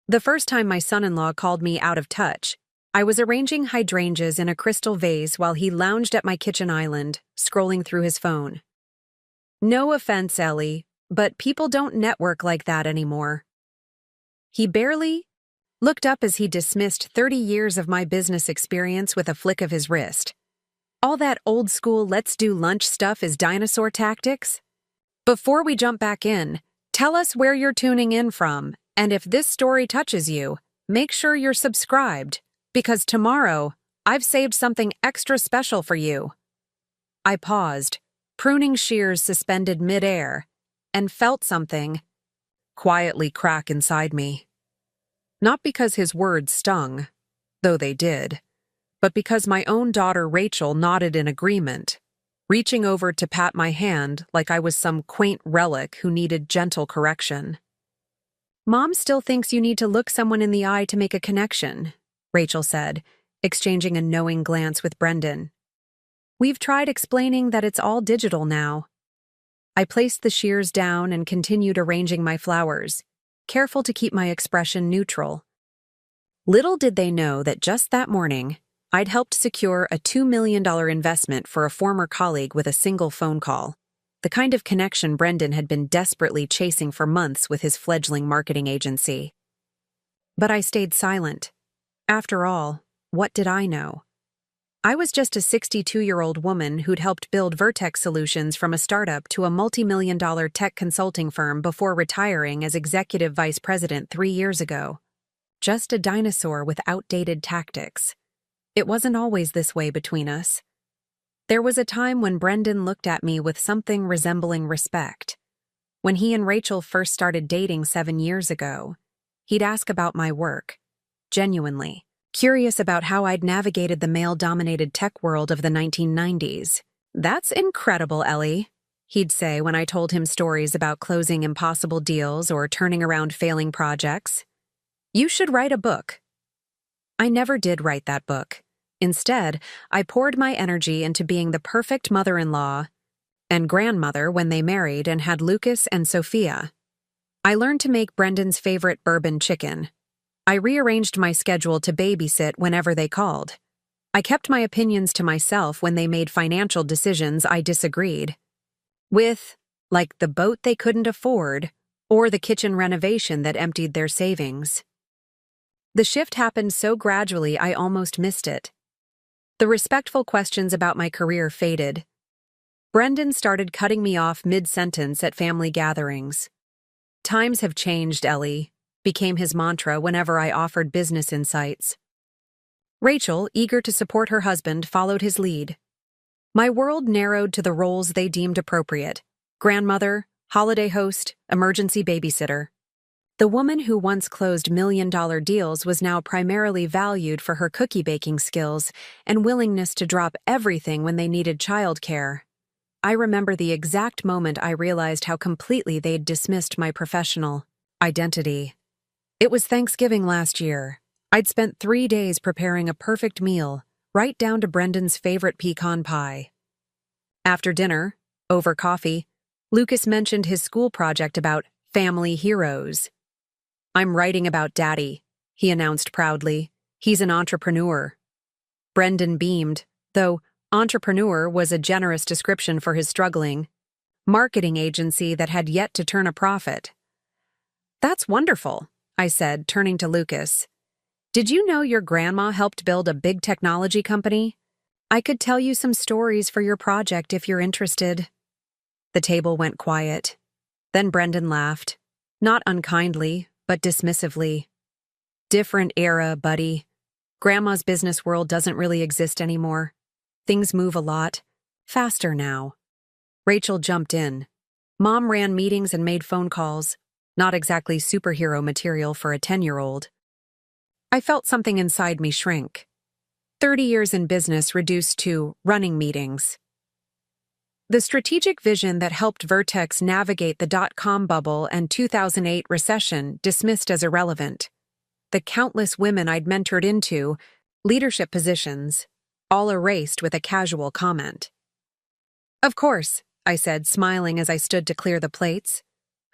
The first time my son-in-law called me out of touch, I was arranging hydrangeas in a crystal vase while he lounged at my kitchen island, scrolling through his phone. No offense, Ellie, but people don't network like that anymore. He barely looked up as he dismissed 30 years of my business experience with a flick of his wrist. All that old-school let's do lunch stuff is dinosaur tactics? Before we jump back in, tell us where you're tuning in from, and if this story touches you, make sure you're subscribed, because tomorrow, I've saved something extra special for you. I paused, pruning shears suspended mid-air, and felt something quietly crack inside me. Not because his words stung, though they did, but because my own daughter Rachel nodded in agreement, reaching over to pat my hand like I was some quaint relic who needed gentle correction. "Mom still thinks you need to look someone in the eye to make a connection," Rachel said, exchanging a knowing glance with Brendan. "We've tried explaining that it's all digital now." I placed the shears down and continued arranging my flowers, careful to keep my expression neutral. Little did they know that just that morning, I'd helped secure a $2 million investment for a former colleague with a single phone call, the kind of connection Brendan had been desperately chasing for months with his fledgling marketing agency. But I stayed silent. After all, what did I know? I was just a 62-year-old woman who'd helped build Vertex Solutions from a startup to a multi-million-dollar tech consulting firm before retiring as executive vice president 3 years ago. Just a dinosaur with outdated tactics. It wasn't always this way between us. There was a time when Brendan looked at me with something resembling respect. When he and Rachel first started dating 7 years ago, he'd ask about my work, genuinely, curious about how I'd navigated the male-dominated tech world of the 1990s. "That's incredible, Ellie," he'd say when I told him stories about closing impossible deals or turning around failing projects. "You should write a book." I never did write that book. Instead, I poured my energy into being the perfect mother-in-law and grandmother when they married and had Lucas and Sophia. I learned to make Brendan's favorite bourbon chicken. I rearranged my schedule to babysit whenever they called. I kept my opinions to myself when they made financial decisions I disagreed with, like the boat they couldn't afford or the kitchen renovation that emptied their savings. The shift happened so gradually I almost missed it. The respectful questions about my career faded. Brendan started cutting me off mid-sentence at family gatherings. "Times have changed, Ellie," became his mantra whenever I offered business insights. Rachel, eager to support her husband, followed his lead. My world narrowed to the roles they deemed appropriate: grandmother, holiday host, emergency babysitter. The woman who once closed million-dollar deals was now primarily valued for her cookie-baking skills and willingness to drop everything when they needed childcare. I remember the exact moment I realized how completely they'd dismissed my professional identity. It was Thanksgiving last year. I'd spent 3 days preparing a perfect meal, right down to Brendan's favorite pecan pie. After dinner, over coffee, Lucas mentioned his school project about family heroes. "I'm writing about Daddy," he announced proudly. "He's an entrepreneur." Brendan beamed, though entrepreneur was a generous description for his struggling marketing agency that had yet to turn a profit. "That's wonderful," I said, turning to Lucas. "Did you know your grandma helped build a big technology company? I could tell you some stories for your project if you're interested." The table went quiet. Then Brendan laughed, not unkindly, but dismissively. "Different era, buddy. Grandma's business world doesn't really exist anymore. Things move a lot faster now." Rachel jumped in. Mom ran meetings and made phone calls, not exactly superhero material for a 10-year-old. I felt something inside me shrink. 30 years in business reduced to running meetings. The strategic vision that helped Vertex navigate the dot-com bubble and 2008 recession dismissed as irrelevant. The countless women I'd mentored into leadership positions, all erased with a casual comment. "Of course," I said, smiling as I stood to clear the plates.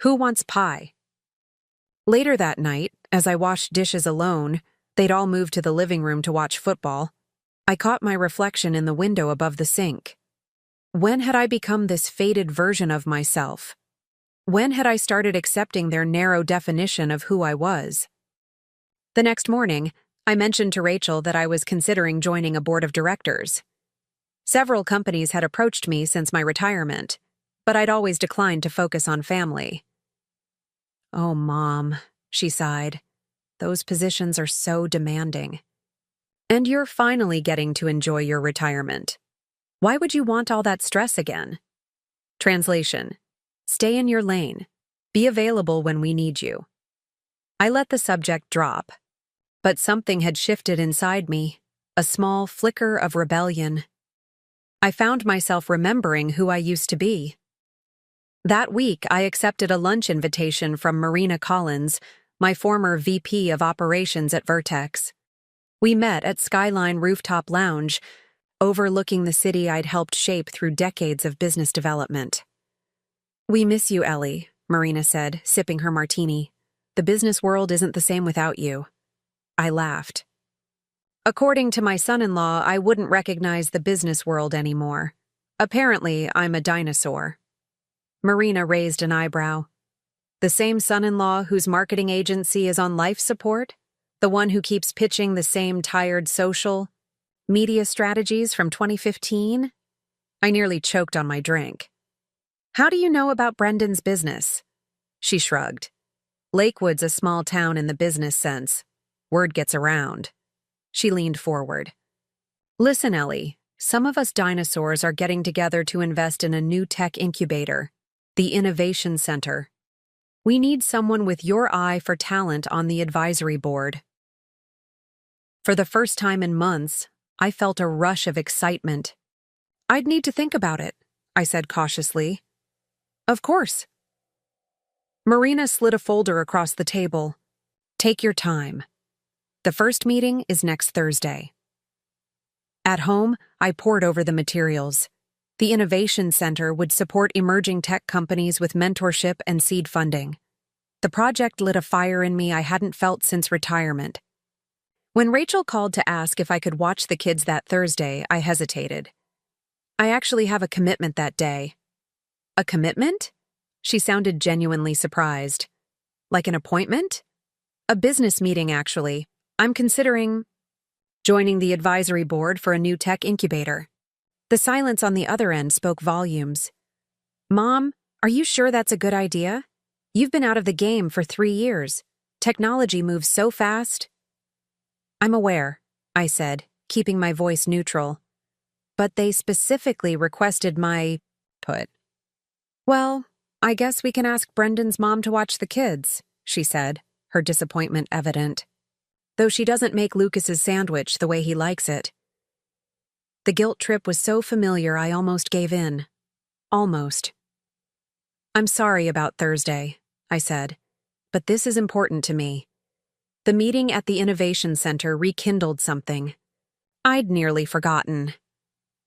"Who wants pie?" Later that night, As I washed dishes alone, they'd all moved to the living room to watch football. I caught my reflection in the window above the sink. When had I become this faded version of myself? When had I started accepting their narrow definition of who I was? The next morning, I mentioned to Rachel that I was considering joining a board of directors. Several companies had approached me since my retirement, but I'd always declined to focus on family. "Oh, Mom," she sighed. "Those positions are so demanding. And you're finally getting to enjoy your retirement. Why would you want all that stress again?" Translation: stay in your lane. Be available when we need you. I let the subject drop, but something had shifted inside me, a small flicker of rebellion. I found myself remembering who I used to be. That week, I accepted a lunch invitation from Marina Collins, my former VP of operations at Vertex. We met at Skyline Rooftop Lounge, overlooking the city I'd helped shape through decades of business development. "We miss you, Ellie," Marina said, sipping her martini. "The business world isn't the same without you." I laughed. According to my son-in-law, I wouldn't recognize the business world anymore. Apparently, I'm a dinosaur. Marina raised an eyebrow. "The same son-in-law whose marketing agency is on life support? The one who keeps pitching the same tired social media strategies from 2015? I nearly choked on my drink. "How do you know about Brendan's business?" She shrugged. "Lakewood's a small town in the business sense. Word gets around." She leaned forward. "Listen, Ellie, some of us dinosaurs are getting together to invest in a new tech incubator, the Innovation Center. We need someone with your eye for talent on the advisory board." For the first time in months, I felt a rush of excitement. "I'd need to think about it," I said cautiously. "Of course." Marina slid a folder across the table. "Take your time. The first meeting is next Thursday." At home, I pored over the materials. The Innovation Center would support emerging tech companies with mentorship and seed funding. The project lit a fire in me I hadn't felt since retirement. When Rachel called to ask if I could watch the kids that Thursday, I hesitated. "I actually have a commitment that day." "A commitment?" She sounded genuinely surprised. "Like an appointment?" "A business meeting, actually. I'm considering joining the advisory board for a new tech incubator." The silence on the other end spoke volumes. "Mom, are you sure that's a good idea? You've been out of the game for 3 years. Technology moves so fast." "I'm aware," I said, keeping my voice neutral. "But they specifically requested my input." "Well, I guess we can ask Brendan's mom to watch the kids," she said, her disappointment evident. "Though she doesn't make Lucas's sandwich the way he likes it." The guilt trip was so familiar I almost gave in. Almost. "I'm sorry about Thursday," I said, "but this is important to me." The meeting at the Innovation Center rekindled something I'd nearly forgotten.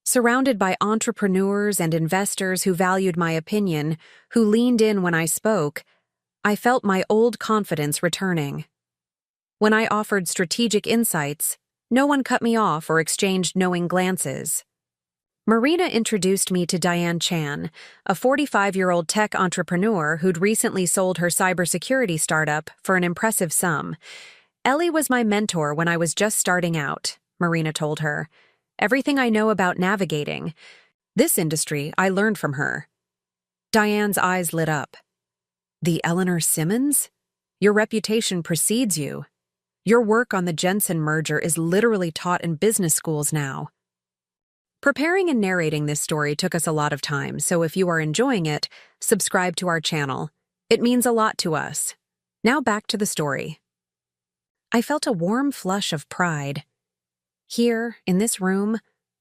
Surrounded by entrepreneurs and investors who valued my opinion, who leaned in when I spoke, I felt my old confidence returning. When I offered strategic insights, no one cut me off or exchanged knowing glances. Marina introduced me to Diane Chan, a 45-year-old tech entrepreneur who'd recently sold her cybersecurity startup for an impressive sum. "Ellie was my mentor when I was just starting out," Marina told her. "Everything I know about navigating this industry, I learned from her." Diane's eyes lit up. "The Eleanor Simmons? Your reputation precedes you. Your work on the Jensen merger is literally taught in business schools now." Preparing and narrating this story took us a lot of time, so if you are enjoying it, subscribe to our channel. It means a lot to us. Now back to the story. I felt a warm flush of pride. Here, in this room,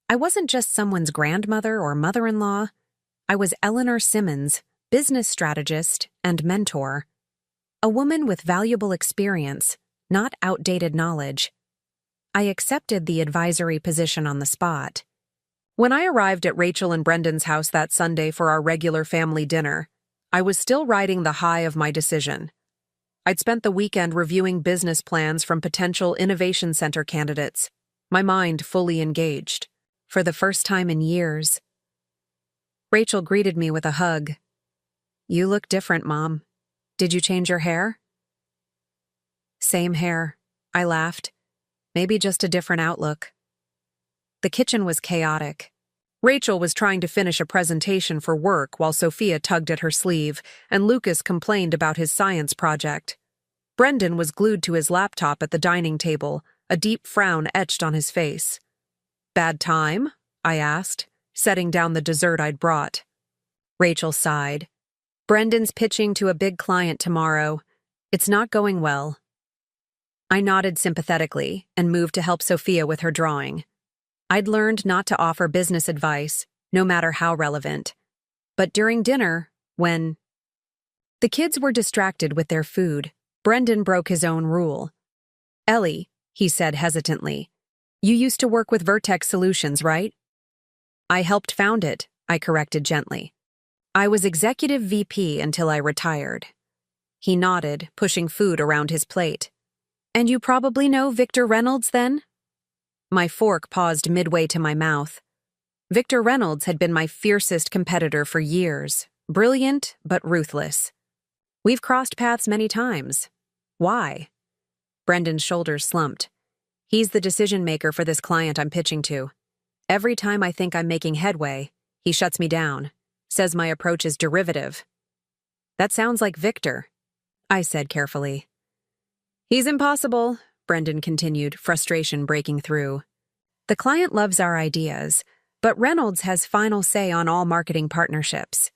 I wasn't just someone's grandmother or mother-in-law. I was Eleanor Simmons, business strategist and mentor. A woman with valuable experience, not outdated knowledge. I accepted the advisory position on the spot. When I arrived at Rachel and Brendan's house that Sunday for our regular family dinner, I was still riding the high of my decision. I'd spent the weekend reviewing business plans from potential innovation center candidates, my mind fully engaged. For the first time in years, Rachel greeted me with a hug. "You look different, Mom. Did you change your hair?" "Same hair," I laughed. "Maybe just a different outlook." The kitchen was chaotic. Rachel was trying to finish a presentation for work while Sophia tugged at her sleeve, and Lucas complained about his science project. Brendan was glued to his laptop at the dining table, a deep frown etched on his face. "Bad time?" I asked, setting down the dessert I'd brought. Rachel sighed. "Brendan's pitching to a big client tomorrow. It's not going well." I nodded sympathetically and moved to help Sophia with her drawing. I'd learned not to offer business advice, no matter how relevant. But during dinner, when the kids were distracted with their food, Brendan broke his own rule. "Ellie," he said hesitantly, "you used to work with Vertex Solutions, right?" "I helped found it," I corrected gently. "I was executive VP until I retired." He nodded, pushing food around his plate. "And you probably know Victor Reynolds, then?" My fork paused midway to my mouth. Victor Reynolds had been my fiercest competitor for years, brilliant but ruthless. "We've crossed paths many times. Why?" Brendan's shoulders slumped. "He's the decision maker for this client I'm pitching to. Every time I think I'm making headway, he shuts me down, says my approach is derivative." "That sounds like Victor," I said carefully. "He's impossible," Brendan continued, frustration breaking through. "The client loves our ideas, but Reynolds has final say on all marketing partnerships."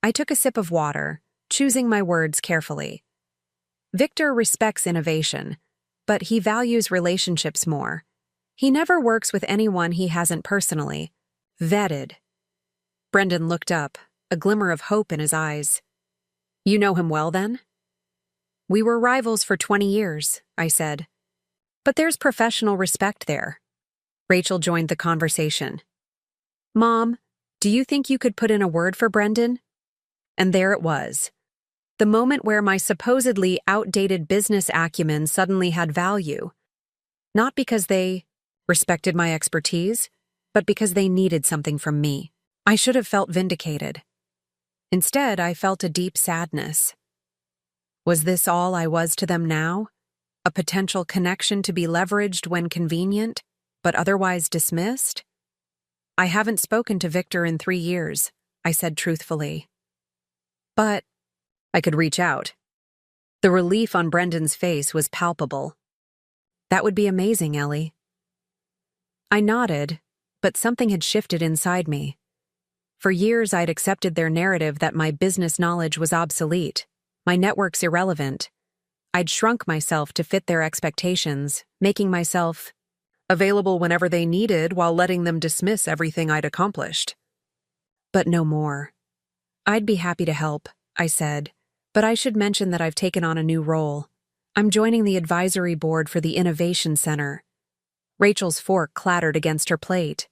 I took a sip of water, choosing my words carefully. Victor respects innovation, but he values relationships more. He never works with anyone he hasn't personally vetted. Brendan looked up, a glimmer of hope in his eyes. "You know him well, then?" "We were rivals for 20 years, I said. "But there's professional respect there." Rachel joined the conversation. "Mom, do you think you could put in a word for Brendan?" And there it was. The moment where my supposedly outdated business acumen suddenly had value. Not because they respected my expertise, but because they needed something from me. I should have felt vindicated. Instead, I felt a deep sadness. Was this all I was to them now? A potential connection to be leveraged when convenient, but otherwise dismissed? "I haven't spoken to Victor in 3 years, I said truthfully. "But I could reach out." The relief on Brendan's face was palpable. "That would be amazing, Ellie." I nodded, but something had shifted inside me. For years, I'd accepted their narrative that my business knowledge was obsolete, my networks irrelevant. I'd shrunk myself to fit their expectations, making myself available whenever they needed while letting them dismiss everything I'd accomplished. But no more. "I'd be happy to help," I said, "but I should mention that I've taken on a new role. I'm joining the advisory board for the Innovation Center." Rachel's fork clattered against her plate.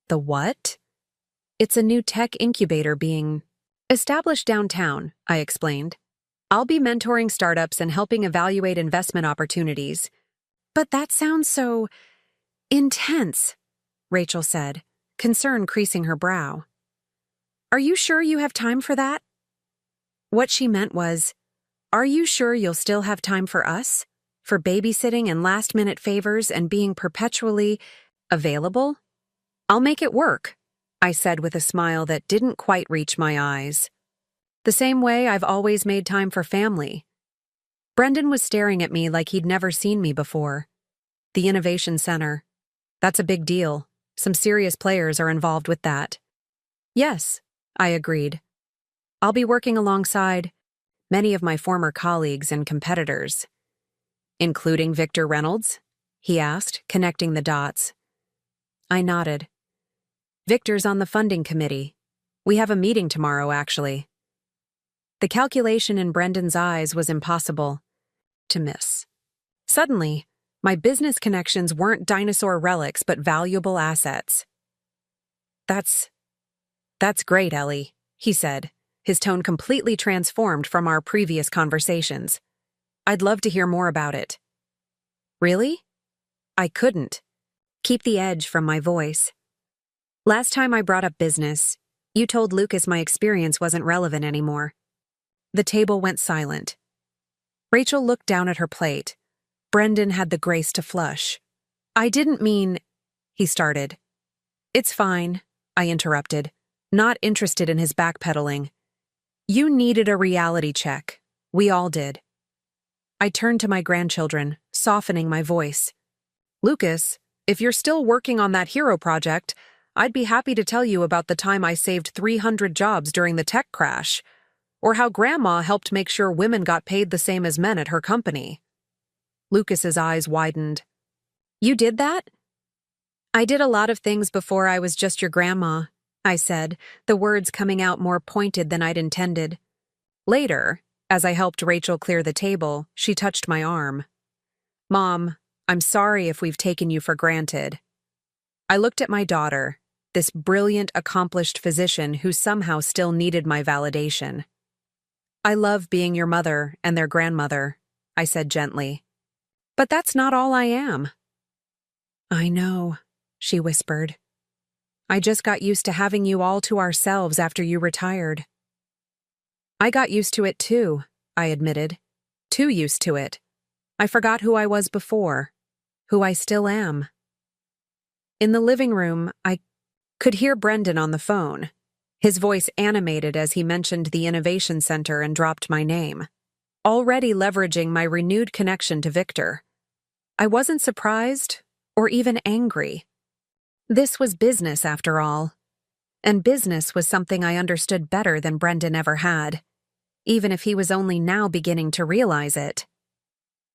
"The what?" "It's a new tech incubator being established downtown," I explained. "I'll be mentoring startups and helping evaluate investment opportunities." "But that sounds so intense," Rachel said, concern creasing her brow. "Are you sure you have time for that?" What she meant was, "Are you sure you'll still have time for us? For babysitting and last-minute favors and being perpetually available?" "I'll make it work," I said with a smile that didn't quite reach my eyes. "The same way I've always made time for family." Brendan was staring at me like he'd never seen me before. "The Innovation Center. That's a big deal. Some serious players are involved with that." "Yes," I agreed. "I'll be working alongside many of my former colleagues and competitors." "Including Victor Reynolds?" he asked, connecting the dots. I nodded. "Victor's on the funding committee. We have a meeting tomorrow, actually." The calculation in Brendan's eyes was impossible to miss. Suddenly, my business connections weren't dinosaur relics but valuable assets. That's great, Ellie," he said, his tone completely transformed from our previous conversations. I'd love to hear more about it. Really? I couldn't keep the edge from my voice. Last time I brought up business, you told Lucas my experience wasn't relevant anymore. The table went silent. Rachel looked down at her plate. Brendan had the grace to flush. I didn't mean, he started. It's fine, I interrupted, not interested in his backpedaling. You needed a reality check. We all did. I turned to my grandchildren, softening my voice. Lucas, if you're still working on that hero project, I'd be happy to tell you about the time I saved 300 jobs during the tech crash, or how Grandma helped make sure women got paid the same as men at her company. Lucas's eyes widened. You did that? I did a lot of things before I was just your grandma, I said, the words coming out more pointed than I'd intended. Later, as I helped Rachel clear the table, she touched my arm. Mom, I'm sorry if we've taken you for granted. I looked at my daughter, this brilliant, accomplished physician who somehow still needed my validation. I love being your mother and their grandmother, I said gently. But that's not all I am. I know, she whispered. I just got used to having you all to ourselves after you retired. I got used to it too, I admitted. Too used to it. I forgot who I was before, who I still am. In the living room, I could hear Brendan on the phone. His voice animated as he mentioned the Innovation Center and dropped my name, already leveraging my renewed connection to Victor. I wasn't surprised or even angry. This was business, after all. And business was something I understood better than Brendan ever had, even if he was only now beginning to realize it.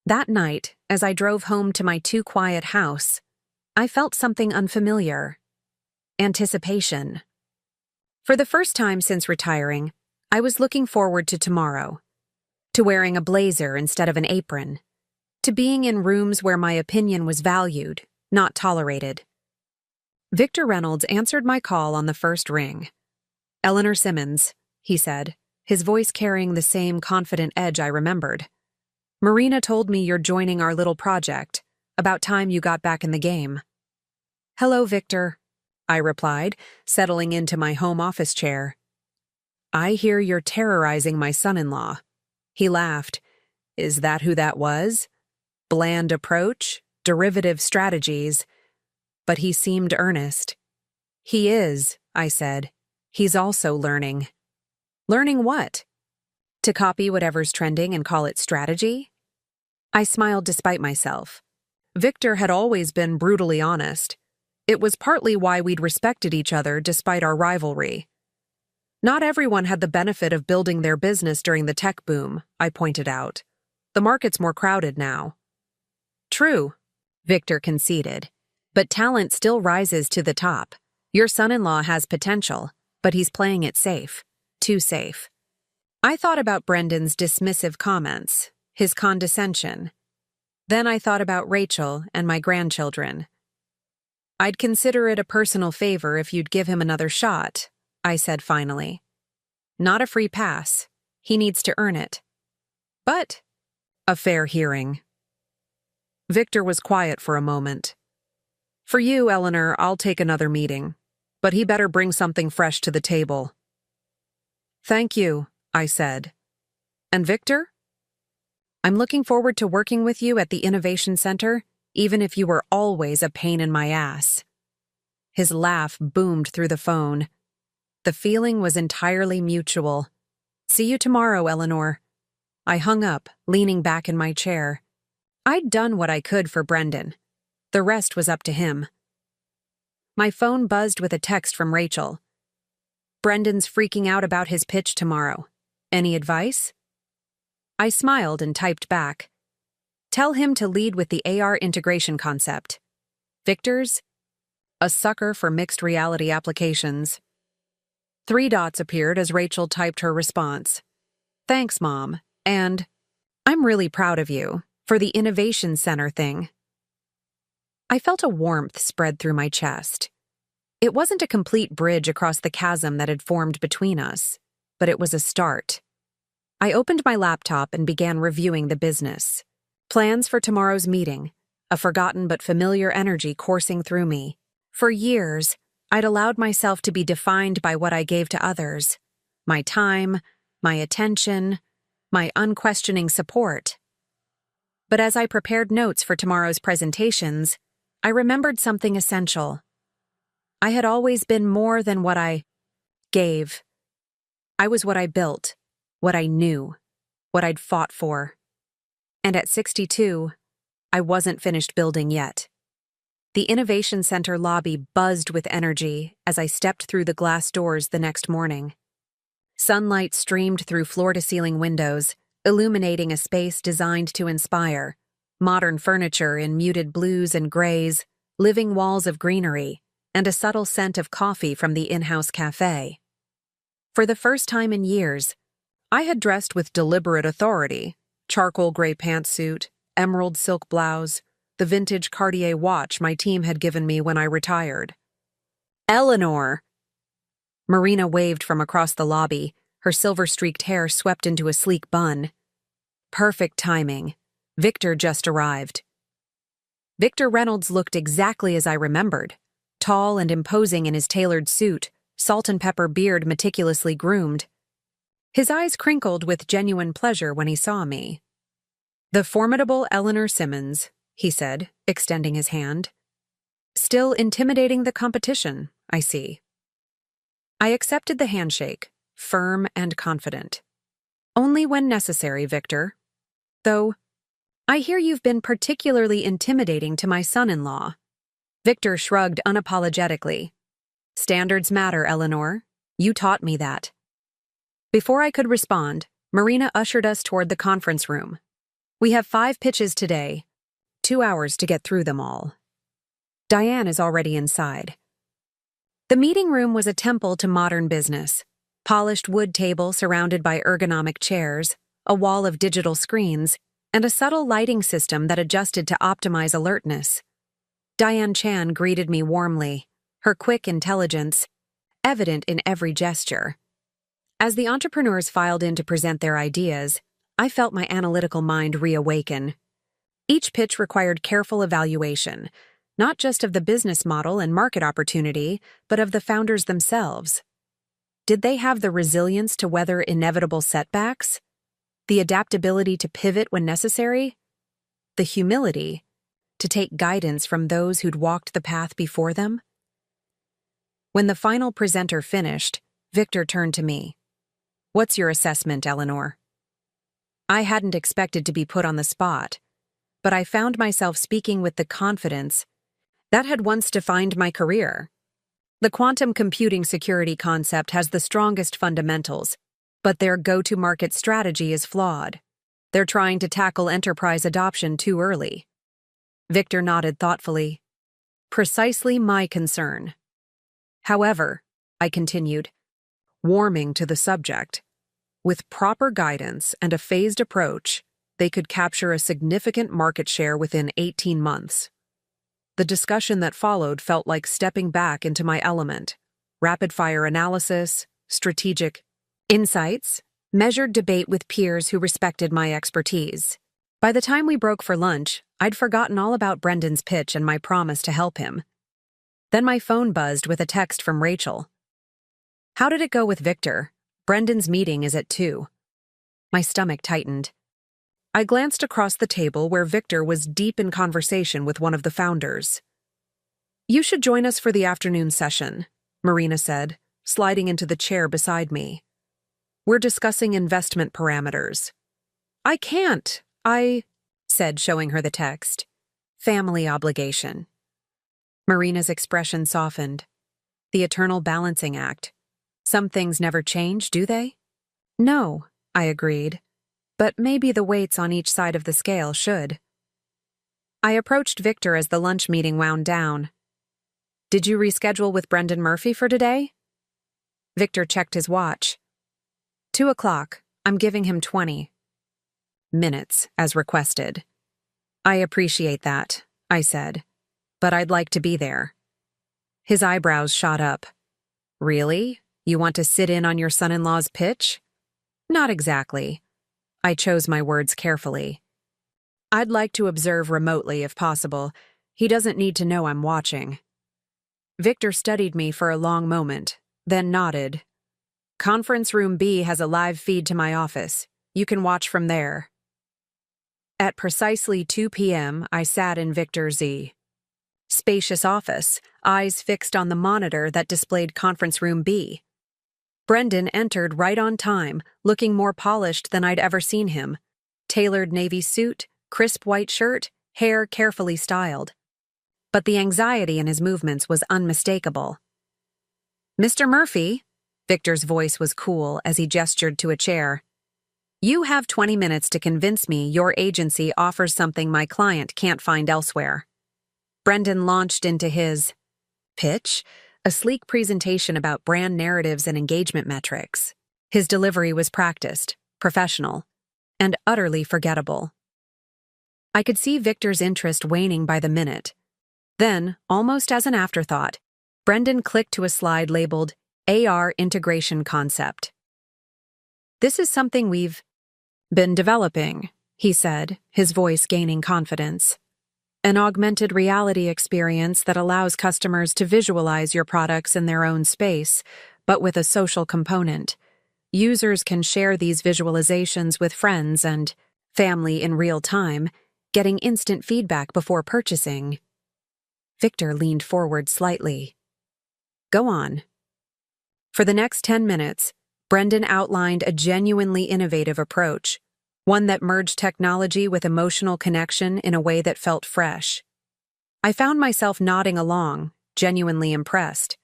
That night, as I drove home to my too-quiet house, I felt something unfamiliar. Anticipation. For the first time since retiring, I was looking forward to tomorrow, to wearing a blazer instead of an apron, to being in rooms where my opinion was valued, not tolerated. Victor Reynolds answered my call on the first ring. Eleanor Simmons, he said, his voice carrying the same confident edge I remembered. Marina told me you're joining our little project. About time you got back in the game. Hello, Victor, I replied, settling into my home office chair. I hear you're terrorizing my son-in-law. He laughed. Is that who that was? Bland approach, derivative strategies. But he seemed earnest. He is, I said. He's also learning. Learning what? To copy whatever's trending and call it strategy? I smiled despite myself. Victor had always been brutally honest. It was partly why we'd respected each other despite our rivalry. Not everyone had the benefit of building their business during the tech boom, I pointed out. The market's more crowded now. True, Victor conceded. But talent still rises to the top. Your son-in-law has potential, but he's playing it safe. Too safe. I thought about Brendan's dismissive comments, his condescension. Then I thought about Rachel and my grandchildren. I'd consider it a personal favor if you'd give him another shot, I said finally. Not a free pass. He needs to earn it. But a fair hearing. Victor was quiet for a moment. For you, Eleanor, I'll take another meeting, but he better bring something fresh to the table. Thank you, I said. And Victor? I'm looking forward to working with you at the Innovation Center, even if you were always a pain in my ass. His laugh boomed through the phone. The feeling was entirely mutual. See you tomorrow, Eleanor. I hung up, leaning back in my chair. I'd done what I could for Brendan. The rest was up to him. My phone buzzed with a text from Rachel. Brendan's freaking out about his pitch tomorrow. Any advice? I smiled and typed back. Tell him to lead with the AR integration concept. Victor's? A sucker for mixed reality applications. 3 dots appeared as Rachel typed her response. Thanks, Mom, and I'm really proud of you for the Innovation Center thing. I felt a warmth spread through my chest. It wasn't a complete bridge across the chasm that had formed between us, but it was a start. I opened my laptop and began reviewing the business. Plans for tomorrow's meeting, a forgotten but familiar energy coursing through me. For years, I'd allowed myself to be defined by what I gave to others. My time, my attention, my unquestioning support. But as I prepared notes for tomorrow's presentations, I remembered something essential. I had always been more than what I gave. I was what I built, what I knew, what I'd fought for. And at 62, I wasn't finished building yet. The Innovation Center lobby buzzed with energy as I stepped through the glass doors the next morning. Sunlight streamed through floor-to-ceiling windows, illuminating a space designed to inspire. Modern furniture in muted blues and grays, living walls of greenery, and a subtle scent of coffee from the in-house cafe. For the first time in years, I had dressed with deliberate authority: charcoal gray pantsuit, emerald silk blouse, the vintage Cartier watch my team had given me when I retired. "Eleanor!" Marina waved from across the lobby, her silver-streaked hair swept into a sleek bun. Perfect timing. Victor just arrived. Victor Reynolds looked exactly as I remembered, tall and imposing in his tailored suit, salt and pepper beard meticulously groomed. His eyes crinkled with genuine pleasure when he saw me. "The formidable Eleanor Simmons," he said, extending his hand. "Still intimidating the competition, I see." I accepted the handshake, firm and confident. "Only when necessary, Victor. Though, I hear you've been particularly intimidating to my son-in-law." Victor shrugged unapologetically. "Standards matter, Eleanor. You taught me that." Before I could respond, Marina ushered us toward the conference room. "We have 5 pitches today, 2 hours to get through them all." Diane is already inside. The meeting room was a temple to modern business. Polished wood table surrounded by ergonomic chairs, a wall of digital screens, and a subtle lighting system that adjusted to optimize alertness. Diane Chan greeted me warmly, her quick intelligence evident in every gesture. As the entrepreneurs filed in to present their ideas, I felt my analytical mind reawaken. Each pitch required careful evaluation, not just of the business model and market opportunity, but of the founders themselves. Did they have the resilience to weather inevitable setbacks? The adaptability to pivot when necessary? The humility to take guidance from those who'd walked the path before them? When the final presenter finished, Victor turned to me. "What's your assessment, Eleanor?" I hadn't expected to be put on the spot, but I found myself speaking with the confidence that had once defined my career. The quantum computing security concept has the strongest fundamentals, but their go-to-market strategy is flawed. They're trying to tackle enterprise adoption too early. Victor nodded thoughtfully. "Precisely my concern." "However," I continued, warming to the subject, "with proper guidance and a phased approach, they could capture a significant market share within 18 months. The discussion that followed felt like stepping back into my element. Rapid-fire analysis, strategic insights, measured debate with peers who respected my expertise. By the time we broke for lunch, I'd forgotten all about Brendan's pitch and my promise to help him. Then my phone buzzed with a text from Rachel. "How did it go with Victor? Brendan's meeting is at 2. My stomach tightened. I glanced across the table where Victor was deep in conversation with one of the founders. "You should join us for the afternoon session," Marina said, sliding into the chair beside me. "We're discussing investment parameters." "I can't, I said, showing her the text. "Family obligation." Marina's expression softened. The eternal balancing act. Some things never change, do they? "No," I agreed. "But maybe the weights on each side of the scale should." I approached Victor as the lunch meeting wound down. "Did you reschedule with Brendan Murphy for today?" Victor checked his watch. 2 o'clock. I'm giving him 20 minutes, as requested. "I appreciate that," I said, "but I'd like to be there." His eyebrows shot up. "Really? You want to sit in on your son-in-law's pitch?" "Not exactly. I chose my words carefully. I'd like to observe remotely if possible. He doesn't need to know I'm watching. Victor studied me for a long moment, then nodded. Conference room B has a live feed to my office. You can watch from there. At precisely 2 p.m., I sat in Victor's spacious office, eyes fixed on the monitor that displayed conference room B. Brendan entered right on time, looking more polished than I'd ever seen him. Tailored navy suit, crisp white shirt, hair carefully styled. But the anxiety in his movements was unmistakable. "Mr. Murphy," Victor's voice was cool as he gestured to a chair. "You have 20 minutes to convince me your agency offers something my client can't find elsewhere." Brendan launched into his pitch, a sleek presentation about brand narratives and engagement metrics. His delivery was practiced, professional, and utterly forgettable. I could see Victor's interest waning by the minute. Then, almost as an afterthought, Brendan clicked to a slide labeled AR Integration Concept. "This is something we've been developing," he said, his voice gaining confidence. "An augmented reality experience that allows customers to visualize your products in their own space, but with a social component. Users can share these visualizations with friends and family in real time, getting instant feedback before purchasing." Victor leaned forward slightly. "Go on." For the next 10 minutes, Brendan outlined a genuinely innovative approach, one that merged technology with emotional connection in a way that felt fresh. I found myself nodding along, genuinely impressed.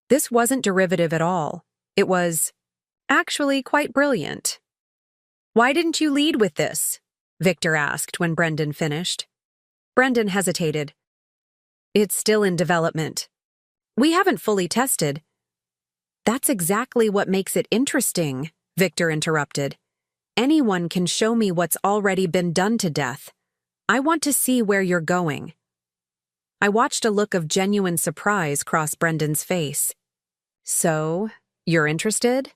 This wasn't derivative at all. It was actually quite brilliant. "Why didn't you lead with this?" Victor asked when Brendan finished. Brendan hesitated. "It's still in development. We haven't fully tested." "That's exactly what makes it interesting," Victor interrupted. "Anyone can show me what's already been done to death. I want to see where you're going." I watched a look of genuine surprise cross Brendan's face. "So, you're interested?"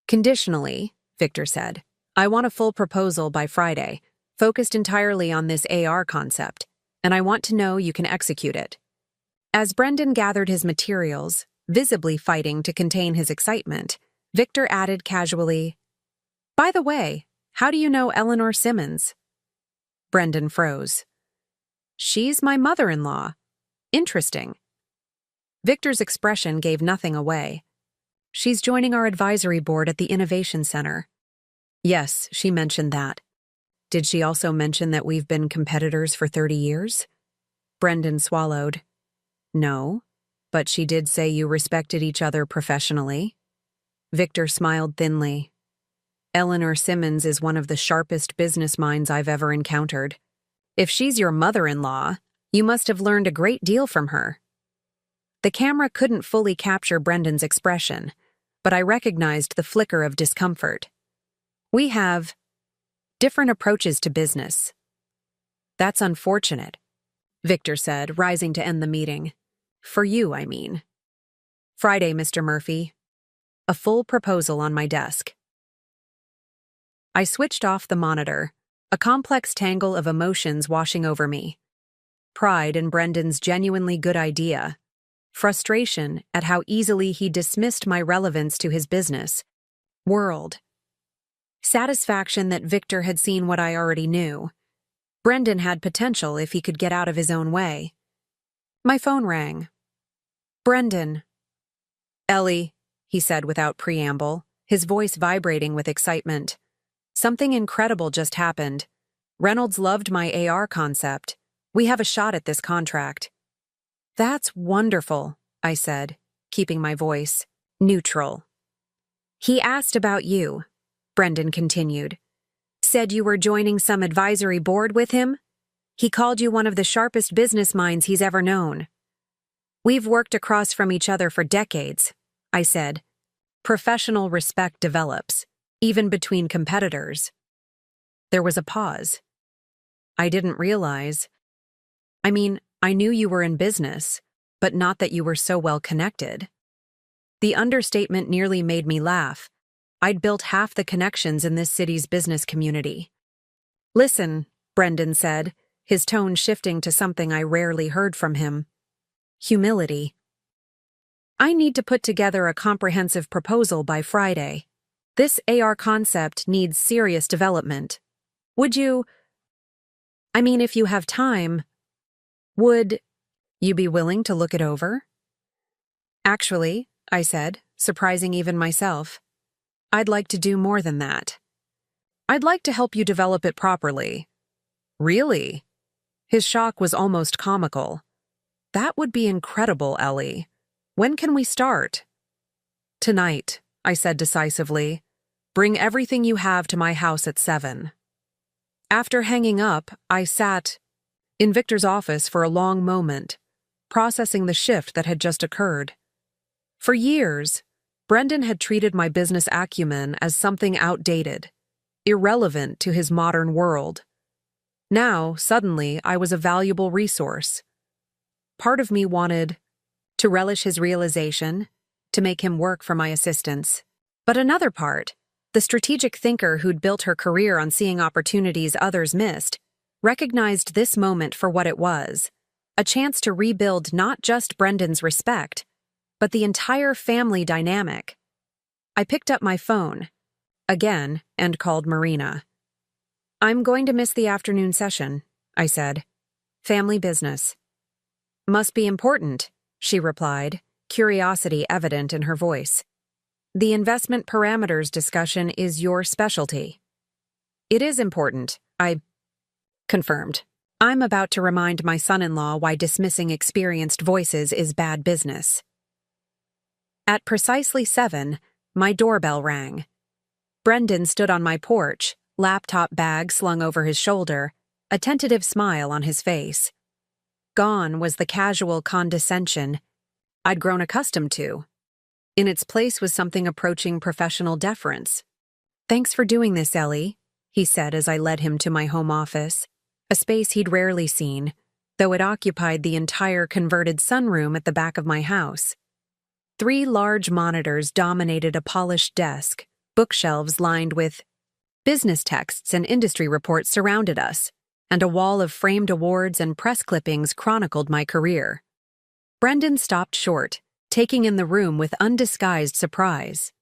"Conditionally," Victor said. "I want a full proposal by Friday, focused entirely on this AR concept, and I want to know you can execute it." As Brendan gathered his materials, visibly fighting to contain his excitement, Victor added casually, "By the way, how do you know Eleanor Simmons?" Brendan froze. "She's my mother-in-law." "Interesting." Victor's expression gave nothing away. "She's joining our advisory board at the Innovation Center." "Yes, she mentioned that." "Did she also mention that we've been competitors for 30 years? Brendan swallowed. "No, but she did say you respected each other professionally." Victor smiled thinly. "Eleanor Simmons is one of the sharpest business minds I've ever encountered. If she's your mother-in-law, you must have learned a great deal from her." The camera couldn't fully capture Brendan's expression, but I recognized the flicker of discomfort. "We have different approaches to business." "That's unfortunate," Victor said, rising to end the meeting. "For you, I mean." "Friday, Mr. Murphy." A full proposal on my desk. I switched off the monitor, a complex tangle of emotions washing over me. Pride in Brendan's genuinely good idea. Frustration at how easily he dismissed my relevance to his business world. Satisfaction that Victor had seen what I already knew. Brendan had potential if he could get out of his own way. My phone rang. "Brendan." "Ellie," he said without preamble, his voice vibrating with excitement. "Something incredible just happened. Reynolds loved my AR concept. We have a shot at this contract." "That's wonderful," I said, keeping my voice neutral. "He asked about you," Brendan continued. "Said you were joining some advisory board with him? He called you one of the sharpest business minds he's ever known." "We've worked across from each other for decades," I said. "Professional respect develops, even between competitors." There was a pause. "I didn't realize. I mean, I knew you were in business, but not that you were so well connected." The understatement nearly made me laugh. I'd built half the connections in this city's business community. Listen, Brendan said, his tone shifting to something I rarely heard from him. Humility. I need to put together a comprehensive proposal by Friday. This AR concept needs serious development. Would you... if you have time, would you be willing to look it over? Actually, I said, surprising even myself, I'd like to do more than that. I'd like to help you develop it properly. Really? His shock was almost comical. That would be incredible, Ellie. When can we start? Tonight, I said decisively. Bring everything you have to my house at 7. After hanging up, I sat in Victor's office for a long moment, processing the shift that had just occurred. For years, Brendan had treated my business acumen as something outdated, irrelevant to his modern world. Now, suddenly, I was a valuable resource. Part of me wanted to relish his realization, to make him work for my assistance. But another part, the strategic thinker who'd built her career on seeing opportunities others missed, recognized this moment for what it was, a chance to rebuild not just Brendan's respect, but the entire family dynamic. I picked up my phone, again, and called Marina. I'm going to miss the afternoon session, I said. Family business. Must be important, she replied, curiosity evident in her voice. The investment parameters discussion is your specialty. It is important, I confirmed. I'm about to remind my son-in-law why dismissing experienced voices is bad business. At precisely 7, my doorbell rang. Brendan stood on my porch, laptop bag slung over his shoulder, a tentative smile on his face. Gone was the casual condescension I'd grown accustomed to. In its place was something approaching professional deference. Thanks for doing this, Ellie, he said as I led him to my home office, a space he'd rarely seen, though it occupied the entire converted sunroom at the back of my house. 3 large monitors dominated a polished desk, bookshelves lined with business texts and industry reports surrounded us, and a wall of framed awards and press clippings chronicled my career. Brendan stopped short, taking in the room with undisguised surprise.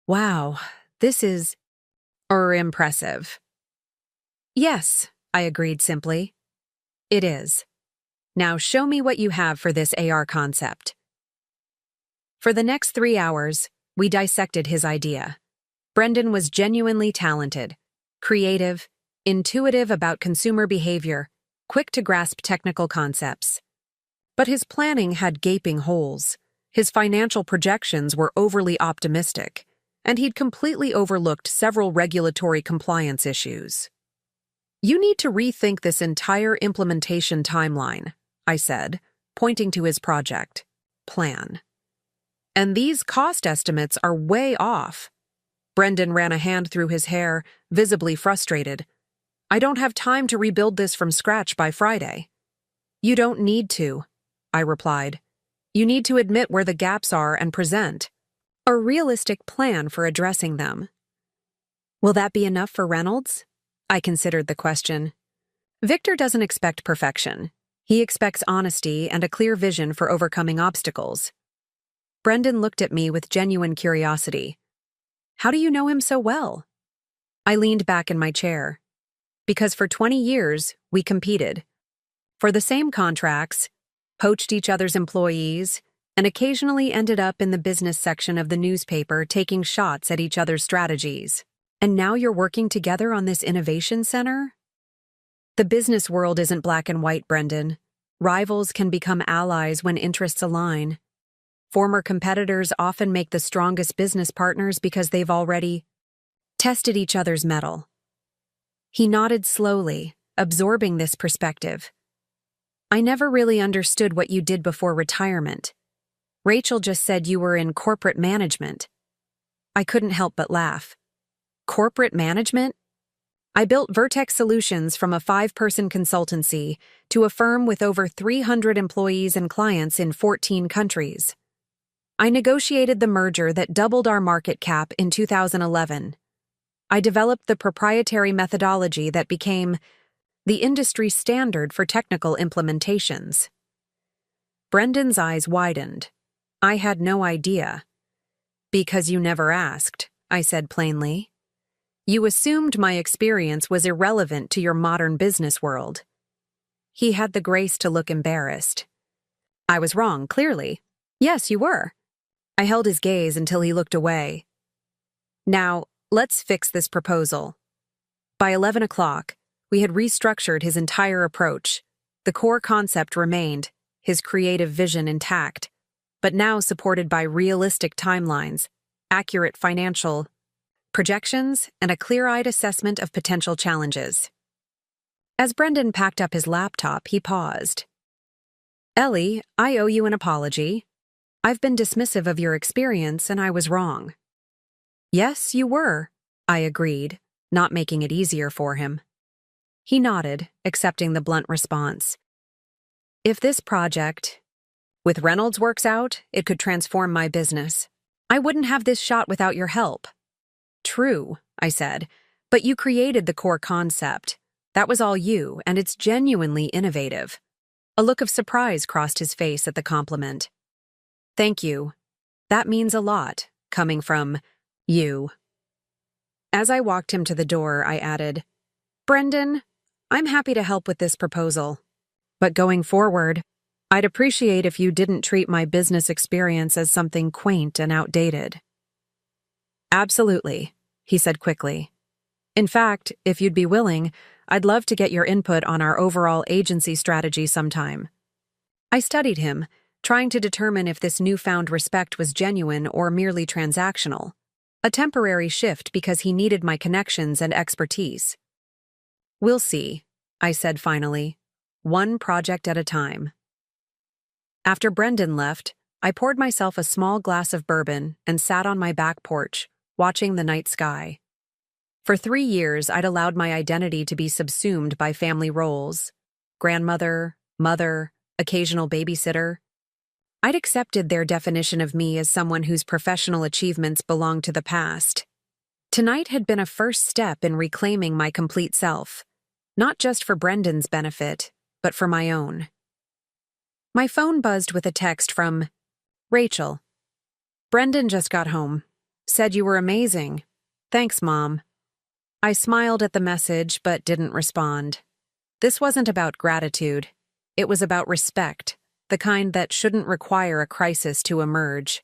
Wow, this is impressive. Yes, I agreed simply. It is. Now show me what you have for this AR concept. For the next 3 hours, we dissected his idea. Brendan was genuinely talented, creative, intuitive about consumer behavior, quick to grasp technical concepts. But his planning had gaping holes. His financial projections were overly optimistic, and he'd completely overlooked several regulatory compliance issues. You need to rethink this entire implementation timeline, I said, pointing to his project plan. And these cost estimates are way off. Brendan ran a hand through his hair, visibly frustrated. I don't have time to rebuild this from scratch by Friday. You don't need to, I replied. You need to admit where the gaps are and present a realistic plan for addressing them. Will that be enough for Reynolds? I considered the question. Victor doesn't expect perfection. He expects honesty and a clear vision for overcoming obstacles. Brendan looked at me with genuine curiosity. How do you know him so well? I leaned back in my chair. Because for 20 years, we competed. For the same contracts, poached each other's employees, and occasionally ended up in the business section of the newspaper taking shots at each other's strategies. And now you're working together on this innovation center? The business world isn't black and white, Brendan. Rivals can become allies when interests align. Former competitors often make the strongest business partners because they've already tested each other's mettle. He nodded slowly, absorbing this perspective. I never really understood what you did before retirement. Rachel just said you were in corporate management. I couldn't help but laugh. Corporate management? I built Vertex Solutions from a 5-person consultancy to a firm with over 300 employees and clients in 14 countries. I negotiated the merger that doubled our market cap in 2011. I developed the proprietary methodology that became the industry standard for technical implementations. Brendan's eyes widened. I had no idea. Because you never asked, I said plainly. You assumed my experience was irrelevant to your modern business world. He had the grace to look embarrassed. I was wrong, clearly. Yes, you were. I held his gaze until he looked away. Now, let's fix this proposal. By 11 o'clock, we had restructured his entire approach. The core concept remained, his creative vision intact, but now supported by realistic timelines, accurate financial projections, and a clear-eyed assessment of potential challenges. As Brendan packed up his laptop, he paused. Ellie, I owe you an apology. I've been dismissive of your experience, and I was wrong. Yes, you were, I agreed, not making it easier for him. He nodded, accepting the blunt response. If this project with Reynolds works out, it could transform my business. I wouldn't have this shot without your help. True, I said, but you created the core concept. That was all you, and it's genuinely innovative. A look of surprise crossed his face at the compliment. Thank you. That means a lot, coming from you. As I walked him to the door, I added, Brendan, I'm happy to help with this proposal. But going forward, I'd appreciate if you didn't treat my business experience as something quaint and outdated. Absolutely, he said quickly. In fact, if you'd be willing, I'd love to get your input on our overall agency strategy sometime. I studied him, trying to determine if this newfound respect was genuine or merely transactional, a temporary shift because he needed my connections and expertise. We'll see, I said finally, one project at a time. After Brendan left, I poured myself a small glass of bourbon and sat on my back porch, watching the night sky. For 3 years, I'd allowed my identity to be subsumed by family roles: grandmother, mother, occasional babysitter. I'd accepted their definition of me as someone whose professional achievements belonged to the past. Tonight had been a first step in reclaiming my complete self, not just for Brendan's benefit, but for my own. My phone buzzed with a text from Rachel. Brendan just got home. Said you were amazing. Thanks, Mom. I smiled at the message but didn't respond. This wasn't about gratitude. It was about respect, the kind that shouldn't require a crisis to emerge.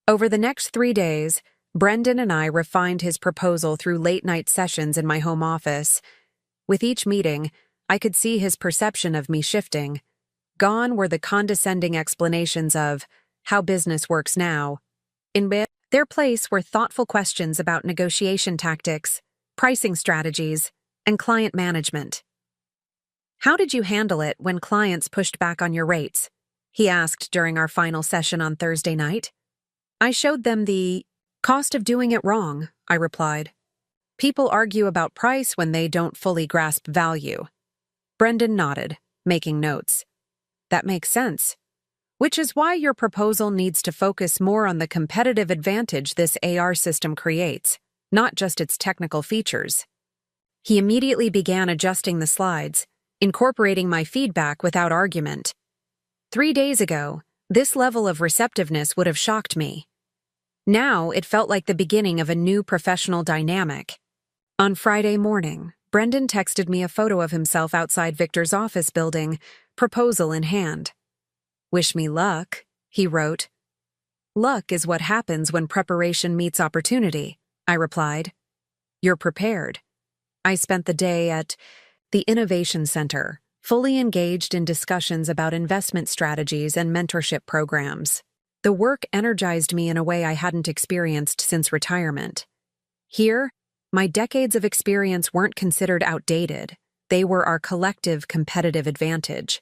Over the next 3 days, Brendan and I refined his proposal through late-night sessions in my home office. With each meeting, I could see his perception of me shifting. Gone were the condescending explanations of how business works now. In their place were thoughtful questions about negotiation tactics, pricing strategies, and client management. How did you handle it when clients pushed back on your rates? He asked during our final session on Thursday night. I showed them the cost of doing it wrong, I replied. People argue about price when they don't fully grasp value. Brendan nodded, making notes. That makes sense. Which is why your proposal needs to focus more on the competitive advantage this AR system creates, not just its technical features. He immediately began adjusting the slides, incorporating my feedback without argument. 3 days ago, this level of receptiveness would have shocked me. Now it felt like the beginning of a new professional dynamic. On Friday morning, Brendan texted me a photo of himself outside Victor's office building, proposal in hand. Wish me luck, he wrote. Luck is what happens when preparation meets opportunity, I replied. You're prepared. I spent the day at the Innovation Center, fully engaged in discussions about investment strategies and mentorship programs. The work energized me in a way I hadn't experienced since retirement. Here, my decades of experience weren't considered outdated. They were our collective competitive advantage.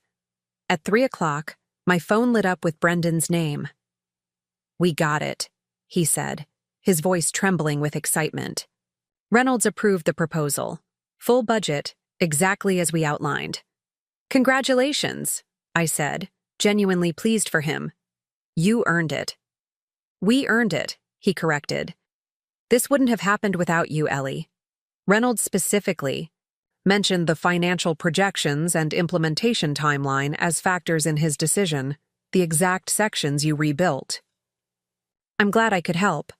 At 3 o'clock, my phone lit up with Brendan's name. We got it, he said, his voice trembling with excitement. Reynolds approved the proposal. Full budget, exactly as we outlined. Congratulations, I said, genuinely pleased for him. You earned it, We earned it, he corrected. This wouldn't have happened without you, Ellie. Reynolds specifically mentioned the financial projections and implementation timeline as factors in his decision, the exact sections you rebuilt. I'm glad I could help.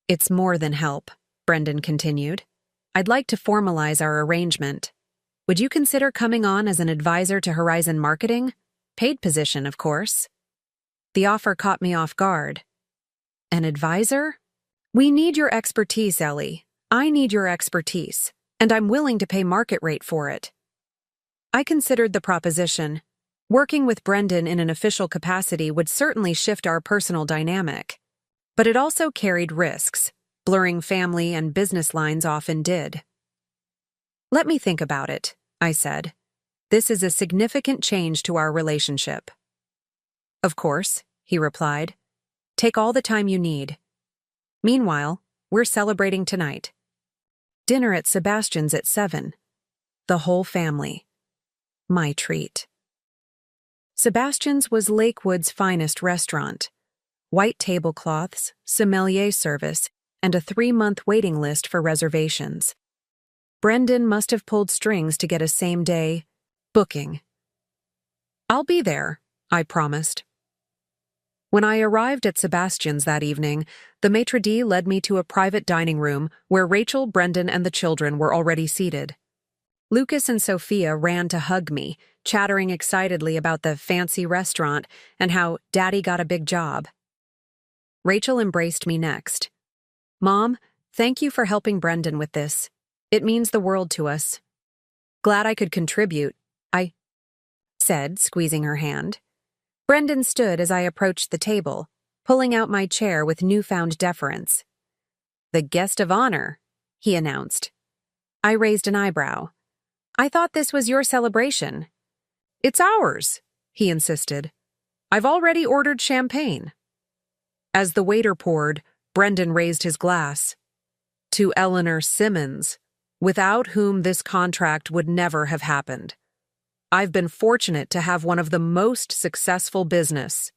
It's more than help, Brendan continued. I'd like to formalize our arrangement. Would you consider coming on as an advisor to Horizon Marketing? Paid position, of course. The offer caught me off guard. An advisor? We need your expertise, Ellie. I need your expertise, and I'm willing to pay market rate for it. I considered the proposition. Working with Brendan in an official capacity would certainly shift our personal dynamic. But it also carried risks. Blurring family and business lines often did. Let me think about it, I said. This is a significant change to our relationship. Of course, he replied. Take all the time you need. Meanwhile, we're celebrating tonight. Dinner at Sebastian's at 7. The whole family. My treat. Sebastian's was Lakewood's finest restaurant. White tablecloths, sommelier service, and a 3-month waiting list for reservations. Brendan must have pulled strings to get a same-day booking. I'll be there, I promised. When I arrived at Sebastian's that evening, the maitre d' led me to a private dining room where Rachel, Brendan, and the children were already seated. Lucas and Sophia ran to hug me, chattering excitedly about the fancy restaurant and how Daddy got a big job. Rachel embraced me next. Mom, thank you for helping Brendan with this. It means the world to us. Glad I could contribute, I said, squeezing her hand. Brendan stood as I approached the table, pulling out my chair with newfound deference. The guest of honor, he announced. I raised an eyebrow. I thought this was your celebration. It's ours, he insisted. I've already ordered champagne. As the waiter poured, Brendan raised his glass. To Eleanor Simmons, without whom this contract would never have happened. I've been fortunate to have one of the most successful business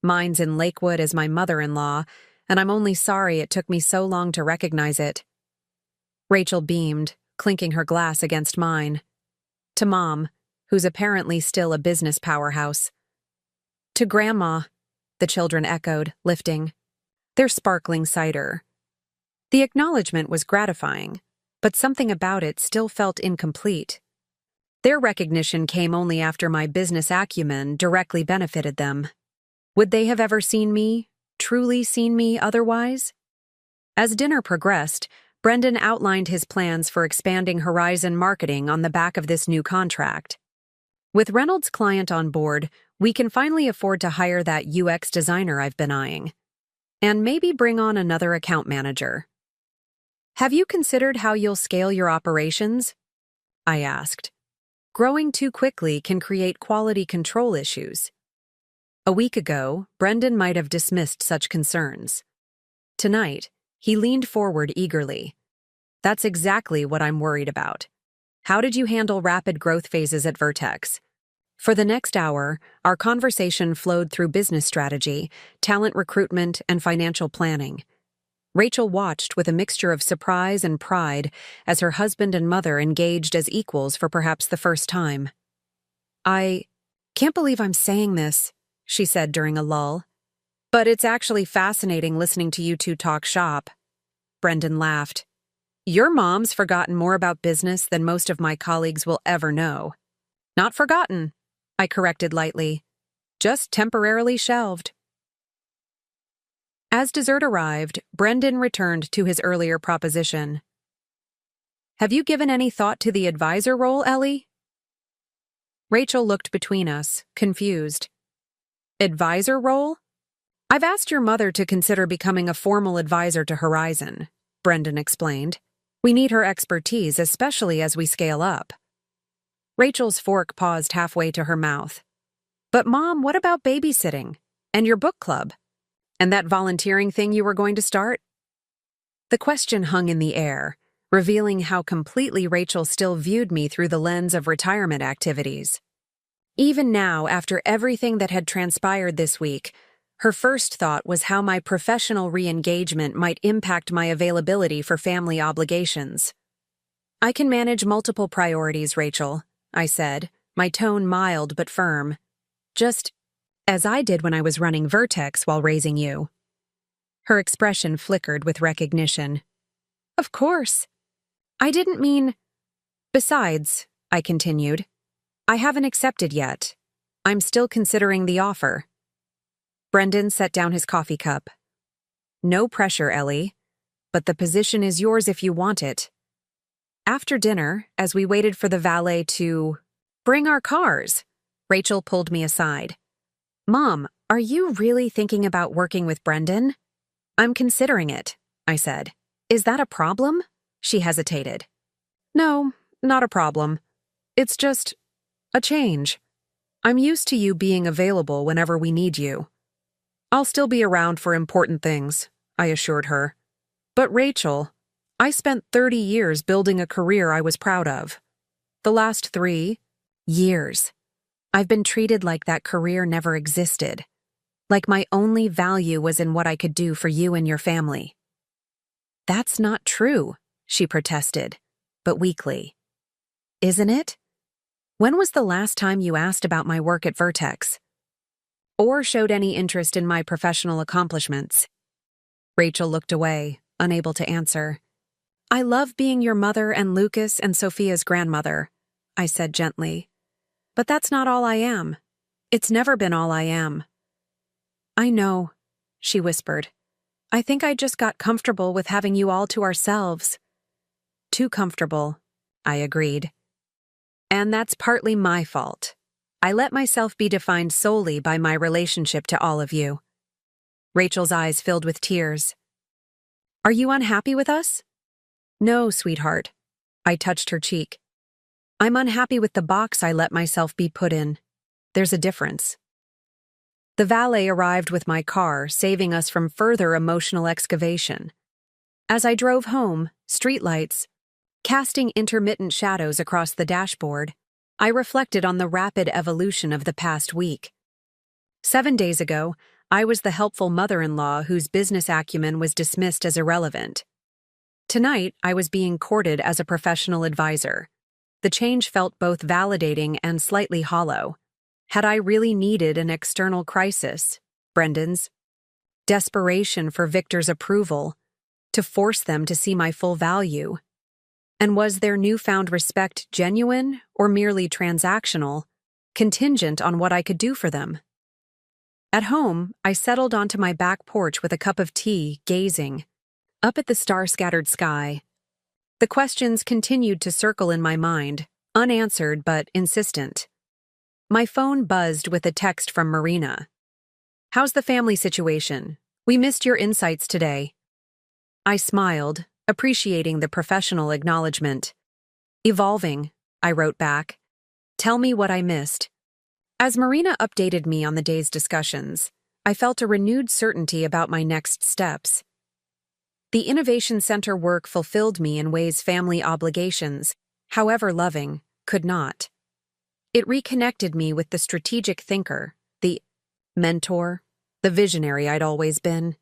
minds in Lakewood as my mother-in-law, and I'm only sorry it took me so long to recognize it. Rachel beamed, clinking her glass against mine. To Mom, who's apparently still a business powerhouse. To Grandma, the children echoed, lifting their sparkling cider. The acknowledgement was gratifying, but something about it still felt incomplete. Their recognition came only after my business acumen directly benefited them. Would they have ever seen me, truly seen me otherwise? As dinner progressed, Brendan outlined his plans for expanding Horizon Marketing on the back of this new contract. With Reynolds' client on board, we can finally afford to hire that UX designer I've been eyeing. And maybe bring on another account manager. Have you considered how you'll scale your operations? I asked. Growing too quickly can create quality control issues. A week ago, Brendan might have dismissed such concerns. Tonight, he leaned forward eagerly. That's exactly what I'm worried about. How did you handle rapid growth phases at Vertex? For the next hour, our conversation flowed through business strategy, talent recruitment, and financial planning. Rachel watched with a mixture of surprise and pride as her husband and mother engaged as equals for perhaps the first time. I can't believe I'm saying this, she said during a lull. But it's actually fascinating listening to you two talk shop. Brendan laughed. Your mom's forgotten more about business than most of my colleagues will ever know. Not forgotten, I corrected lightly. Just temporarily shelved. As dessert arrived, Brendan returned to his earlier proposition. Have you given any thought to the advisor role, Ellie? Rachel looked between us, confused. Advisor role? I've asked your mother to consider becoming a formal advisor to Horizon, Brendan explained. We need her expertise, especially as we scale up. Rachel's fork paused halfway to her mouth. But Mom, what about babysitting? And your book club? And that volunteering thing you were going to start? The question hung in the air, revealing how completely Rachel still viewed me through the lens of retirement activities. Even now, after everything that had transpired this week, Her first thought was how my professional re-engagement might impact my availability for family obligations. "I can manage multiple priorities, Rachel," I said, my tone mild but firm. "Just as I did when I was running Vertex while raising you." Her expression flickered with recognition. "Of course. I didn't mean—" "Besides," I continued, "I haven't accepted yet. I'm still considering the offer." Brendan set down his coffee cup. "No pressure, Ellie, but the position is yours if you want it." After dinner, as we waited for the valet to bring our cars, Rachel pulled me aside. "Mom, are you really thinking about working with Brendan?" "I'm considering it," I said. "Is that a problem?" She hesitated. "No, not a problem. It's just a change. I'm used to you being available whenever we need you." "I'll still be around for important things," I assured her. "But Rachel, I spent 30 years building a career I was proud of. The last 3 years, I've been treated like that career never existed. Like my only value was in what I could do for you and your family." "That's not true," she protested, but weakly. "Isn't it? When was the last time you asked about my work at Vertex? Or showed any interest in my professional accomplishments?" Rachel looked away, unable to answer. "I love being your mother and Lucas and Sophia's grandmother," I said gently. "But that's not all I am. It's never been all I am." "I know," she whispered. "I think I just got comfortable with having you all to ourselves." "Too comfortable," I agreed. "And that's partly my fault. I let myself be defined solely by my relationship to all of you." Rachel's eyes filled with tears. "Are you unhappy with us?" "No, sweetheart." I touched her cheek. "I'm unhappy with the box I let myself be put in. There's a difference." The valet arrived with my car, saving us from further emotional excavation. As I drove home, streetlights, casting intermittent shadows across the dashboard, I reflected on the rapid evolution of the past week. 7 days ago, I was the helpful mother-in-law whose business acumen was dismissed as irrelevant. Tonight, I was being courted as a professional advisor. The change felt both validating and slightly hollow. Had I really needed an external crisis, Brendan's desperation for Victor's approval, to force them to see my full value? And was their newfound respect genuine or merely transactional, contingent on what I could do for them? At home, I settled onto my back porch with a cup of tea, gazing up at the star-scattered sky. The questions continued to circle in my mind, unanswered but insistent. My phone buzzed with a text from Marina. "How's the family situation? We missed your insights today." I smiled, appreciating the professional acknowledgement. "Evolving," I wrote back. "Tell me what I missed." As Marina updated me on the day's discussions, I felt a renewed certainty about my next steps. The Innovation Center work fulfilled me in ways family obligations, however loving, could not. It reconnected me with the strategic thinker, the mentor, the visionary I'd always been,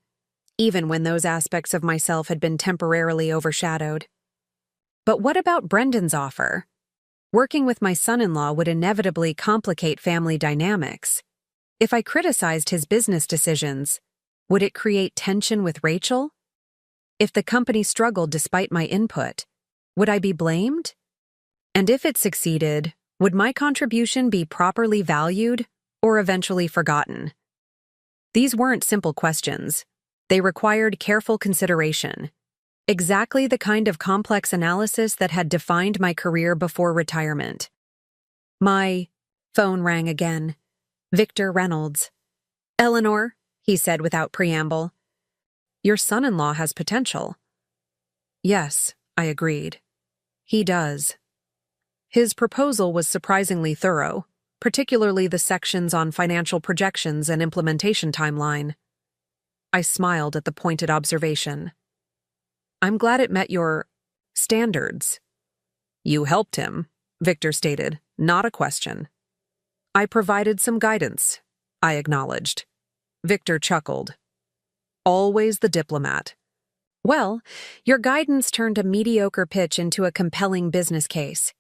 even when those aspects of myself had been temporarily overshadowed. But what about Brendan's offer? Working with my son-in-law would inevitably complicate family dynamics. If I criticized his business decisions, would it create tension with Rachel? If the company struggled despite my input, would I be blamed? And if it succeeded, would my contribution be properly valued or eventually forgotten? These weren't simple questions. They required careful consideration. Exactly the kind of complex analysis that had defined my career before retirement. My phone rang again. Victor Reynolds. "Eleanor," he said without preamble, "your son-in-law has potential." "Yes," I agreed. "He does." His proposal was surprisingly thorough, particularly the sections on financial projections and implementation timeline. I smiled at the pointed observation. "I'm glad it met your standards." "You helped him," Victor stated, "not a question." "I provided some guidance," I acknowledged. Victor chuckled. Always the diplomat. Well, your guidance turned a mediocre pitch into a compelling business case.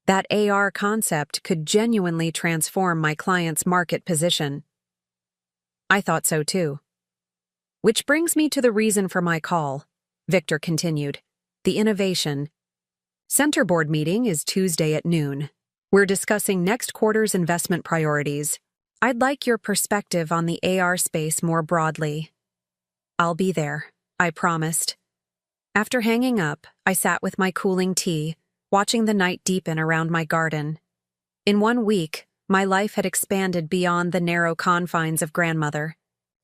That AR concept could genuinely transform my client's market position. I thought so too. Which brings me to the reason for my call, Victor continued. The innovation. Center board meeting is Tuesday at noon. We're discussing next quarter's investment priorities. I'd like your perspective on the AR space more broadly. I'll be there, I promised. After hanging up, I sat with my cooling tea, watching the night deepen around my garden. In 1 week, my life had expanded beyond the narrow confines of grandmother.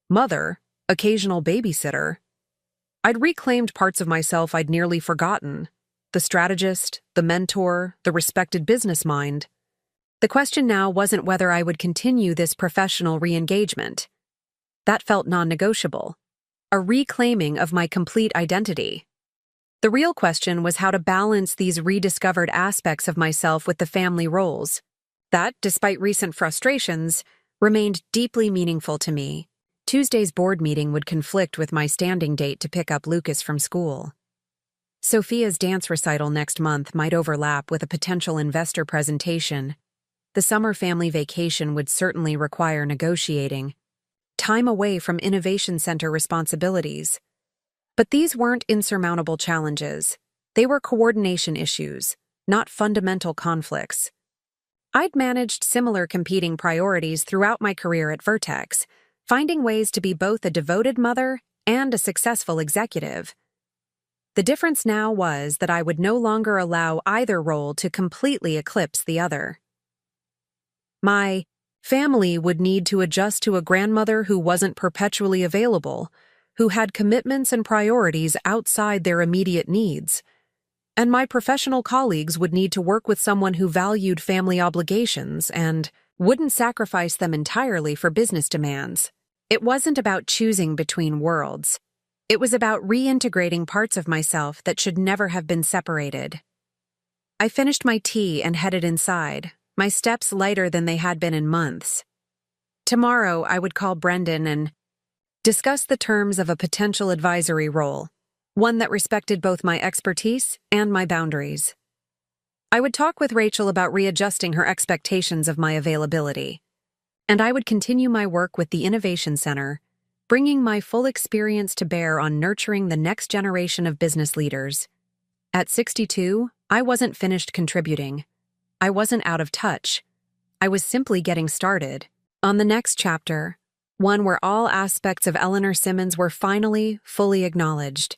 Mother, occasional babysitter. I'd reclaimed parts of myself I'd nearly forgotten. The strategist, the mentor, the respected business mind. The question now wasn't whether I would continue this professional re-engagement. That felt non-negotiable. A reclaiming of my complete identity. The real question was how to balance these rediscovered aspects of myself with the family roles. That, despite recent frustrations, remained deeply meaningful to me. Tuesday's board meeting would conflict with my standing date to pick up Lucas from school. Sophia's dance recital next month might overlap with a potential investor presentation. The summer family vacation would certainly require negotiating. Time away from Innovation Center responsibilities. But these weren't insurmountable challenges. They were coordination issues, not fundamental conflicts. I'd managed similar competing priorities throughout my career at Vertex, finding ways to be both a devoted mother and a successful executive. The difference now was that I would no longer allow either role to completely eclipse the other. My family would need to adjust to a grandmother who wasn't perpetually available, who had commitments and priorities outside their immediate needs. And my professional colleagues would need to work with someone who valued family obligations and wouldn't sacrifice them entirely for business demands. It wasn't about choosing between worlds. It was about reintegrating parts of myself that should never have been separated. I finished my tea and headed inside, my steps lighter than they had been in months. Tomorrow, I would call Brendan and discuss the terms of a potential advisory role, one that respected both my expertise and my boundaries. I would talk with Rachel about readjusting her expectations of my availability. And I would continue my work with the Innovation Center, bringing my full experience to bear on nurturing the next generation of business leaders. At 62, I wasn't finished contributing. I wasn't out of touch. I was simply getting started. On the next chapter, one where all aspects of Eleanor Simmons were finally fully acknowledged.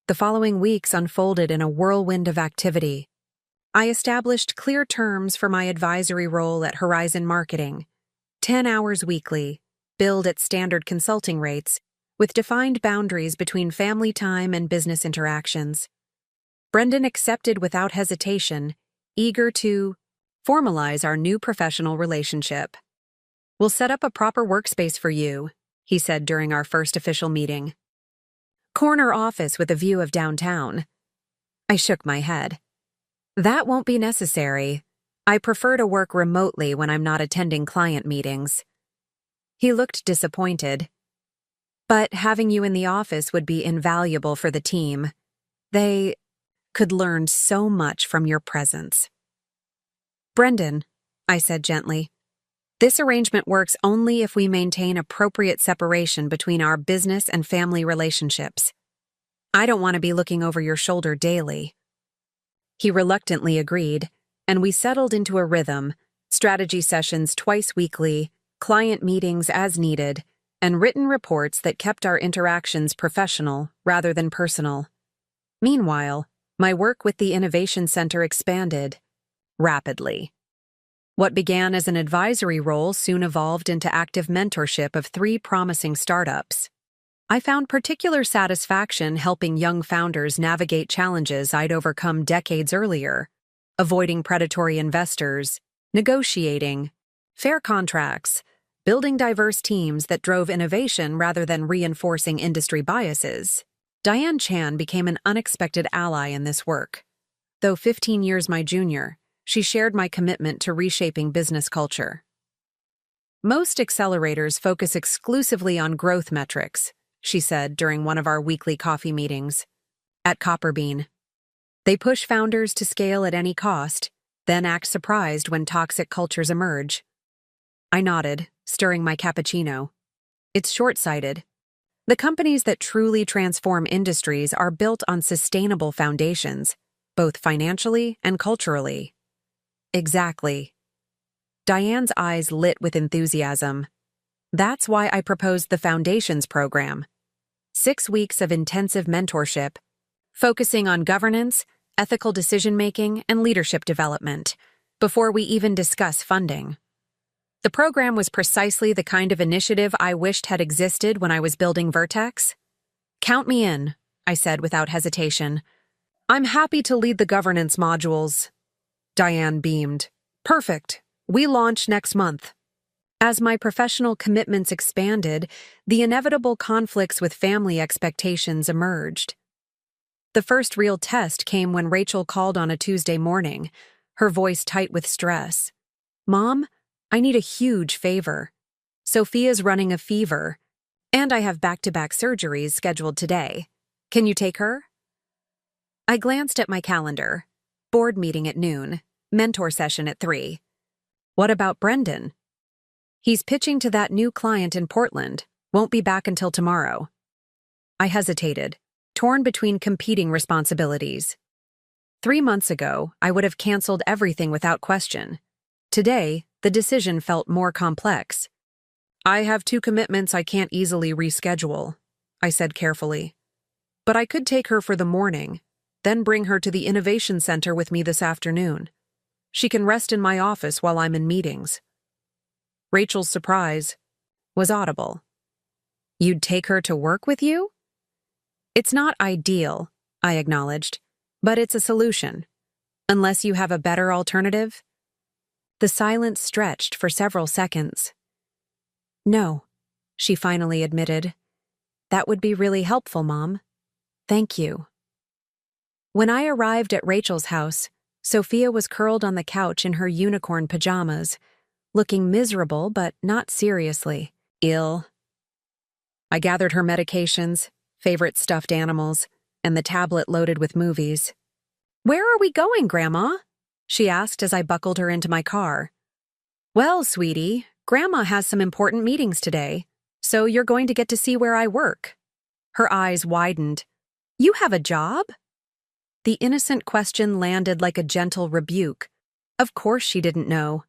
The following weeks unfolded in a whirlwind of activity. I established clear terms for my advisory role at Horizon Marketing, 10 hours weekly, billed at standard consulting rates, with defined boundaries between family time and business interactions. Brendan accepted without hesitation, eager to formalize our new professional relationship. "We'll set up a proper workspace for you," he said during our first official meeting. "Corner office with a view of downtown." I shook my head. "That won't be necessary. I prefer to work remotely when I'm not attending client meetings." He looked disappointed. "But having you in the office would be invaluable for the team. They could learn so much from your presence." "Brendan," I said gently, "this arrangement works only if we maintain appropriate separation between our business and family relationships. I don't want to be looking over your shoulder daily." He reluctantly agreed, and we settled into a rhythm, strategy sessions twice weekly, client meetings as needed, and written reports that kept our interactions professional rather than personal. Meanwhile, my work with the Innovation Center expanded rapidly. What began as an advisory role soon evolved into active mentorship of 3 promising startups. I found particular satisfaction helping young founders navigate challenges I'd overcome decades earlier, avoiding predatory investors, negotiating fair contracts, building diverse teams that drove innovation rather than reinforcing industry biases. Diane Chan became an unexpected ally in this work. Though 15 years my junior, she shared my commitment to reshaping business culture. Most accelerators focus exclusively on growth metrics, she said during one of our weekly coffee meetings. At Copperbean, they push founders to scale at any cost, then act surprised when toxic cultures emerge. I nodded, stirring my cappuccino. It's short-sighted. The companies that truly transform industries are built on sustainable foundations, both financially and culturally. Exactly. Diane's eyes lit with enthusiasm. That's why I proposed the Foundations program. 6 weeks of intensive mentorship, focusing on governance, ethical decision-making, and leadership development, before we even discuss funding. The program was precisely the kind of initiative I wished had existed when I was building Vertex. Count me in, I said without hesitation. I'm happy to lead the governance modules. Diane beamed. Perfect. We launch next month. As my professional commitments expanded, the inevitable conflicts with family expectations emerged. The first real test came when Rachel called on a Tuesday morning, her voice tight with stress. Mom, I need a huge favor. Sophia's running a fever, and I have back-to-back surgeries scheduled today. Can you take her? I glanced at my calendar. Board meeting at noon, mentor session at 3. What about Brendan? He's pitching to that new client in Portland, won't be back until tomorrow. I hesitated, torn between competing responsibilities. 3 months ago, I would have canceled everything without question. Today, the decision felt more complex. I have 2 commitments I can't easily reschedule, I said carefully. But I could take her for the morning, then bring her to the Innovation Center with me this afternoon. She can rest in my office while I'm in meetings. Rachel's surprise was audible. You'd take her to work with you? It's not ideal, I acknowledged, but it's a solution. Unless you have a better alternative? The silence stretched for several seconds. No, she finally admitted. That would be really helpful, Mom. Thank you. When I arrived at Rachel's house, Sophia was curled on the couch in her unicorn pajamas, looking miserable but not seriously ill. I gathered her medications, favorite stuffed animals, and the tablet loaded with movies. Where are we going, Grandma? She asked as I buckled her into my car. Well, sweetie, Grandma has some important meetings today, so you're going to get to see where I work. Her eyes widened. You have a job? The innocent question landed like a gentle rebuke. Of course she didn't know.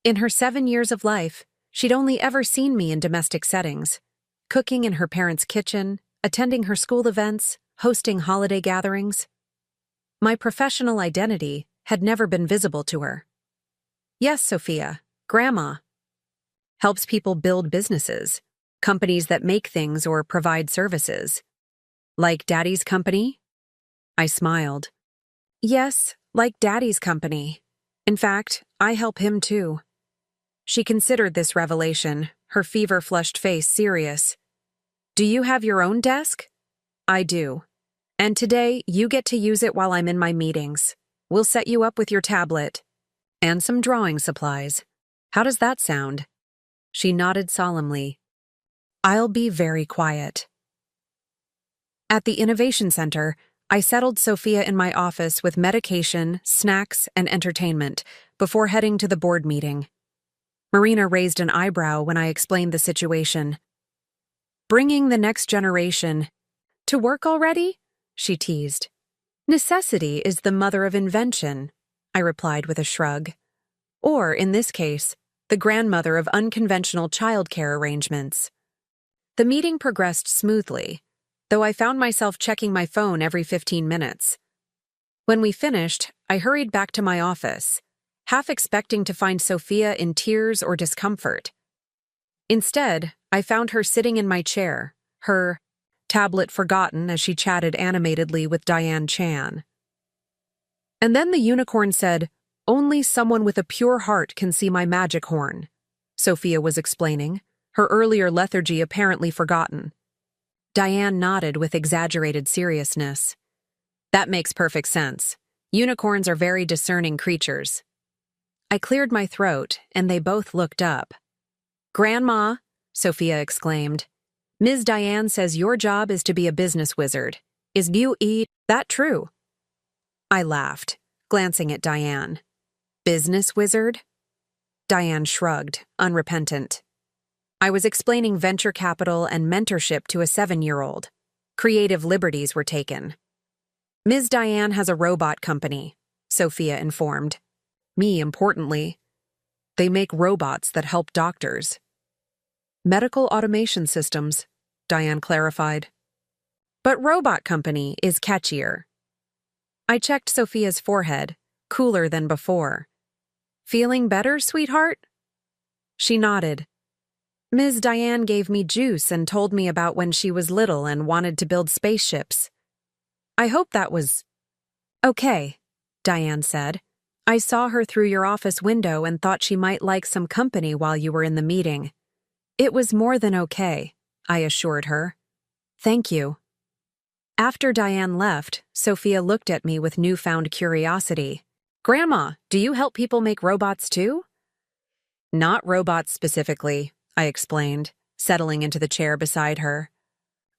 In her 7 years of life, she'd only ever seen me in domestic settings, cooking in her parents' kitchen, attending her school events, hosting holiday gatherings. My professional identity had never been visible to her. Yes, Sophia, Grandma. Helps people build businesses, companies that make things or provide services. Like Daddy's company? I smiled. Yes, like Daddy's company. In fact, I help him too. She considered this revelation, her fever-flushed face serious. Do you have your own desk? I do. And today, you get to use it while I'm in my meetings. We'll set you up with your tablet. And some drawing supplies. How does that sound? She nodded solemnly. I'll be very quiet. At the Innovation Center, I settled Sophia in my office with medication, snacks, and entertainment before heading to the board meeting. Marina raised an eyebrow when I explained the situation. Bringing the next generation to work already? She teased. Necessity is the mother of invention, I replied with a shrug. Or, in this case, the grandmother of unconventional childcare arrangements. The meeting progressed smoothly, though I found myself checking my phone every 15 minutes. When we finished, I hurried back to my office, half expecting to find Sophia in tears or discomfort. Instead, I found her sitting in my chair, her tablet forgotten as she chatted animatedly with Diane Chan. And then the unicorn said, Only someone with a pure heart can see my magic horn, Sophia was explaining, her earlier lethargy apparently forgotten. Diane nodded with exaggerated seriousness. That makes perfect sense. Unicorns are very discerning creatures. I cleared my throat, and they both looked up. Grandma, Sophia exclaimed. Ms. Diane says your job is to be a business wizard. Is that true? I laughed, glancing at Diane. Business wizard? Diane shrugged, unrepentant. I was explaining venture capital and mentorship to a 7-year-old. Creative liberties were taken. Ms. Diane has a robot company, Sophia informed. Me, importantly. They make robots that help doctors. Medical automation systems, Diane clarified. But robot company is catchier. I checked Sophia's forehead, cooler than before. Feeling better, sweetheart? She nodded. Ms. Diane gave me juice and told me about when she was little and wanted to build spaceships. I hope that was okay, Diane said. I saw her through your office window and thought she might like some company while you were in the meeting. It was more than okay, I assured her. Thank you. After Diane left, Sophia looked at me with newfound curiosity. Grandma, do you help people make robots too? Not robots specifically, I explained, settling into the chair beside her.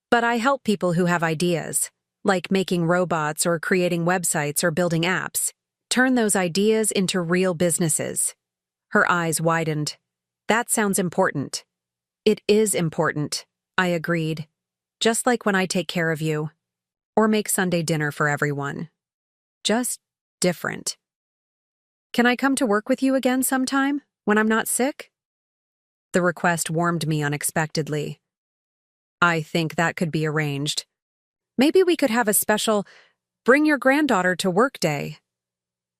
But I help people who have ideas, like making robots or creating websites or building apps. Turn those ideas into real businesses. Her eyes widened. That sounds important. It is important, I agreed. Just like when I take care of you. Or make Sunday dinner for everyone. Just different. Can I come to work with you again sometime, when I'm not sick? The request warmed me unexpectedly. I think that could be arranged. Maybe we could have a special bring your granddaughter to work day.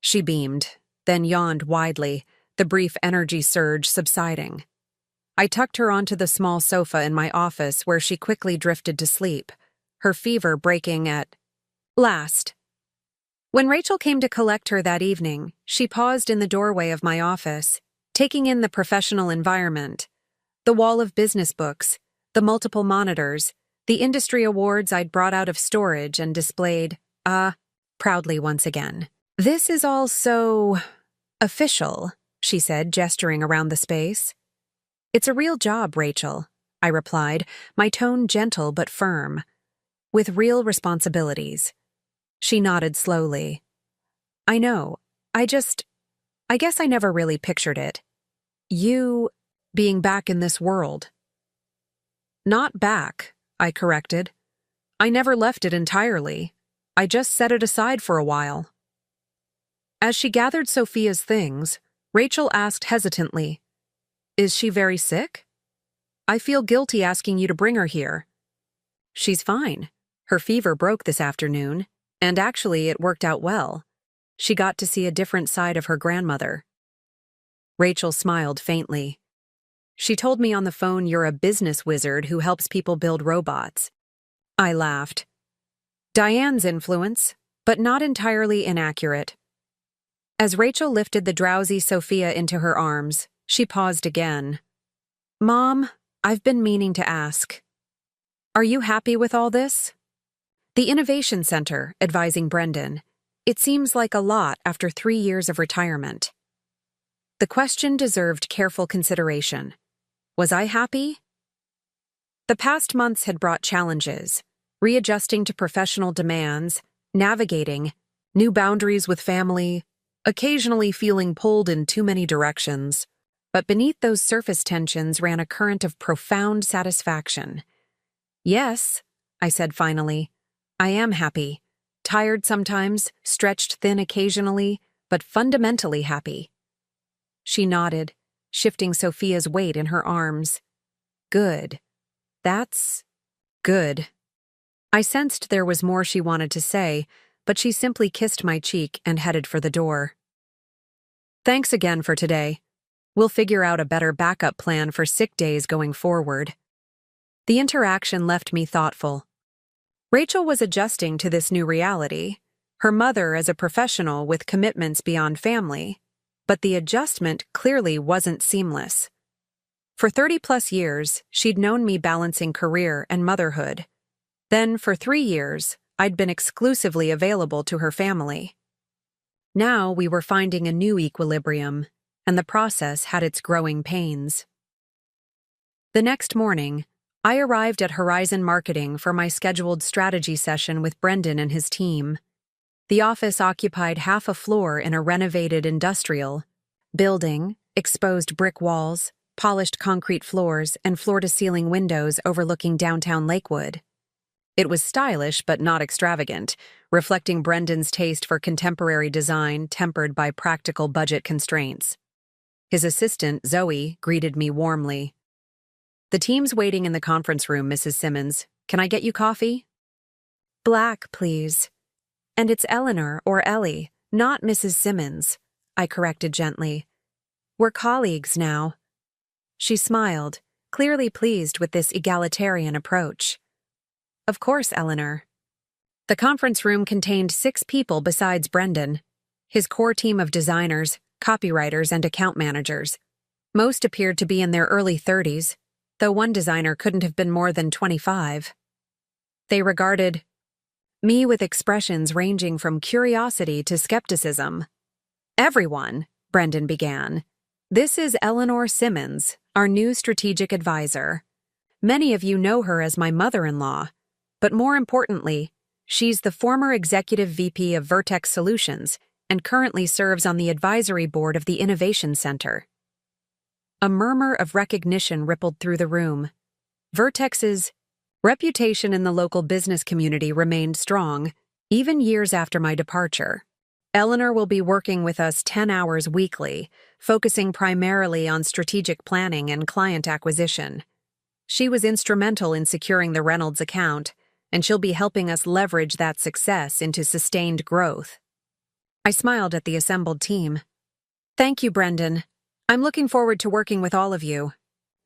She beamed, then yawned widely, the brief energy surge subsiding. I tucked her onto the small sofa in my office where she quickly drifted to sleep, her fever breaking at last. When Rachel came to collect her that evening, she paused in the doorway of my office, taking in the professional environment, the wall of business books, the multiple monitors, the industry awards I'd brought out of storage and displayed, proudly once again. This is all so official, she said, gesturing around the space. It's a real job, Rachel, I replied, my tone gentle but firm, with real responsibilities. She nodded slowly. I know, I guess I never really pictured it. You being back in this world. Not back, I corrected. I never left it entirely. I just set it aside for a while. As she gathered Sophia's things, Rachel asked hesitantly, Is she very sick? I feel guilty asking you to bring her here. She's fine. Her fever broke this afternoon, and actually it worked out well. She got to see a different side of her grandmother. Rachel smiled faintly. She told me on the phone you're a business wizard who helps people build robots. I laughed. Diane's influence, but not entirely inaccurate. As Rachel lifted the drowsy Sophia into her arms, she paused again. Mom, I've been meaning to ask. Are you happy with all this? The Innovation Center, advising Brendan. It seems like a lot after 3 years of retirement. The question deserved careful consideration. Was I happy? The past months had brought challenges, readjusting to professional demands, navigating, new boundaries with family, occasionally feeling pulled in too many directions. But beneath those surface tensions ran a current of profound satisfaction. Yes, I said finally, I am happy. Tired sometimes, stretched thin occasionally, but fundamentally happy. She nodded, shifting Sophia's weight in her arms. Good. That's good. I sensed there was more she wanted to say, but she simply kissed my cheek and headed for the door. Thanks again for today. We'll figure out a better backup plan for sick days going forward. The interaction left me thoughtful. Rachel was adjusting to this new reality, her mother as a professional with commitments beyond family, but the adjustment clearly wasn't seamless. For 30-plus years, she'd known me balancing career and motherhood. Then, for 3 years, I'd been exclusively available to her family. Now we were finding a new equilibrium, and the process had its growing pains. The next morning, I arrived at Horizon Marketing for my scheduled strategy session with Brendan and his team. The office occupied half a floor in a renovated industrial building, exposed brick walls, polished concrete floors, and floor-to-ceiling windows overlooking downtown Lakewood. It was stylish but not extravagant, reflecting Brendan's taste for contemporary design tempered by practical budget constraints. His assistant, Zoe, greeted me warmly. "The team's waiting in the conference room, Mrs. Simmons. Can I get you coffee?" "Black, please." "And it's Eleanor or Ellie, not Mrs. Simmons," I corrected gently. "We're colleagues now." She smiled, clearly pleased with this egalitarian approach. "Of course, Eleanor." The conference room contained 6 people besides Brendan, his core team of designers, copywriters, and account managers. Most appeared to be in their early 30s, though one designer couldn't have been more than 25. They regarded me with expressions ranging from curiosity to skepticism. "Everyone," Brendan began, "this is Eleanor Simmons, our new strategic advisor. Many of you know her as my mother-in-law, but more importantly, she's the former executive VP of Vertex Solutions and currently serves on the advisory board of the Innovation Center." A murmur of recognition rippled through the room. Vertex's reputation in the local business community remained strong, even years after my departure. Eleanor will be working with us 10 hours weekly, focusing primarily on strategic planning and client acquisition. She was instrumental in securing the Reynolds account, and she'll be helping us leverage that success into sustained growth. I smiled at the assembled team. "Thank you, Brendan. I'm looking forward to working with all of you.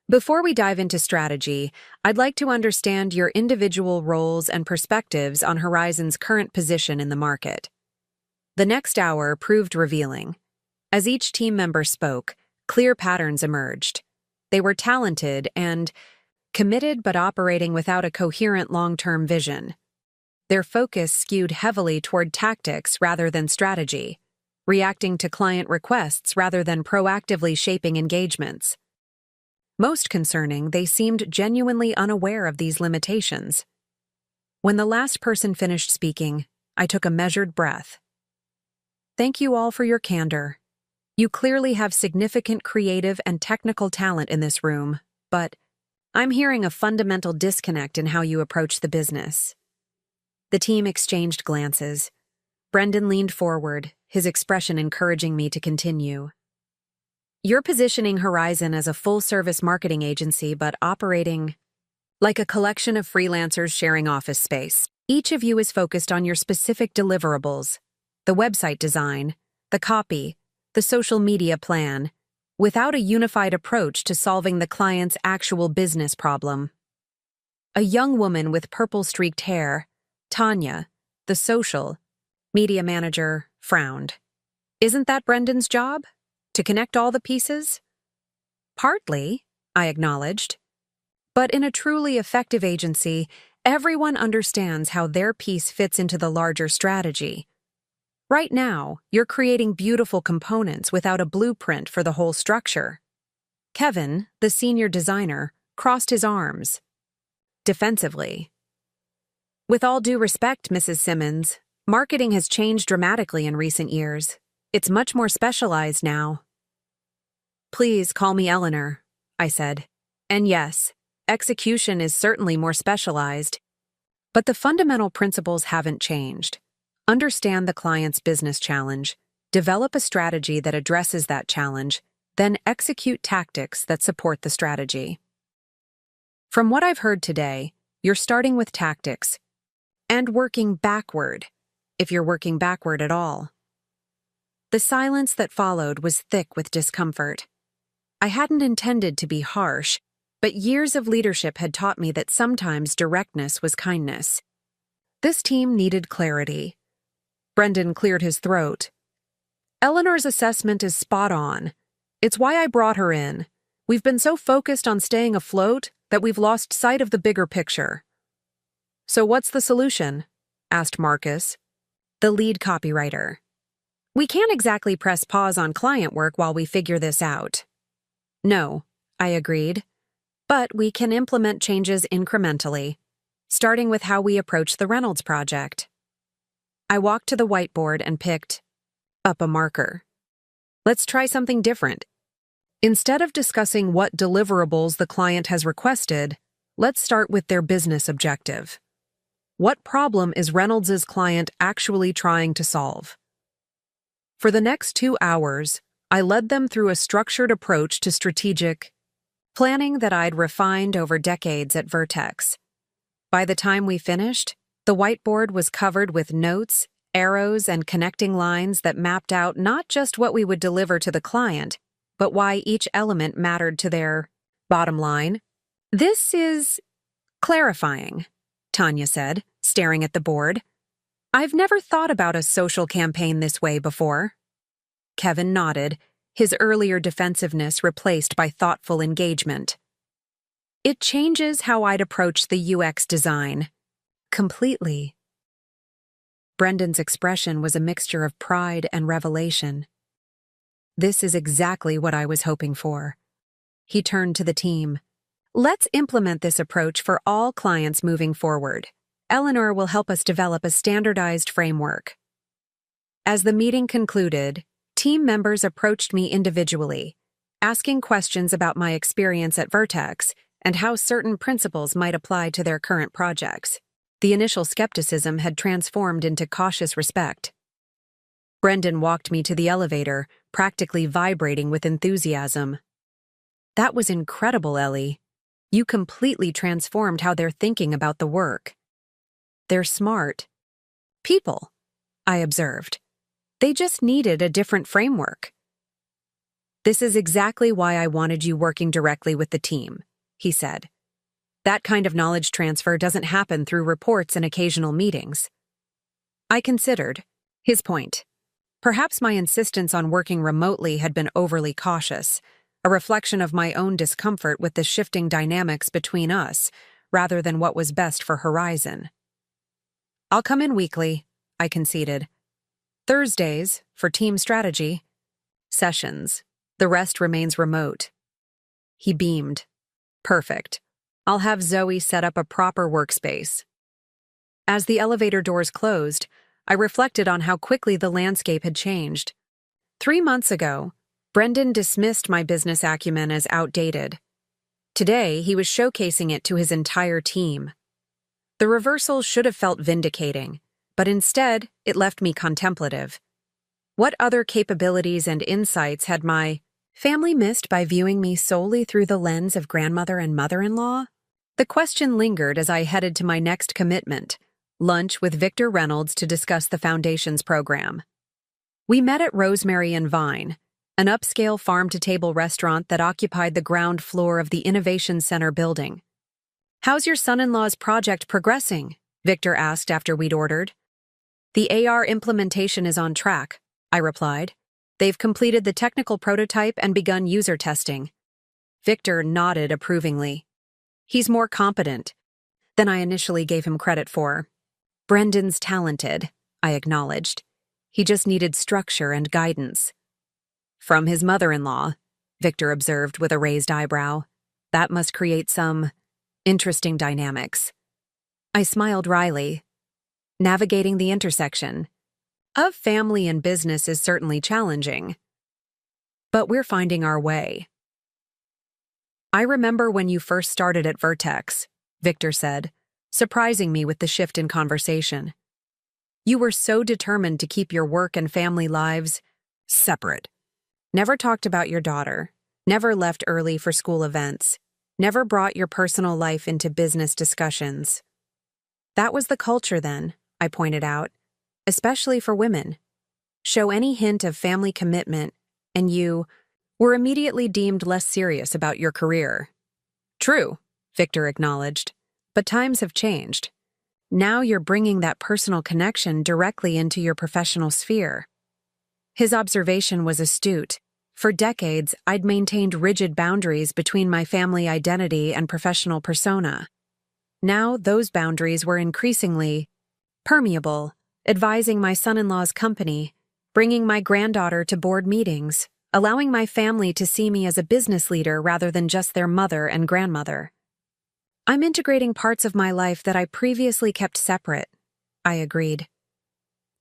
Before we dive into strategy, I'd like to understand your individual roles and perspectives on Horizon's current position in the market." The next hour proved revealing. As each team member spoke, clear patterns emerged. They were talented and committed but operating without a coherent long-term vision. Their focus skewed heavily toward tactics rather than strategy, reacting to client requests rather than proactively shaping engagements. Most concerning, they seemed genuinely unaware of these limitations. When the last person finished speaking, I took a measured breath. "Thank you all for your candor. You clearly have significant creative and technical talent in this room, but I'm hearing a fundamental disconnect in how you approach the business." The team exchanged glances. Brendan leaned forward, his expression encouraging me to continue. "You're positioning Horizon as a full-service marketing agency but operating like a collection of freelancers sharing office space. Each of you is focused on your specific deliverables, the website design, the copy, the social media plan, without a unified approach to solving the client's actual business problem." A young woman with purple-streaked hair, Tanya, the social media manager, frowned. "Isn't that Brendan's job? To connect all the pieces?" "Partly," I acknowledged. "But in a truly effective agency, everyone understands how their piece fits into the larger strategy. Right now, you're creating beautiful components without a blueprint for the whole structure." Kevin, the senior designer, crossed his arms defensively. "With all due respect, Mrs. Simmons, marketing has changed dramatically in recent years. It's much more specialized now." "Please call me Eleanor," I said. "And yes, execution is certainly more specialized. But the fundamental principles haven't changed. Understand the client's business challenge, develop a strategy that addresses that challenge, then execute tactics that support the strategy." From what I've heard today, you're starting with tactics and working backward, if you're working backward at all. The silence that followed was thick with discomfort. I hadn't intended to be harsh, but years of leadership had taught me that sometimes directness was kindness. This team needed clarity. Brendan cleared his throat. "Eleanor's assessment is spot on. It's why I brought her in. We've been so focused on staying afloat that we've lost sight of the bigger picture." "So what's the solution?" asked Marcus, the lead copywriter. "We can't exactly press pause on client work while we figure this out." "No," I agreed. But we can implement changes incrementally, starting with how we approach the Reynolds project. I walked to the whiteboard and picked up a marker. Let's try something different. Instead of discussing what deliverables the client has requested, let's start with their business objective. What problem is Reynolds' client actually trying to solve? For the next 2 hours, I led them through a structured approach to strategic planning that I'd refined over decades at Vertex. By the time we finished, the whiteboard was covered with notes, arrows, and connecting lines that mapped out not just what we would deliver to the client, but why each element mattered to their bottom line. This is clarifying, Tanya said, staring at the board. I've never thought about a social campaign this way before. Kevin nodded, his earlier defensiveness replaced by thoughtful engagement. It changes how I'd approach the UX design. Completely. Brendan's expression was a mixture of pride and revelation. This is exactly what I was hoping for. He turned to the team. Let's implement this approach for all clients moving forward. Eleanor will help us develop a standardized framework. As the meeting concluded, team members approached me individually, asking questions about my experience at Vertex and how certain principles might apply to their current projects. The initial skepticism had transformed into cautious respect. Brendan walked me to the elevator, practically vibrating with enthusiasm. That was incredible, Ellie. You completely transformed how they're thinking about the work. They're smart people, I observed. They just needed a different framework. This is exactly why I wanted you working directly with the team, he said. That kind of knowledge transfer doesn't happen through reports and occasional meetings. I considered his point. Perhaps my insistence on working remotely had been overly cautious, a reflection of my own discomfort with the shifting dynamics between us, rather than what was best for Horizon. I'll come in weekly, I conceded. Thursdays, for team strategy. Sessions. The rest remains remote. He beamed. Perfect. I'll have Zoe set up a proper workspace. As the elevator doors closed, I reflected on how quickly the landscape had changed. 3 months ago, Brendan dismissed my business acumen as outdated. Today, he was showcasing it to his entire team. The reversal should have felt vindicating, but instead, it left me contemplative. What other capabilities and insights had my family missed by viewing me solely through the lens of grandmother and mother-in-law? The question lingered as I headed to my next commitment, lunch with Victor Reynolds to discuss the Foundation's program. We met at Rosemary and Vine, an upscale farm-to-table restaurant that occupied the ground floor of the Innovation Center building. How's your son-in-law's project progressing? Victor asked after we'd ordered. The AR implementation is on track, I replied. They've completed the technical prototype and begun user testing. Victor nodded approvingly. He's more competent than I initially gave him credit for. Brendan's talented, I acknowledged. He just needed structure and guidance. From his mother-in-law, Victor observed with a raised eyebrow. That must create some interesting dynamics. I smiled wryly. Navigating the intersection of family and business is certainly challenging. But we're finding our way. I remember when you first started at Vertex, Victor said, surprising me with the shift in conversation. You were so determined to keep your work and family lives separate. Never talked about your daughter, never left early for school events, never brought your personal life into business discussions. That was the culture then, I pointed out, especially for women. Show any hint of family commitment, and you were immediately deemed less serious about your career. True, Victor acknowledged, but times have changed. Now you're bringing that personal connection directly into your professional sphere. His observation was astute. For decades, I'd maintained rigid boundaries between my family identity and professional persona. Now, those boundaries were increasingly permeable, advising my son-in-law's company, bringing my granddaughter to board meetings, allowing my family to see me as a business leader rather than just their mother and grandmother. I'm integrating parts of my life that I previously kept separate, I agreed.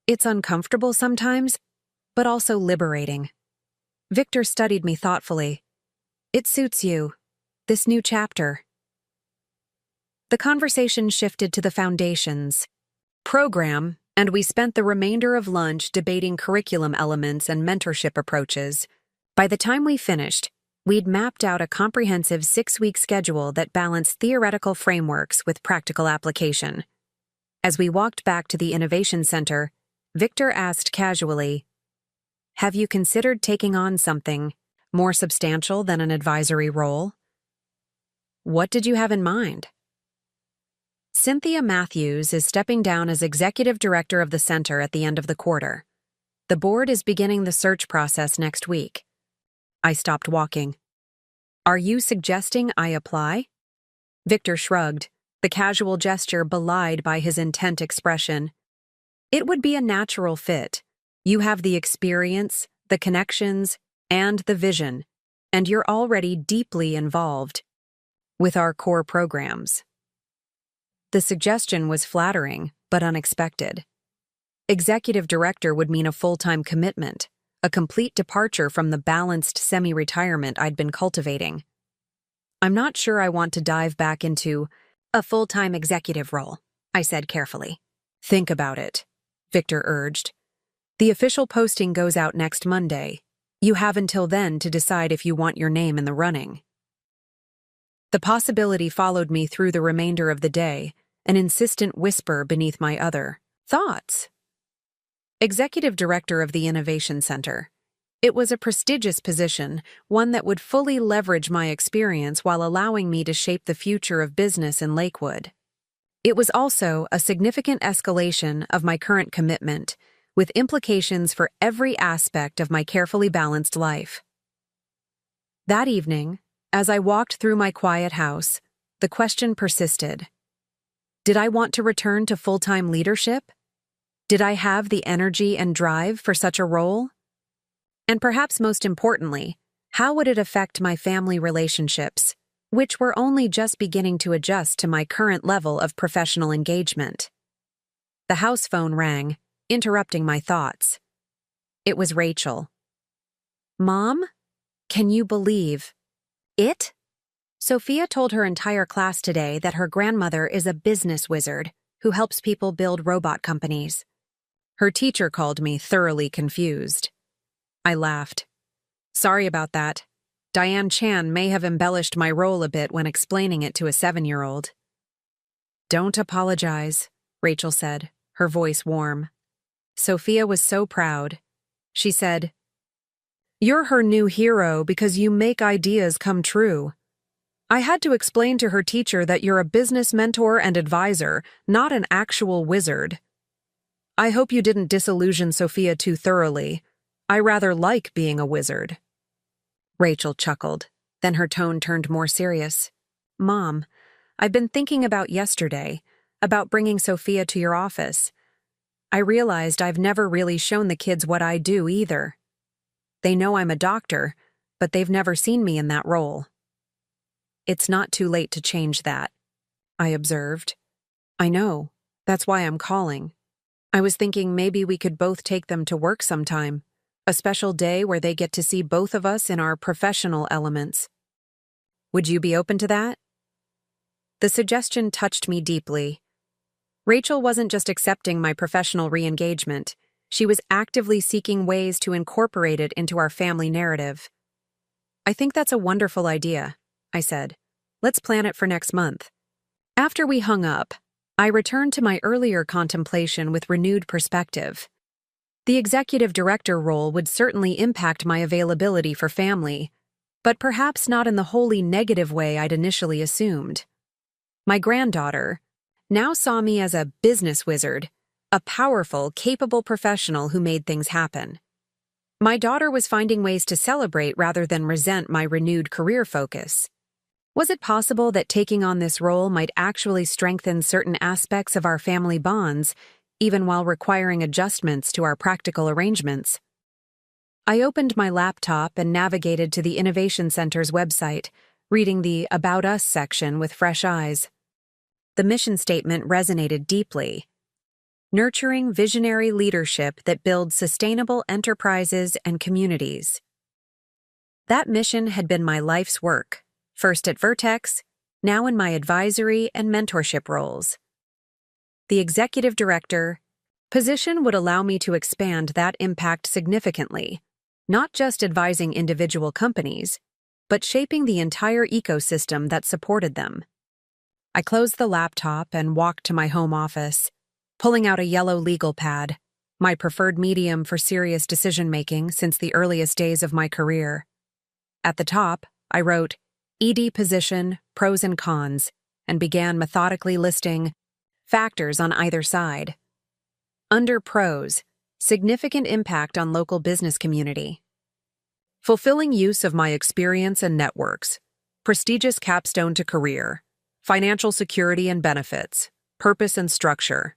It's uncomfortable sometimes, but also liberating. Victor studied me thoughtfully. It suits you, this new chapter. The conversation shifted to the foundations program, and we spent the remainder of lunch debating curriculum elements and mentorship approaches. By the time we finished, we'd mapped out a comprehensive 6-week schedule that balanced theoretical frameworks with practical application. As we walked back to the Innovation Center, Victor asked casually, "Have you considered taking on something more substantial than an advisory role?" "What did you have in mind?" "Cynthia Matthews is stepping down as executive director of the center at the end of the quarter. The board is beginning the search process next week." I stopped walking. "Are you suggesting I apply?" Victor shrugged, the casual gesture belied by his intent expression. "It would be a natural fit. You have the experience, the connections, and the vision, and you're already deeply involved with our core programs." The suggestion was flattering, but unexpected. Executive director would mean a full-time commitment, a complete departure from the balanced semi-retirement I'd been cultivating. "I'm not sure I want to dive back into a full-time executive role," I said carefully. "Think about it," Victor urged. "The official posting goes out next Monday. You have until then to decide if you want your name in the running." The possibility followed me through the remainder of the day, an insistent whisper beneath my other thoughts. Executive director of the Innovation Center. It was a prestigious position, one that would fully leverage my experience while allowing me to shape the future of business in Lakewood. It was also a significant escalation of my current commitment, with implications for every aspect of my carefully balanced life. That evening, as I walked through my quiet house, the question persisted. Did I want to return to full-time leadership? Did I have the energy and drive for such a role? And perhaps most importantly, how would it affect my family relationships, which were only just beginning to adjust to my current level of professional engagement? The house phone rang, interrupting my thoughts. It was Rachel. "Mom? Can you believe it?" Sophia told her entire class today that her grandmother is a business wizard who helps people build robot companies. Her teacher called me thoroughly confused. I laughed. "Sorry about that. Diane Chan may have embellished my role a bit when explaining it to a 7-year-old. "Don't apologize," Rachel said, her voice warm. Sophia was so proud. She said, "You're her new hero because you make ideas come true. I had to explain to her teacher that you're a business mentor and advisor, not an actual wizard. I hope you didn't disillusion Sophia too thoroughly. I rather like being a wizard." Rachel chuckled, then her tone turned more serious. "Mom, I've been thinking about yesterday, about bringing Sophia to your office. I realized I've never really shown the kids what I do either. They know I'm a doctor, but they've never seen me in that role." "It's not too late to change that," I observed. "I know. That's why I'm calling. I was thinking maybe we could both take them to work sometime, a special day where they get to see both of us in our professional elements. Would you be open to that?" The suggestion touched me deeply. Rachel wasn't just accepting my professional re-engagement. She was actively seeking ways to incorporate it into our family narrative. "I think that's a wonderful idea," I said. "Let's plan it for next month." After we hung up, I returned to my earlier contemplation with renewed perspective. The executive director role would certainly impact my availability for family, but perhaps not in the wholly negative way I'd initially assumed. My granddaughter now saw me as a business wizard, a powerful, capable professional who made things happen. My daughter was finding ways to celebrate rather than resent my renewed career focus. Was it possible that taking on this role might actually strengthen certain aspects of our family bonds, even while requiring adjustments to our practical arrangements? I opened my laptop and navigated to the Innovation Center's website, reading the About Us section with fresh eyes. The mission statement resonated deeply. Nurturing visionary leadership that builds sustainable enterprises and communities. That mission had been my life's work, first at Vertex, now in my advisory and mentorship roles. The executive director position would allow me to expand that impact significantly, not just advising individual companies, but shaping the entire ecosystem that supported them. I closed the laptop and walked to my home office, pulling out a yellow legal pad, my preferred medium for serious decision-making since the earliest days of my career. At the top, I wrote, ED position, pros and cons, and began methodically listing factors on either side. Under pros, significant impact on local business community. Fulfilling use of my experience and networks, prestigious capstone to career, financial security and benefits, purpose and structure.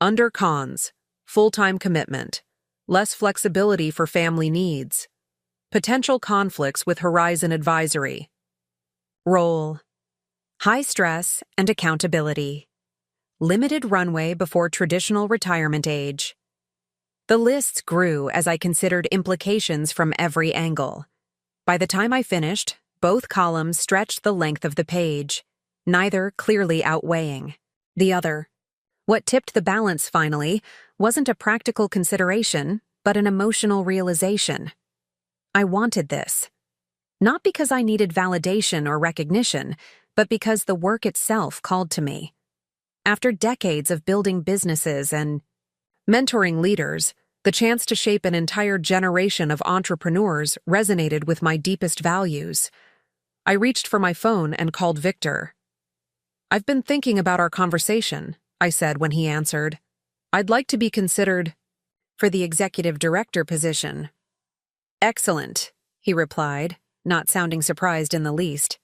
Under cons, full-time commitment, less flexibility for family needs, potential conflicts with Horizon Advisory. Role, high stress and accountability, limited runway before traditional retirement age. The lists grew as I considered implications from every angle. By the time I finished, both columns stretched the length of the page, neither clearly outweighing the other. What tipped the balance finally wasn't a practical consideration, but an emotional realization. I wanted this. Not because I needed validation or recognition, but because the work itself called to me. After decades of building businesses and mentoring leaders, the chance to shape an entire generation of entrepreneurs resonated with my deepest values. I reached for my phone and called Victor. "I've been thinking about our conversation," I said when he answered. "I'd like to be considered for the executive director position." "Excellent," he replied, not sounding surprised in the least.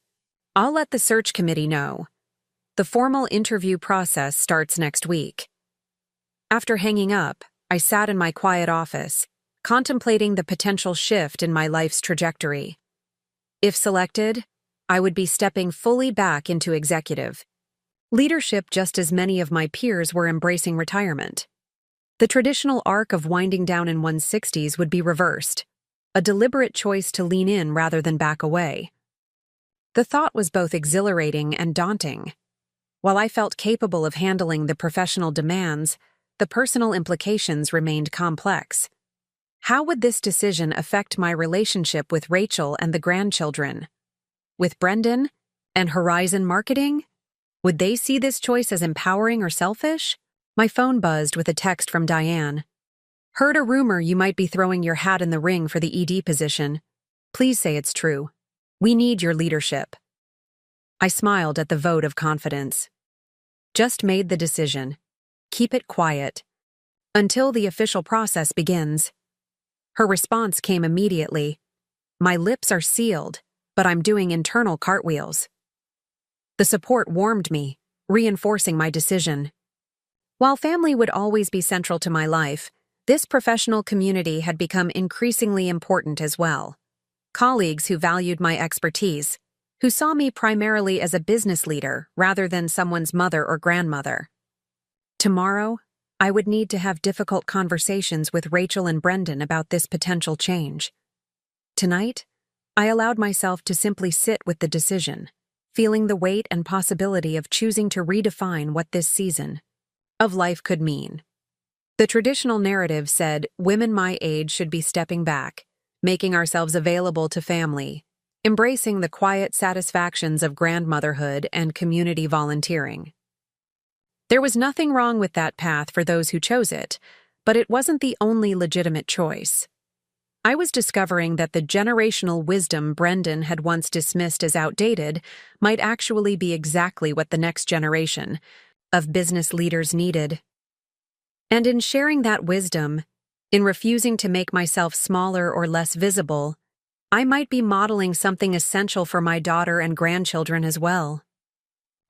"I'll let the search committee know. The formal interview process starts next week." After hanging up, I sat in my quiet office, contemplating the potential shift in my life's trajectory. If selected, I would be stepping fully back into executive leadership just as many of my peers were embracing retirement. The traditional arc of winding down in one's 60s would be reversed, a deliberate choice to lean in rather than back away. The thought was both exhilarating and daunting. While I felt capable of handling the professional demands, the personal implications remained complex. How would this decision affect my relationship with Rachel and the grandchildren? With Brendan and Horizon Marketing? Would they see this choice as empowering or selfish? My phone buzzed with a text from Diane. "Heard a rumor you might be throwing your hat in the ring for the ED position. Please say it's true. We need your leadership." I smiled at the vote of confidence. "Just made the decision. Keep it quiet until the official process begins." Her response came immediately. "My lips are sealed, but I'm doing internal cartwheels." The support warmed me, reinforcing my decision. While family would always be central to my life, this professional community had become increasingly important as well. Colleagues who valued my expertise, who saw me primarily as a business leader rather than someone's mother or grandmother. Tomorrow, I would need to have difficult conversations with Rachel and Brendan about this potential change. Tonight, I allowed myself to simply sit with the decision, feeling the weight and possibility of choosing to redefine what this season of life could mean. The traditional narrative said women my age should be stepping back, making ourselves available to family, embracing the quiet satisfactions of grandmotherhood and community volunteering. There was nothing wrong with that path for those who chose it, but it wasn't the only legitimate choice. I was discovering that the generational wisdom Brendan had once dismissed as outdated might actually be exactly what the next generation of business leaders needed. And in sharing that wisdom, in refusing to make myself smaller or less visible, I might be modeling something essential for my daughter and grandchildren as well.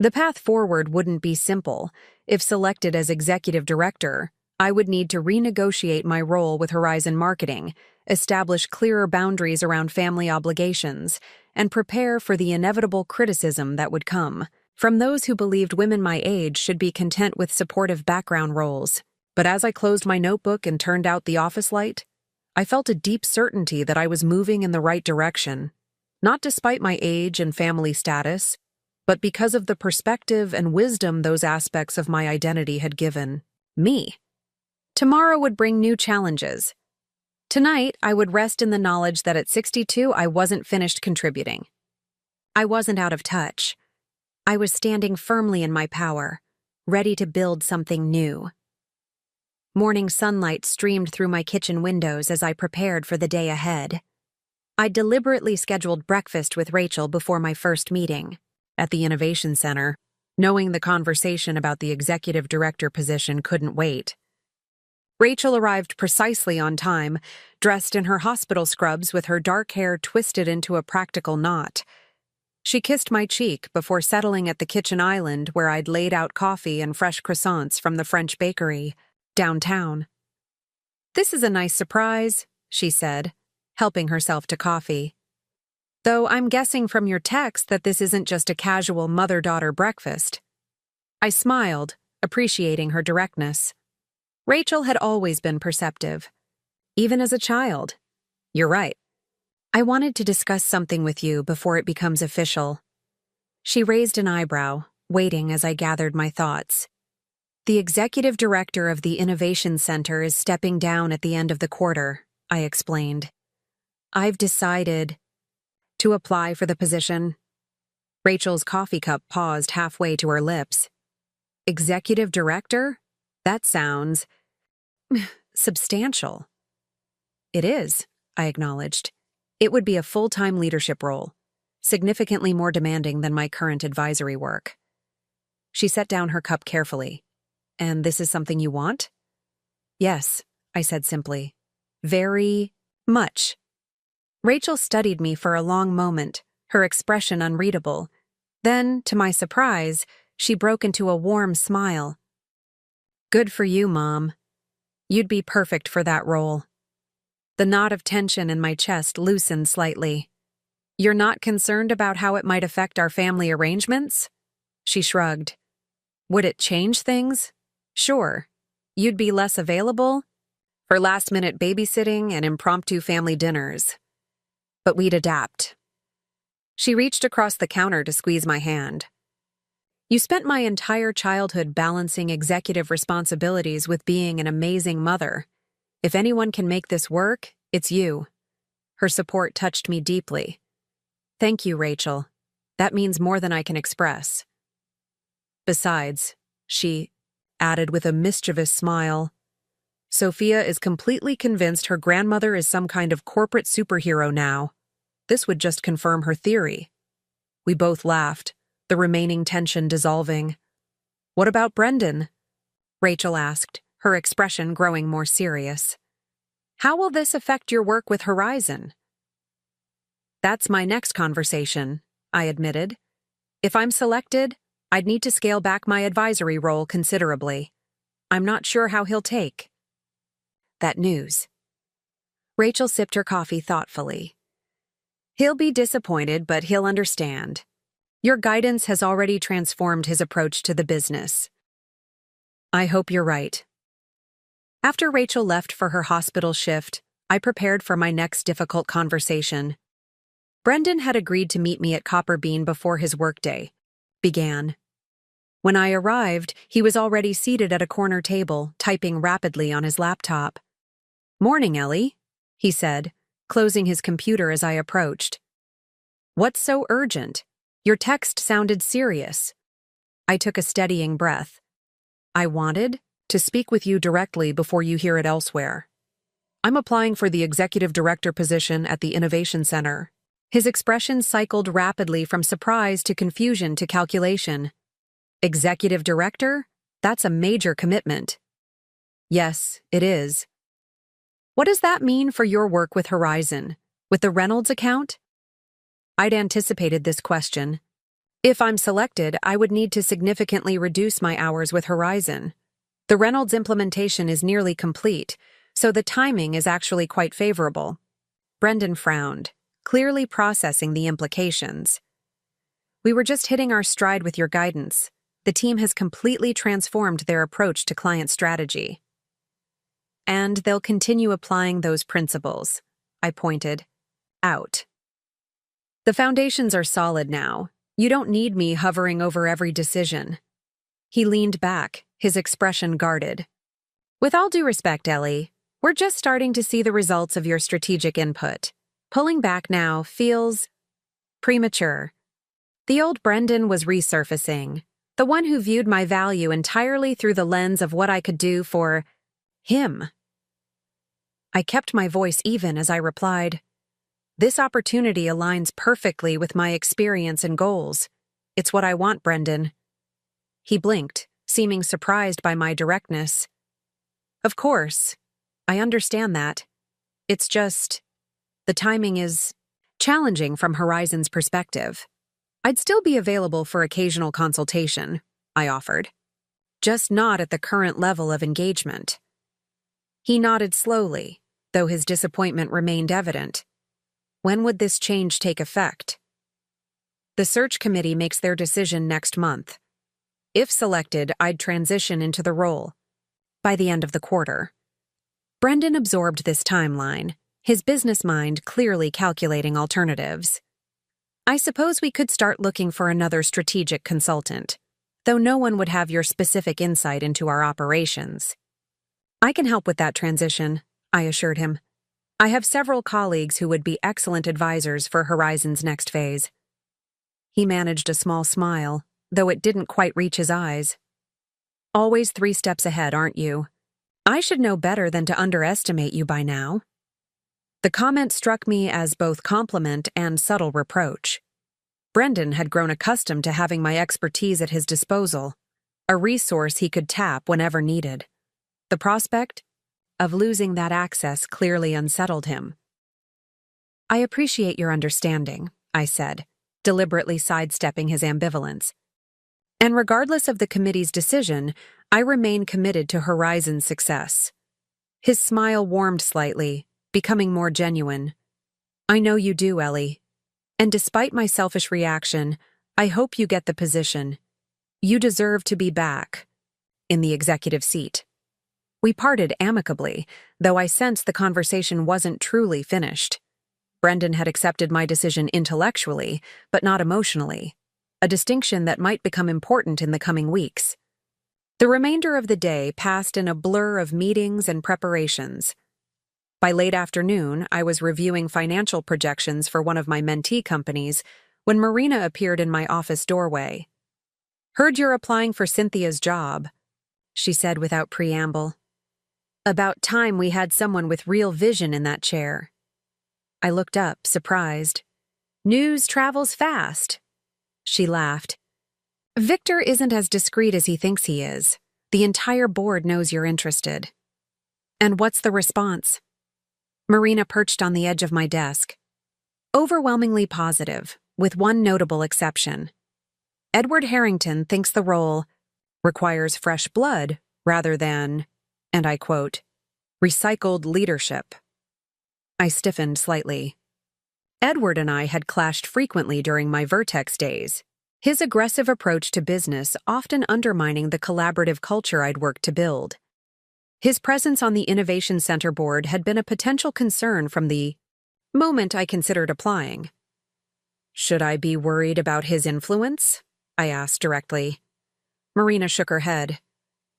The path forward wouldn't be simple. If selected as executive director, I would need to renegotiate my role with Horizon Marketing, establish clearer boundaries around family obligations, and prepare for the inevitable criticism that would come from those who believed women my age should be content with supportive background roles. But as I closed my notebook and turned out the office light, I felt a deep certainty that I was moving in the right direction, not despite my age and family status, but because of the perspective and wisdom those aspects of my identity had given me. Tomorrow would bring new challenges. Tonight, I would rest in the knowledge that at 62, I wasn't finished contributing. I wasn't out of touch. I was standing firmly in my power, ready to build something new. Morning sunlight streamed through my kitchen windows as I prepared for the day ahead. I deliberately scheduled breakfast with Rachel before my first meeting at the Innovation Center, knowing the conversation about the executive director position couldn't wait. Rachel arrived precisely on time, dressed in her hospital scrubs with her dark hair twisted into a practical knot. She kissed my cheek before settling at the kitchen island where I'd laid out coffee and fresh croissants from the French bakery downtown. "This is a nice surprise," she said, helping herself to coffee. "Though I'm guessing from your text that this isn't just a casual mother-daughter breakfast." I smiled, appreciating her directness. Rachel had always been perceptive, even as a child. "You're right. I wanted to discuss something with you before it becomes official." She raised an eyebrow, waiting as I gathered my thoughts. "The executive director of the Innovation Center is stepping down at the end of the quarter," I explained. "I've decided to apply for the position." Rachel's coffee cup paused halfway to her lips. "Executive director? That sounds substantial." "It is," I acknowledged. "It would be a full-time leadership role, significantly more demanding than my current advisory work." She set down her cup carefully. "And this is something you want?" "Yes," I said simply. "Very much." Rachel studied me for a long moment, her expression unreadable. Then, to my surprise, she broke into a warm smile. "Good for you, Mom. You'd be perfect for that role." The knot of tension in my chest loosened slightly. "You're not concerned about how it might affect our family arrangements?" She shrugged. "Would it change things? Sure. You'd be less available for last-minute babysitting and impromptu family dinners. But we'd adapt." She reached across the counter to squeeze my hand. "You spent my entire childhood balancing executive responsibilities with being an amazing mother. If anyone can make this work, it's you." Her support touched me deeply. "Thank you, Rachel. That means more than I can express." "Besides," she added with a mischievous smile, "Sophia is completely convinced her grandmother is some kind of corporate superhero now. This would just confirm her theory." We both laughed, the remaining tension dissolving. "What about Brendan?" Rachel asked, her expression growing more serious. "How will this affect your work with Horizon?" "That's my next conversation," I admitted. "If I'm selected, I'd need to scale back my advisory role considerably. I'm not sure how he'll take that news." Rachel sipped her coffee thoughtfully. "He'll be disappointed, but he'll understand. Your guidance has already transformed his approach to the business." "I hope you're right." After Rachel left for her hospital shift, I prepared for my next difficult conversation. Brendan had agreed to meet me at Copper Bean before his workday began. When I arrived, he was already seated at a corner table, typing rapidly on his laptop. "Morning, Ellie," he said, closing his computer as I approached. "What's so urgent? Your text sounded serious." I took a steadying breath. "I wanted to speak with you directly before you hear it elsewhere. I'm applying for the executive director position at the Innovation Center." His expression cycled rapidly from surprise to confusion to calculation. "Executive director? That's a major commitment." "Yes, it is." "What does that mean for your work with Horizon? With the Reynolds account?" I'd anticipated this question. If I'm selected, I would need to significantly reduce my hours with Horizon. The Reynolds implementation is nearly complete, So the timing is actually quite favorable. Brendan frowned, clearly processing the implications. We were just hitting our stride with your guidance. The team has completely transformed their approach to client strategy. And they'll continue applying those principles, I pointed out. The foundations are solid now. You don't need me hovering over every decision. He leaned back, his expression guarded. With all due respect, Ellie, we're just starting to see the results of your strategic input. Pulling back now feels premature. The old Brendan was resurfacing, the one who viewed my value entirely through the lens of what I could do for him. I kept my voice even as I replied, "This opportunity aligns perfectly with my experience and goals. It's what I want, Brendan." He blinked, seeming surprised by my directness. "Of course, I understand that. It's just, the timing is challenging from Horizon's perspective. I'd still be available for occasional consultation," I offered. "Just not at the current level of engagement." He nodded slowly, though his disappointment remained evident. When would this change take effect? The search committee makes their decision next month. If selected, I'd transition into the role by the end of the quarter. Brendan absorbed this timeline, his business mind clearly calculating alternatives. "I suppose we could start looking for another strategic consultant, though no one would have your specific insight into our operations." "I can help with that transition," I assured him. "I have several colleagues who would be excellent advisors for Horizon's next phase." He managed a small smile, though it didn't quite reach his eyes. "Always 3 steps ahead, aren't you? I should know better than to underestimate you by now." The comment struck me as both compliment and subtle reproach. Brendan had grown accustomed to having my expertise at his disposal, a resource he could tap whenever needed. The prospect of losing that access clearly unsettled him. "I appreciate your understanding," I said, deliberately sidestepping his ambivalence. "And regardless of the committee's decision, I remain committed to Horizon's success." His smile warmed slightly, becoming more genuine. "I know you do, Ellie. And despite my selfish reaction, I hope you get the position. You deserve to be back in the executive seat." We parted amicably, though I sensed the conversation wasn't truly finished. Brendan had accepted my decision intellectually, but not emotionally, a distinction that might become important in the coming weeks. The remainder of the day passed in a blur of meetings and preparations. By late afternoon, I was reviewing financial projections for one of my mentee companies when Marina appeared in my office doorway. "Heard you're applying for Cynthia's job," she said without preamble. "About time we had someone with real vision in that chair." I looked up, surprised. "News travels fast." She laughed. "Victor isn't as discreet as he thinks he is. The entire board knows you're interested." "And what's the response?" Marina perched on the edge of my desk. "Overwhelmingly positive, with one notable exception. Edward Harrington thinks the role requires fresh blood rather than," and I quote, "recycled leadership." I stiffened slightly. Edward and I had clashed frequently during my Vertex days, his aggressive approach to business often undermining the collaborative culture I'd worked to build. His presence on the Innovation Center board had been a potential concern from the moment I considered applying. "Should I be worried about his influence?" I asked directly. Marina shook her head.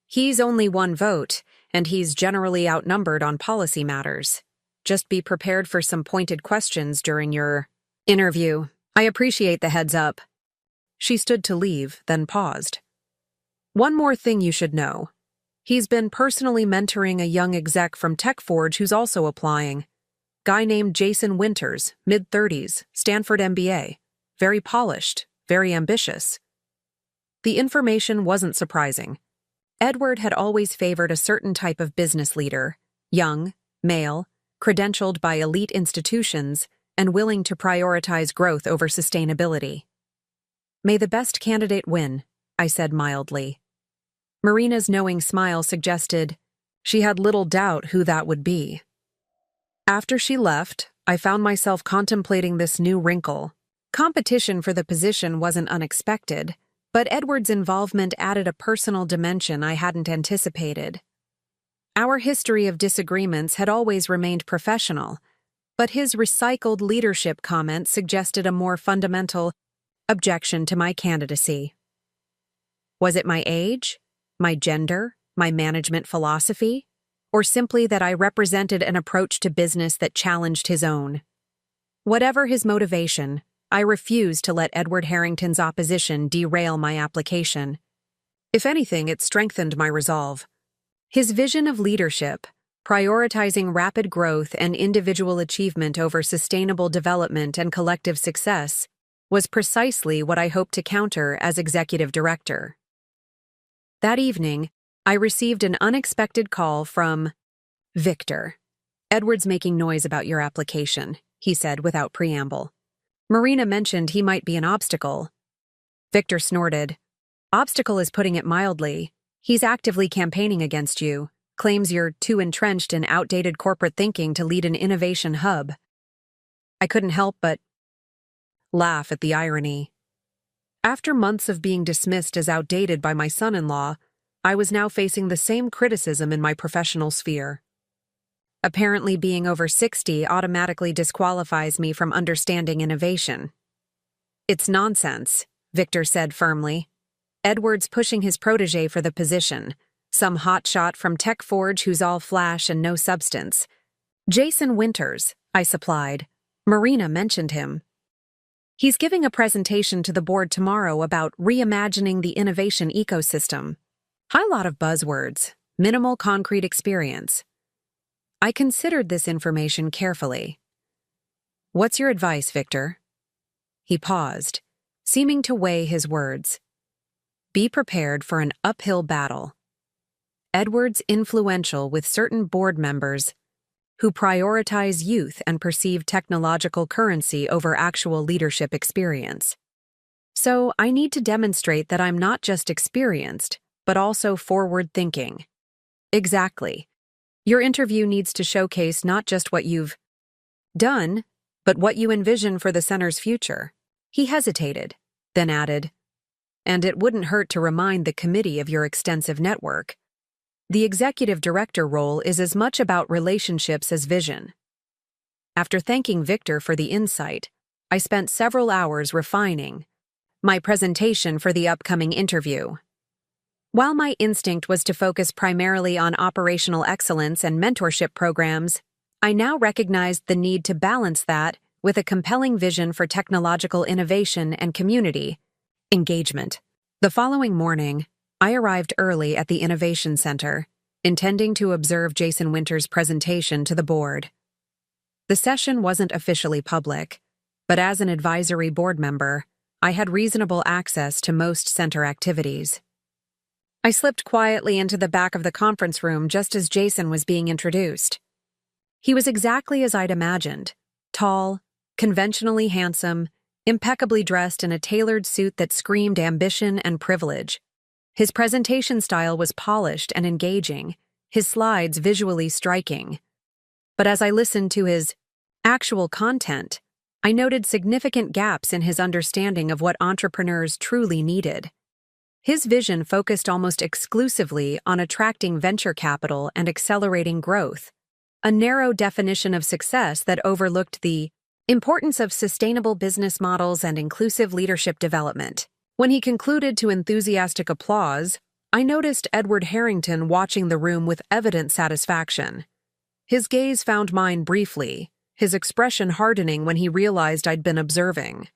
"He's only one vote, and he's generally outnumbered on policy matters. Just be prepared for some pointed questions during your interview. I appreciate the heads up." She stood to leave, then paused. "One more thing you should know. He's been personally mentoring a young exec from TechForge who's also applying. Guy named Jason Winters, mid-30s, Stanford MBA. Very polished, very ambitious." The information wasn't surprising. Edward had always favored a certain type of business leader, young, male, credentialed by elite institutions, and willing to prioritize growth over sustainability. "May the best candidate win," I said mildly. Marina's knowing smile suggested, She had little doubt who that would be. After she left, I found myself contemplating this new wrinkle. Competition for the position wasn't unexpected, but Edward's involvement added a personal dimension I hadn't anticipated. Our history of disagreements had always remained professional, but his recycled leadership comment suggested a more fundamental objection to my candidacy. Was it my age, my gender, my management philosophy, or simply that I represented an approach to business that challenged his own? Whatever his motivation, I refused to let Edward Harrington's opposition derail my application. If anything, it strengthened my resolve. His vision of leadership, prioritizing rapid growth and individual achievement over sustainable development and collective success, was precisely what I hoped to counter as executive director. That evening, I received an unexpected call from Victor. "Edward's making noise about your application," he said without preamble. "Marina mentioned he might be an obstacle." Victor snorted. "Obstacle is putting it mildly. He's actively campaigning against you, claims you're too entrenched in outdated corporate thinking to lead an innovation hub." I couldn't help but laugh at the irony. After months of being dismissed as outdated by my son-in-law, I was now facing the same criticism in my professional sphere. Apparently, being over 60 automatically disqualifies me from understanding innovation. "It's nonsense," Victor said firmly. "Edward's pushing his protege for the position, some hotshot from TechForge who's all flash and no substance." "Jason Winters," I supplied. "Marina mentioned him. He's giving a presentation to the board tomorrow about reimagining the innovation ecosystem. High lot of buzzwords, minimal concrete experience." I considered this information carefully. "What's your advice, Victor?" He paused, seeming to weigh his words. "Be prepared for an uphill battle. Edward's influential with certain board members who prioritize youth and perceive technological currency over actual leadership experience. So I need to demonstrate that I'm not just experienced, but also forward-thinking." "Exactly. Your interview needs to showcase not just what you've done, but what you envision for the center's future." He hesitated, then added, "And it wouldn't hurt to remind the committee of your extensive network. The executive director role is as much about relationships as vision." After thanking Victor for the insight, I spent several hours refining my presentation for the upcoming interview. While my instinct was to focus primarily on operational excellence and mentorship programs, I now recognized the need to balance that with a compelling vision for technological innovation and community engagement. The following morning, I arrived early at the Innovation Center, intending to observe Jason Winters' presentation to the board. The session wasn't officially public, but as an advisory board member, I had reasonable access to most center activities. I slipped quietly into the back of the conference room just as Jason was being introduced. He was exactly as I'd imagined: tall, conventionally handsome, impeccably dressed in a tailored suit that screamed ambition and privilege. His presentation style was polished and engaging, his slides visually striking. But as I listened to his actual content, I noted significant gaps in his understanding of what entrepreneurs truly needed. His vision focused almost exclusively on attracting venture capital and accelerating growth, a narrow definition of success that overlooked the importance of sustainable business models and inclusive leadership development. When he concluded to enthusiastic applause, I noticed Edward Harrington watching the room with evident satisfaction. His gaze found mine briefly, his expression hardening when he realized I'd been observing.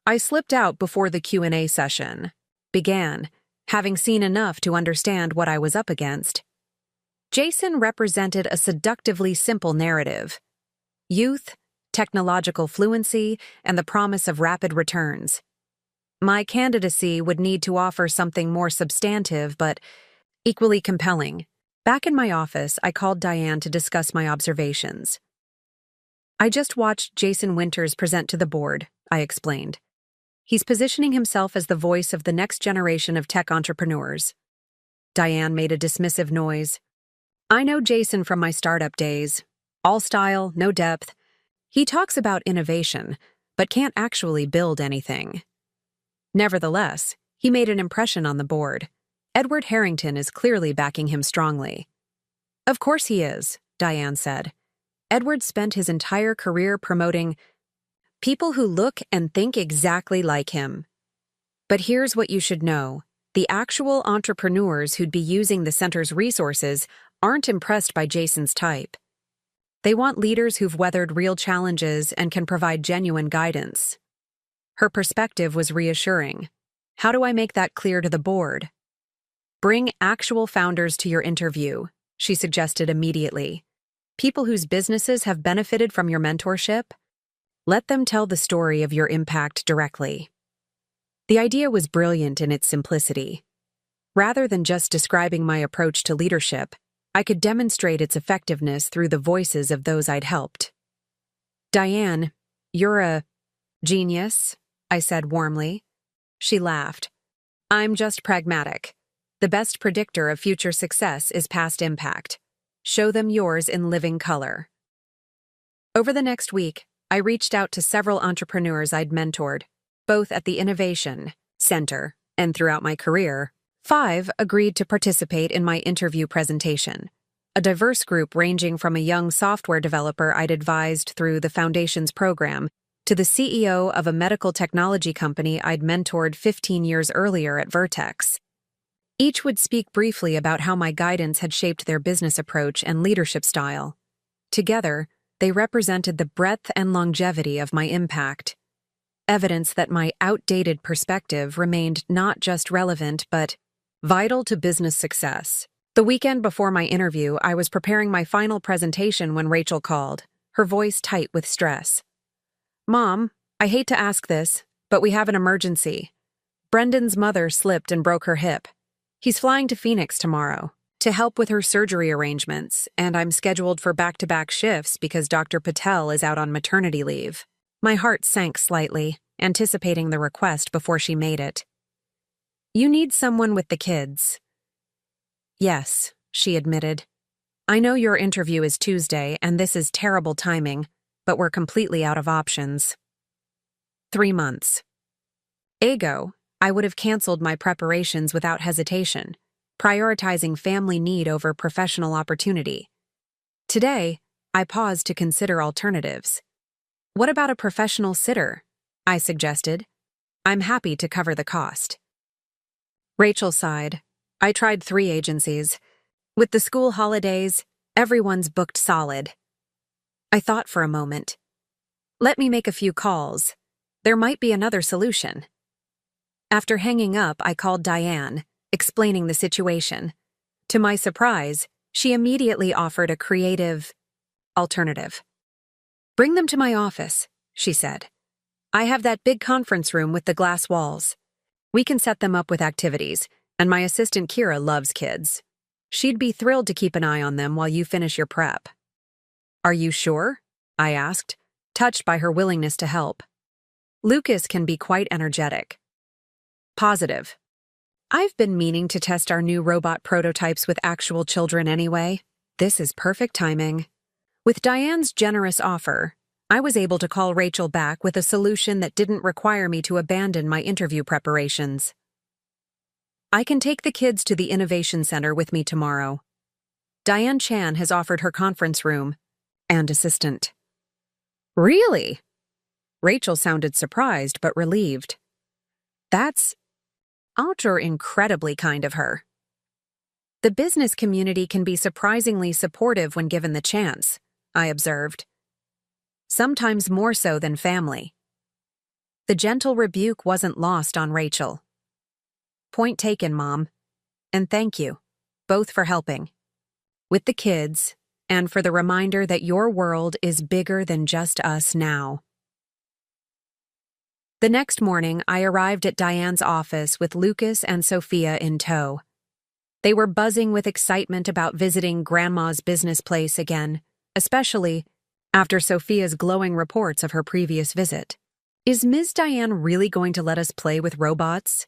I slipped out before the Q&A session began, having seen enough to understand what I was up against. Jason represented a seductively simple narrative: youth, technological fluency, and the promise of rapid returns. My candidacy would need to offer something more substantive but equally compelling. Back in my office, I called Diane to discuss my observations. "I just watched Jason Winters present to the board," I explained. "He's positioning himself as the voice of the next generation of tech entrepreneurs." Diane made a dismissive noise. I know Jason from my startup days. All style, no depth. He talks about innovation, but can't actually build anything. Nevertheless, he made an impression on the board. Edward Harrington is clearly backing him strongly. Of course he is, Diane said. Edward spent his entire career promoting people who look and think exactly like him. But here's what you should know. The actual entrepreneurs who'd be using the center's resources aren't impressed by Jason's type. They want leaders who've weathered real challenges and can provide genuine guidance. Her perspective was reassuring. How do I make that clear to the board? Bring actual founders to your interview, she suggested immediately. People whose businesses have benefited from your mentorship. Let them tell the story of your impact directly. The idea was brilliant in its simplicity. Rather than just describing my approach to leadership, I could demonstrate its effectiveness through the voices of those I'd helped. Diane, you're a genius, I said warmly. She laughed. I'm just pragmatic. The best predictor of future success is past impact. Show them yours in living color. Over the next week, I reached out to several entrepreneurs I'd mentored, both at the Innovation Center and throughout my career. 5 agreed to participate in my interview presentation, a diverse group ranging from a young software developer I'd advised through the Foundation's program to the CEO of a medical technology company I'd mentored 15 years earlier at Vertex. Each would speak briefly about how my guidance had shaped their business approach and leadership style. Together, they represented the breadth and longevity of my impact, evidence that my outdated perspective remained not just relevant but vital to business success. The weekend before my interview, I was preparing my final presentation when Rachel called, her voice tight with stress. Mom, I hate to ask this, but we have an emergency. Brendan's mother slipped and broke her hip. He's flying to Phoenix tomorrow to help with her surgery arrangements, and I'm scheduled for back-to-back shifts because Dr. Patel is out on maternity leave. My heart sank slightly, anticipating the request before she made it. You need someone with the kids. Yes, she admitted. I know your interview is Tuesday, and this is terrible timing, but we're completely out of options. 3 months. Ago, I would have canceled my preparations without hesitation, prioritizing family need over professional opportunity. Today, I paused to consider alternatives. What about a professional sitter? I suggested. I'm happy to cover the cost. Rachel sighed. I tried 3 agencies. With the school holidays, everyone's booked solid. I thought for a moment. Let me make a few calls. There might be another solution. After hanging up, I called Diane, explaining the situation. To my surprise, she immediately offered a creative alternative. Bring them to my office, she said. I have that big conference room with the glass walls. We can set them up with activities, and my assistant Kira loves kids. She'd be thrilled to keep an eye on them while you finish your prep. Are you sure? I asked, touched by her willingness to help. Lucas can be quite energetic. Positive. I've been meaning to test our new robot prototypes with actual children anyway. This is perfect timing. With Diane's generous offer, I was able to call Rachel back with a solution that didn't require me to abandon my interview preparations. I can take the kids to the Innovation Center with me tomorrow. Diane Chan has offered her conference room and assistant. Really? Rachel sounded surprised but relieved. That's incredibly kind of her. The business community can be surprisingly supportive when given the chance, I observed. Sometimes more so than family. The gentle rebuke wasn't lost on Rachel. Point taken, Mom. And thank you, both for helping. With the kids, and for the reminder that your world is bigger than just us now. The next morning, I arrived at Diane's office with Lucas and Sophia in tow. They were buzzing with excitement about visiting Grandma's business place again, especially after Sophia's glowing reports of her previous visit. Is Ms. Diane really going to let us play with robots?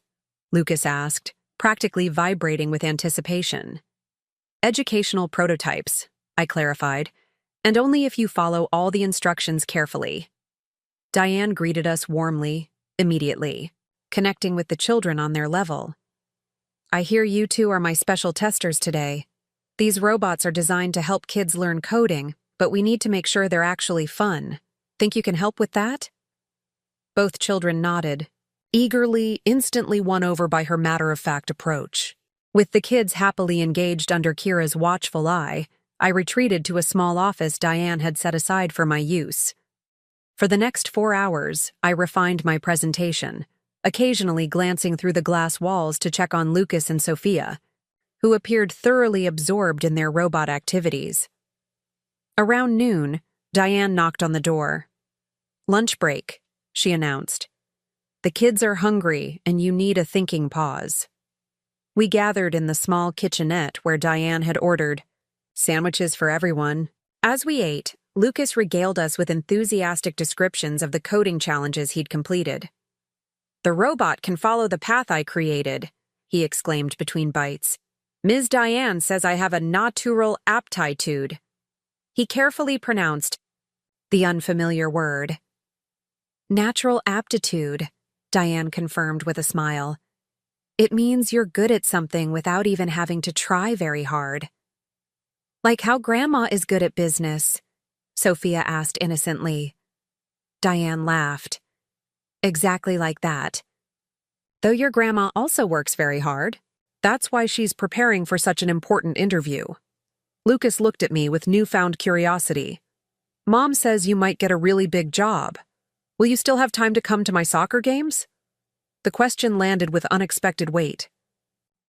Lucas asked, practically vibrating with anticipation. Educational prototypes, I clarified, and only if you follow all the instructions carefully. Diane greeted us warmly, immediately, connecting with the children on their level. I hear you two are my special testers today. These robots are designed to help kids learn coding, but we need to make sure they're actually fun. Think you can help with that? Both children nodded, eagerly, instantly won over by her matter-of-fact approach. With the kids happily engaged under Kira's watchful eye, I retreated to a small office Diane had set aside for my use. For the next 4 hours, I refined my presentation, occasionally glancing through the glass walls to check on Lucas and Sophia, who appeared thoroughly absorbed in their robot activities. Around noon, Diane knocked on the door. "Lunch break," she announced. "The kids are hungry, and you need a thinking pause." We gathered in the small kitchenette where Diane had ordered sandwiches for everyone. As we ate, Lucas regaled us with enthusiastic descriptions of the coding challenges he'd completed. "The robot can follow the path I created," he exclaimed between bites. "Ms. Diane says I have a natural aptitude." He carefully pronounced the unfamiliar word. "Natural aptitude," Diane confirmed with a smile. "It means you're good at something without even having to try very hard." "Like how Grandma is good at business?" Sophia asked innocently. Diane laughed. "Exactly like that. Though your grandma also works very hard. That's why she's preparing for such an important interview." Lucas looked at me with newfound curiosity. "Mom says you might get a really big job. Will you still have time to come to my soccer games?" The question landed with unexpected weight.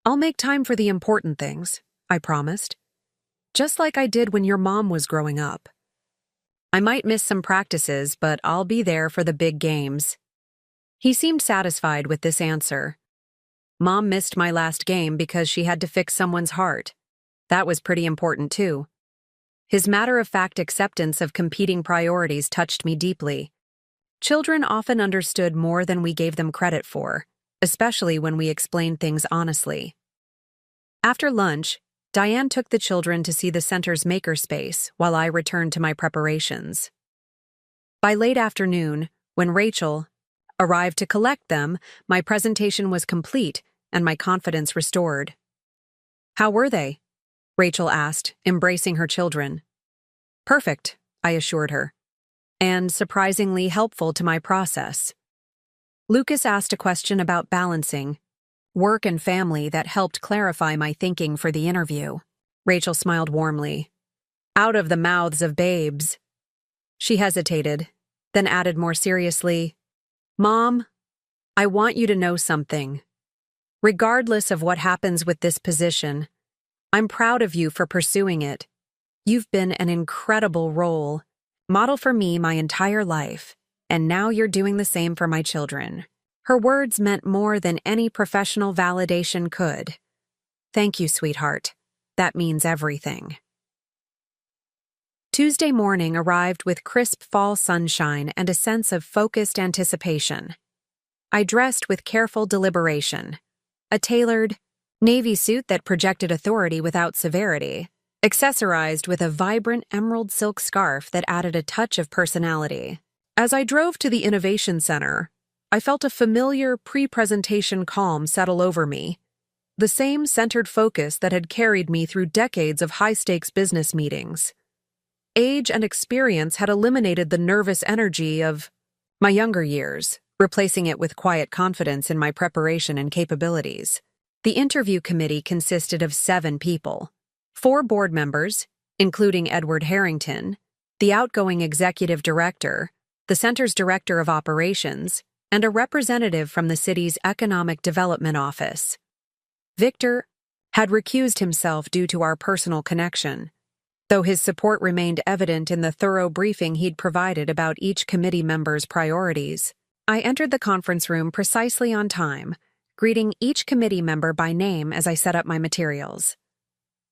"I'll make time for the important things," I promised. "Just like I did when your mom was growing up. I might miss some practices, but I'll be there for the big games." He seemed satisfied with this answer. Mom missed my last game because she had to fix someone's heart. That was pretty important too. His matter-of-fact acceptance of competing priorities touched me deeply. Children often understood more than we gave them credit for, especially when we explained things honestly. After lunch, Diane took the children to see the center's makerspace while I returned to my preparations. By late afternoon, when Rachel arrived to collect them, my presentation was complete and my confidence restored. "How were they?" Rachel asked, embracing her children. "Perfect," I assured her, "and surprisingly helpful to my process." Lucas asked a question about balancing work and family that helped clarify my thinking for the interview. Rachel smiled warmly. "Out of the mouths of babes." She hesitated, then added more seriously, "Mom, I want you to know something. Regardless of what happens with this position, I'm proud of you for pursuing it. You've been an incredible role model for me my entire life, and now you're doing the same for my children." Her words meant more than any professional validation could. "Thank you, sweetheart. That means everything." Tuesday morning arrived with crisp fall sunshine and a sense of focused anticipation. I dressed with careful deliberation. A tailored, navy suit that projected authority without severity, accessorized with a vibrant emerald silk scarf that added a touch of personality. As I drove to the Innovation Center, I felt a familiar pre-presentation calm settle over me, the same centered focus that had carried me through decades of high-stakes business meetings. Age and experience had eliminated the nervous energy of my younger years, replacing it with quiet confidence in my preparation and capabilities. The interview committee consisted of 7 people, 4 board members, including Edward Harrington, the outgoing executive director, the center's director of operations, and a representative from the city's economic development office. Victor had recused himself due to our personal connection, though his support remained evident in the thorough briefing he'd provided about each committee member's priorities. I entered the conference room precisely on time, greeting each committee member by name as I set up my materials.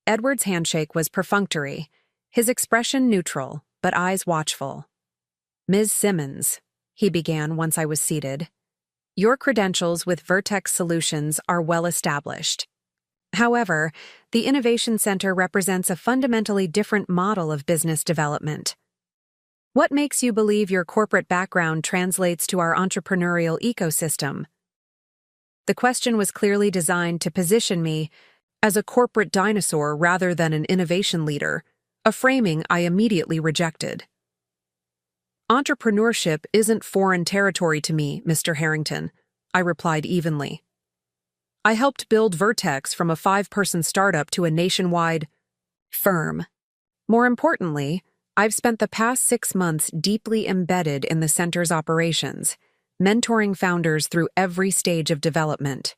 Edward's handshake was perfunctory, his expression neutral, but eyes watchful. "Ms. Simmons," he began once I was seated, "your credentials with Vertex Solutions are well established. However, the Innovation Center represents a fundamentally different model of business development. What makes you believe your corporate background translates to our entrepreneurial ecosystem? The question was clearly designed to position me as a corporate dinosaur rather than an innovation leader, a framing I immediately rejected. Entrepreneurship isn't foreign territory to me, Mr. Harrington, I replied evenly. I helped build Vertex from a 5-person startup to a nationwide firm. More importantly, I've spent the past 6 months deeply embedded in the center's operations, mentoring founders through every stage of development.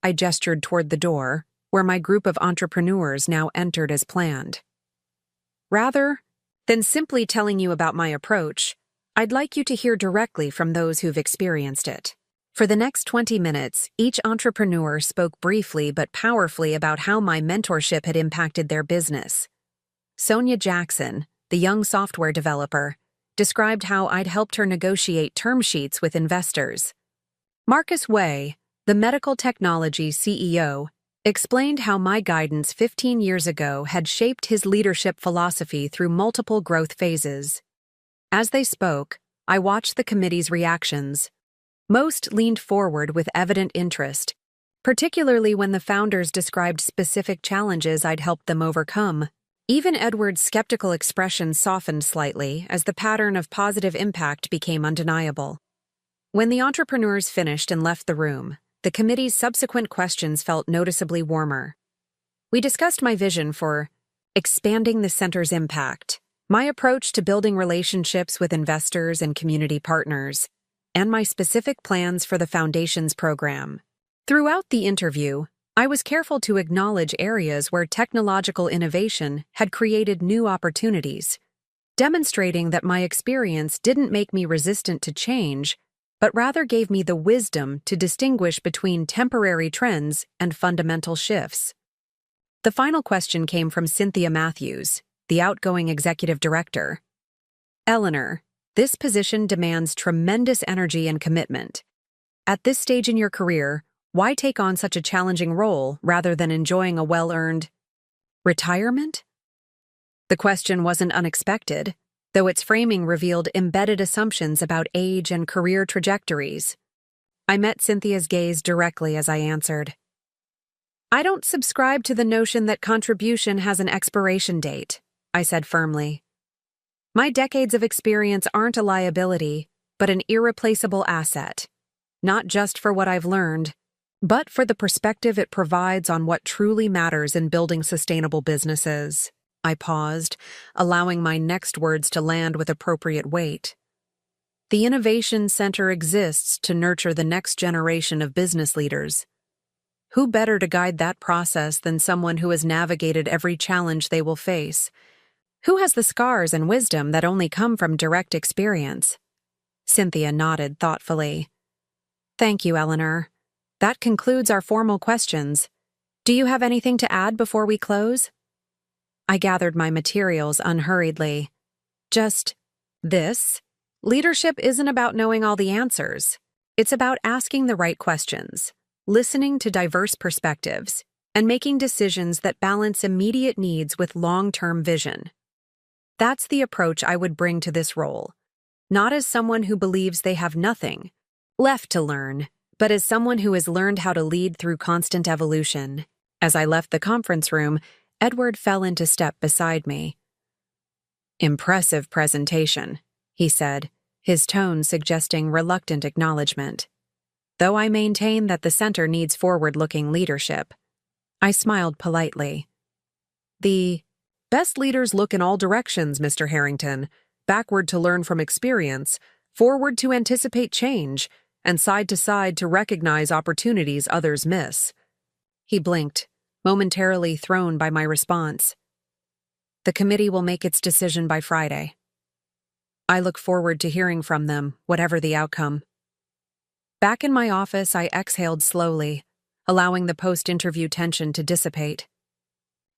I gestured toward the door, where my group of entrepreneurs now entered as planned. Rather than simply telling you about my approach, I'd like you to hear directly from those who've experienced it. For the next 20 minutes, each entrepreneur spoke briefly but powerfully about how my mentorship had impacted their business. Sonia Jackson, the young software developer, described how I'd helped her negotiate term sheets with investors. Marcus Way, the medical technology CEO, explained how my guidance 15 years ago had shaped his leadership philosophy through multiple growth phases. As they spoke, I watched the committee's reactions. Most leaned forward with evident interest, particularly when the founders described specific challenges I'd helped them overcome. Even Edward's skeptical expression softened slightly as the pattern of positive impact became undeniable. When the entrepreneurs finished and left the room, the committee's subsequent questions felt noticeably warmer. We discussed my vision for expanding the center's impact, my approach to building relationships with investors and community partners, and my specific plans for the Foundation's program. Throughout the interview, I was careful to acknowledge areas where technological innovation had created new opportunities, demonstrating that my experience didn't make me resistant to change, but rather gave me the wisdom to distinguish between temporary trends and fundamental shifts. The final question came from Cynthia Matthews, the outgoing executive director. Eleanor, this position demands tremendous energy and commitment. At this stage in your career, why take on such a challenging role rather than enjoying a well-earned retirement? The question wasn't unexpected, though its framing revealed embedded assumptions about age and career trajectories. I met Cynthia's gaze directly as I answered. I don't subscribe to the notion that contribution has an expiration date, I said firmly. My decades of experience aren't a liability, but an irreplaceable asset, not just for what I've learned, but for the perspective it provides on what truly matters in building sustainable businesses. I paused, allowing my next words to land with appropriate weight. The Innovation Center exists to nurture the next generation of business leaders. Who better to guide that process than someone who has navigated every challenge they will face? Who has the scars and wisdom that only come from direct experience? Cynthia nodded thoughtfully. Thank you, Eleanor. That concludes our formal questions. Do you have anything to add before we close? I gathered my materials unhurriedly. Just this. Leadership isn't about knowing all the answers. It's about asking the right questions, listening to diverse perspectives, and making decisions that balance immediate needs with long-term vision. That's the approach I would bring to this role, not as someone who believes they have nothing left to learn, but as someone who has learned how to lead through constant evolution. As I left the conference room, Edward fell into step beside me. Impressive presentation, he said, his tone suggesting reluctant acknowledgement. Though I maintain that the center needs forward-looking leadership. I smiled politely. The best leaders look in all directions, Mr. Harrington, backward to learn from experience, forward to anticipate change, and side to side to recognize opportunities others miss. He blinked, momentarily thrown by my response. The committee will make its decision by Friday. I look forward to hearing from them, whatever the outcome. Back in my office, I exhaled slowly, allowing the post-interview tension to dissipate.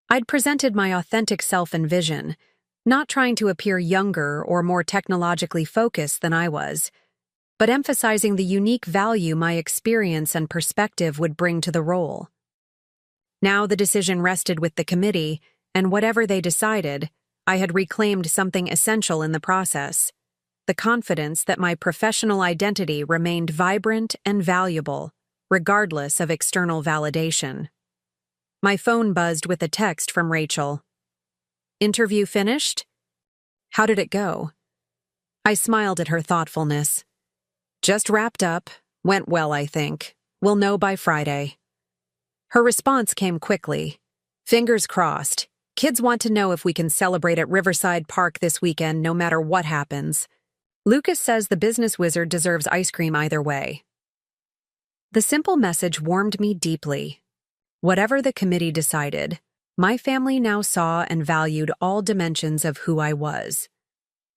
I'd presented my authentic self and vision, not trying to appear younger or more technologically focused than I was, but emphasizing the unique value my experience and perspective would bring to the role. Now the decision rested with the committee, and whatever they decided, I had reclaimed something essential in the process: the confidence that my professional identity remained vibrant and valuable, regardless of external validation. My phone buzzed with a text from Rachel. "Interview finished? How did it go?" I smiled at her thoughtfulness. "Just wrapped up. Went well, I think. We'll know by Friday." Her response came quickly. "Fingers crossed. Kids want to know if we can celebrate at Riverside Park this weekend no matter what happens. Lucas says the business wizard deserves ice cream either way." The simple message warmed me deeply. Whatever the committee decided, my family now saw and valued all dimensions of who I was.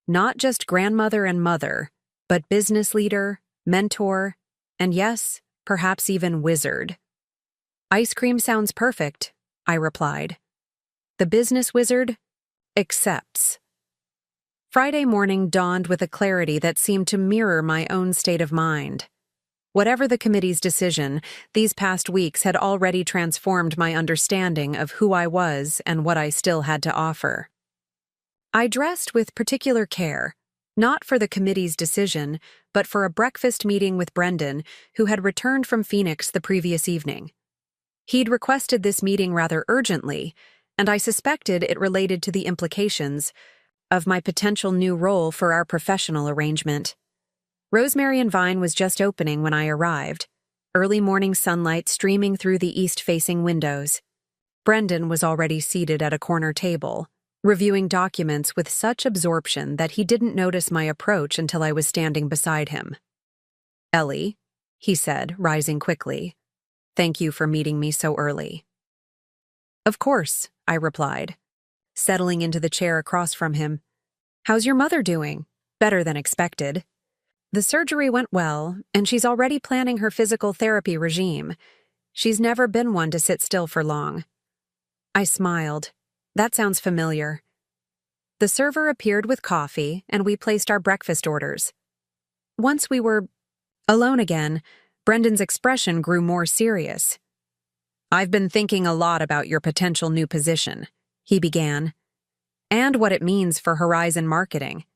Not just grandmother and mother, but business leader, mentor, and yes, perhaps even wizard. "Ice cream sounds perfect," I replied. "The business wizard accepts." Friday morning dawned with a clarity that seemed to mirror my own state of mind. Whatever the committee's decision, these past weeks had already transformed my understanding of who I was and what I still had to offer. I dressed with particular care, not for the committee's decision, but for a breakfast meeting with Brendan, who had returned from Phoenix the previous evening. He'd requested this meeting rather urgently, and I suspected it related to the implications of my potential new role for our professional arrangement. Rosemary and Vine was just opening when I arrived, early morning sunlight streaming through the east-facing windows. Brendan was already seated at a corner table, reviewing documents with such absorption that he didn't notice my approach until I was standing beside him. "Ellie," he said, rising quickly, "thank you for meeting me so early." "Of course," I replied, settling into the chair across from him. "How's your mother doing?" "Better than expected. The surgery went well, and she's already planning her physical therapy regime. She's never been one to sit still for long." I smiled. "That sounds familiar." The server appeared with coffee, and we placed our breakfast orders. Once we were alone again, Brendan's expression grew more serious. "I've been thinking a lot about your potential new position," he began, "and what it means for Horizon marketing."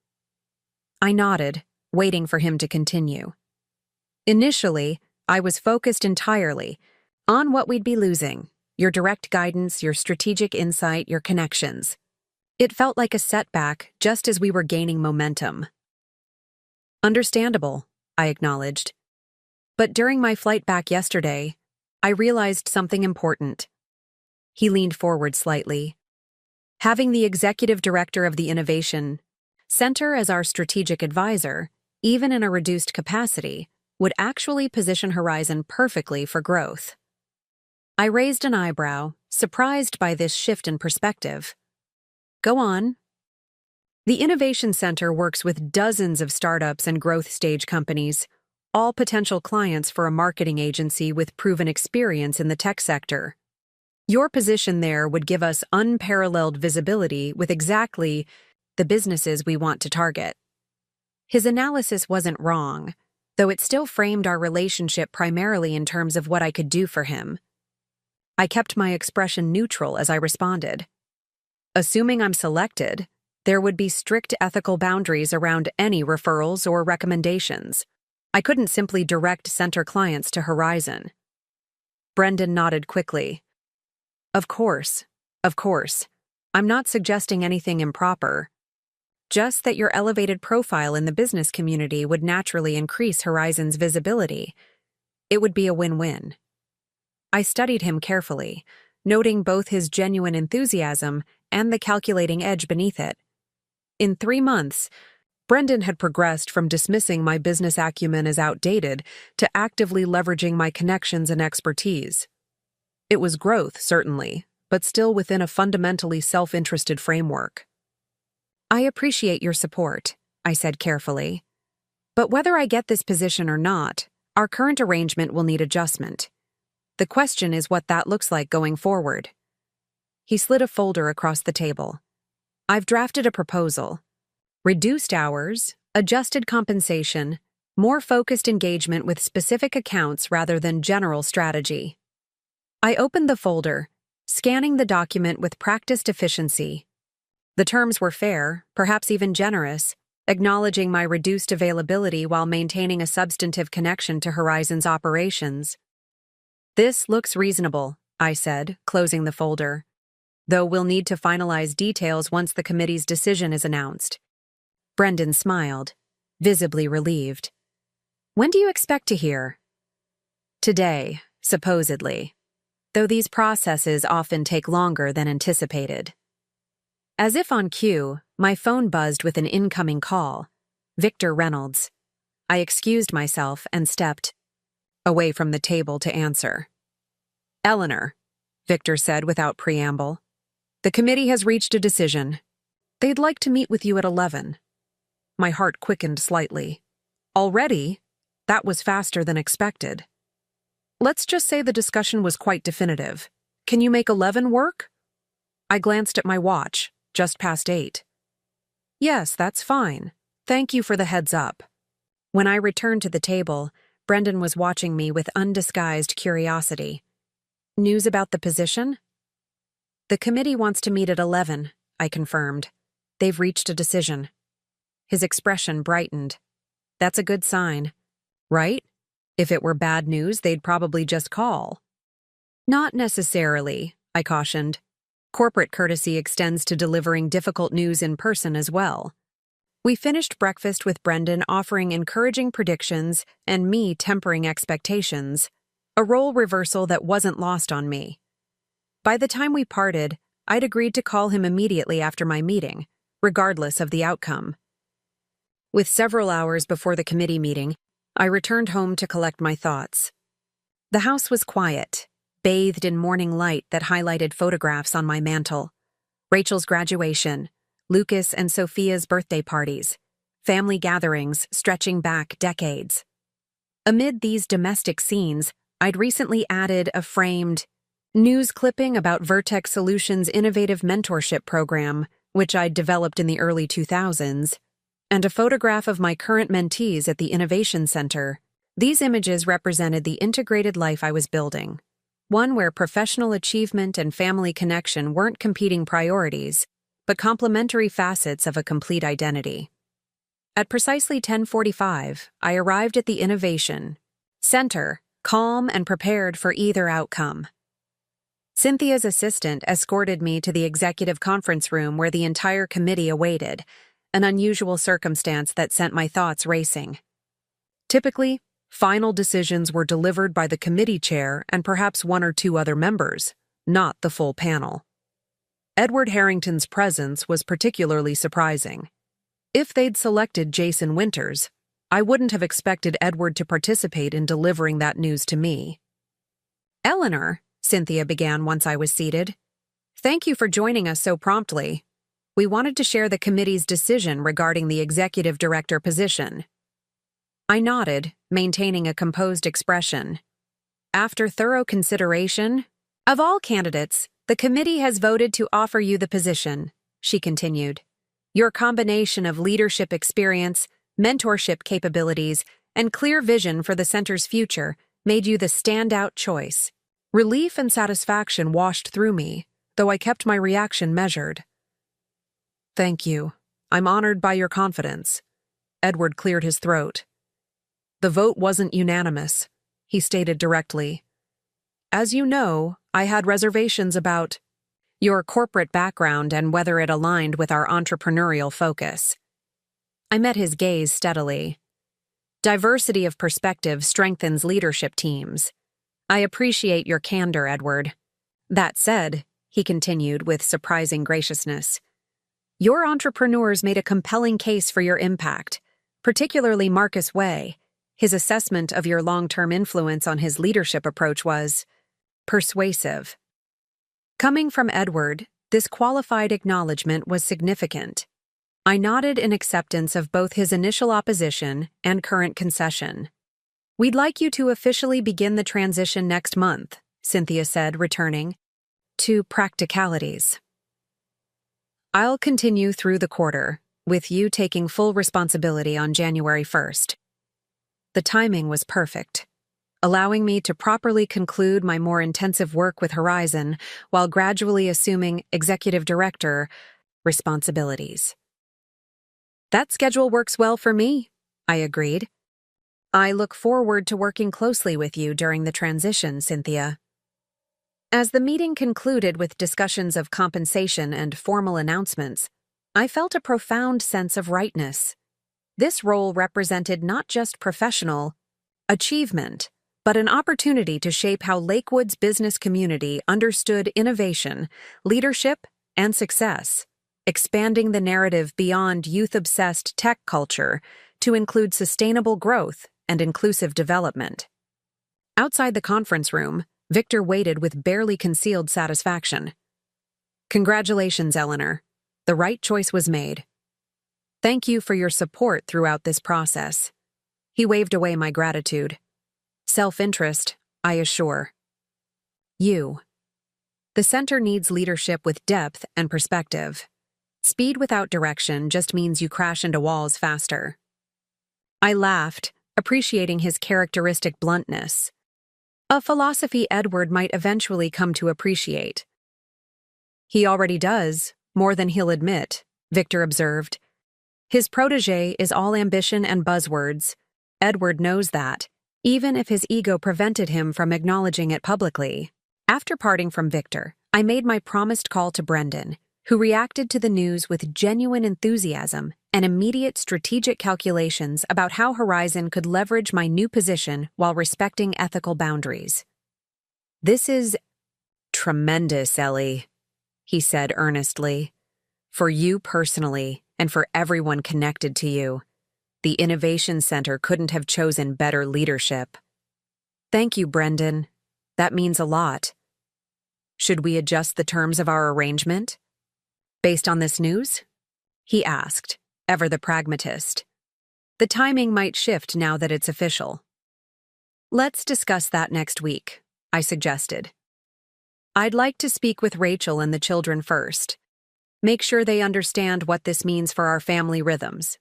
I nodded, waiting for him to continue. Initially, I was focused entirely on what we'd be losing: your direct guidance, your strategic insight, your connections. It felt like a setback just as we were gaining momentum. "Understandable," I acknowledged. "But during my flight back yesterday, I realized something important." He leaned forward slightly. "Having the executive director of the Innovation Center as our strategic advisor, even in a reduced capacity, would actually position Horizon perfectly for growth." I raised an eyebrow, surprised by this shift in perspective. "Go on." The Innovation Center works with dozens of startups and growth stage companies, all potential clients for a marketing agency with proven experience in the tech sector. Your position there would give us unparalleled visibility with exactly the businesses we want to target. His analysis wasn't wrong, though it still framed our relationship primarily in terms of what I could do for him. I kept my expression neutral as I responded. "Assuming I'm selected, there would be strict ethical boundaries around any referrals or recommendations. I couldn't simply direct center clients to Horizon." Brendan nodded quickly. Of course. I'm not suggesting anything improper. Just that your elevated profile in the business community would naturally increase Horizon's visibility. It would be a win-win." I studied him carefully, noting both his genuine enthusiasm and the calculating edge beneath it. In 3 months, Brendan had progressed from dismissing my business acumen as outdated to actively leveraging my connections and expertise. It was growth, certainly, but still within a fundamentally self-interested framework. "I appreciate your support," I said carefully. "But whether I get this position or not, our current arrangement will need adjustment. The question is what that looks like going forward." He slid a folder across the table. "I've drafted a proposal. Reduced hours, adjusted compensation, more focused engagement with specific accounts rather than general strategy." I opened the folder, scanning the document with practiced efficiency. The terms were fair, perhaps even generous, acknowledging my reduced availability while maintaining a substantive connection to Horizon's operations. "This looks reasonable," I said, closing the folder, "though we'll need to finalize details once the committee's decision is announced." Brendan smiled, visibly relieved. "When do you expect to hear?" "Today, supposedly, though these processes often take longer than anticipated." As if on cue, my phone buzzed with an incoming call. Victor Reynolds. I excused myself and stepped away from the table to answer. "Eleanor," Victor said without preamble, "the committee has reached a decision. They'd like to meet with you at 11. My heart quickened slightly. "Already? That was faster than expected." "Let's just say the discussion was quite definitive. Can you make 11 work?" I glanced at my watch. Just past 8. "Yes, that's fine. Thank you for the heads up." When I returned to the table, Brendan was watching me with undisguised curiosity. "News about the position?" "The committee wants to meet at 11, I confirmed. "They've reached a decision." His expression brightened. "That's a good sign, right? If it were bad news, they'd probably just call." "Not necessarily," I cautioned. "Corporate courtesy extends to delivering difficult news in person as well." We finished breakfast with Brendan offering encouraging predictions and me tempering expectations, a role reversal that wasn't lost on me. By the time we parted, I'd agreed to call him immediately after my meeting, regardless of the outcome. With several hours before the committee meeting, I returned home to collect my thoughts. The house was quiet, bathed in morning light that highlighted photographs on my mantel. Rachel's graduation, Lucas and Sophia's birthday parties, family gatherings stretching back decades. Amid these domestic scenes, I'd recently added a framed news clipping about Vertex Solutions' innovative mentorship program, which I'd developed in the early 2000s, and a photograph of my current mentees at the Innovation Center. These images represented the integrated life I was building. One where professional achievement and family connection weren't competing priorities, but complementary facets of a complete identity. At precisely 10:45, I arrived at the Innovation Center, calm and prepared for either outcome. Cynthia's assistant escorted me to the executive conference room where the entire committee awaited, an unusual circumstance that sent my thoughts racing. Typically, final decisions were delivered by the committee chair and perhaps one or two other members, not the full panel. Edward Harrington's presence was particularly surprising. If they'd selected Jason Winters, I wouldn't have expected Edward to participate in delivering that news to me. "Eleanor," Cynthia began once I was seated, "thank you for joining us so promptly. We wanted to share the committee's decision regarding the executive director position." I nodded, maintaining a composed expression. "After thorough consideration, of all candidates, the committee has voted to offer you the position," she continued. "Your combination of leadership experience, mentorship capabilities, and clear vision for the center's future made you the standout choice." Relief and satisfaction washed through me, though I kept my reaction measured. "Thank you. I'm honored by your confidence." Edward cleared his throat. "The vote wasn't unanimous," he stated directly. "As you know, I had reservations about your corporate background and whether it aligned with our entrepreneurial focus." I met his gaze steadily. "Diversity of perspective strengthens leadership teams. I appreciate your candor, Edward. That said," he continued with surprising graciousness, "your entrepreneurs made a compelling case for your impact, particularly Marcus Way. His assessment of your long-term influence on his leadership approach was persuasive." Coming from Edward, this qualified acknowledgement was significant. I nodded in acceptance of both his initial opposition and current concession. "We'd like you to officially begin the transition next month," Cynthia said, returning to practicalities. "I'll continue through the quarter, with you taking full responsibility on January 1st. The timing was perfect. allowing me to properly conclude my more intensive work with Horizon while gradually assuming executive director responsibilities. That schedule works well for me, I agreed. I look forward to working closely with you during the transition, Cynthia. As the meeting concluded with discussions of compensation and formal announcements, I felt a profound sense of rightness. This role represented not just professional achievement, but an opportunity to shape how Lakewood's business community understood innovation, leadership, and success, expanding the narrative beyond youth-obsessed tech culture to include sustainable growth and inclusive development. Outside the conference room, Victor waited with barely concealed satisfaction. Congratulations, Eleanor. The right choice was made. Thank you for your support throughout this process. He waved away my gratitude. Self-interest, I assure. You. The center needs leadership with depth and perspective. Speed without direction just means you crash into walls faster. I laughed, appreciating his characteristic bluntness. A philosophy Edward might eventually come to appreciate. He already does, more than he'll admit, Victor observed. His protégé is all ambition and buzzwords. Edward knows that, even if his ego prevented him from acknowledging it publicly. After parting from Victor, I made my promised call to Brendan, who reacted to the news with genuine enthusiasm and immediate strategic calculations about how Horizon could leverage my new position while respecting ethical boundaries. This is tremendous, Ellie, he said earnestly. For you personally, and for everyone connected to you. The Innovation Center couldn't have chosen better leadership. Thank you, Brendan. That means a lot. Should we adjust the terms of our arrangement? Based on this news? He asked, ever the pragmatist. The timing might shift now that it's official. Let's discuss that next week, I suggested. I'd like to speak with Rachel and the children first. Make sure they understand what this means for our family rhythms.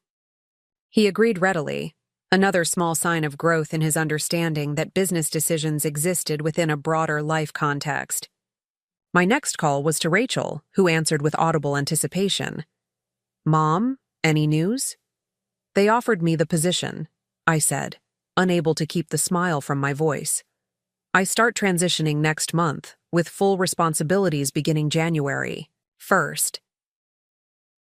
He agreed readily, another small sign of growth in his understanding that business decisions existed within a broader life context. My next call was to Rachel, who answered with audible anticipation. Mom, any news? They offered me the position, I said, unable to keep the smile from my voice. I start transitioning next month, with full responsibilities beginning January 1st.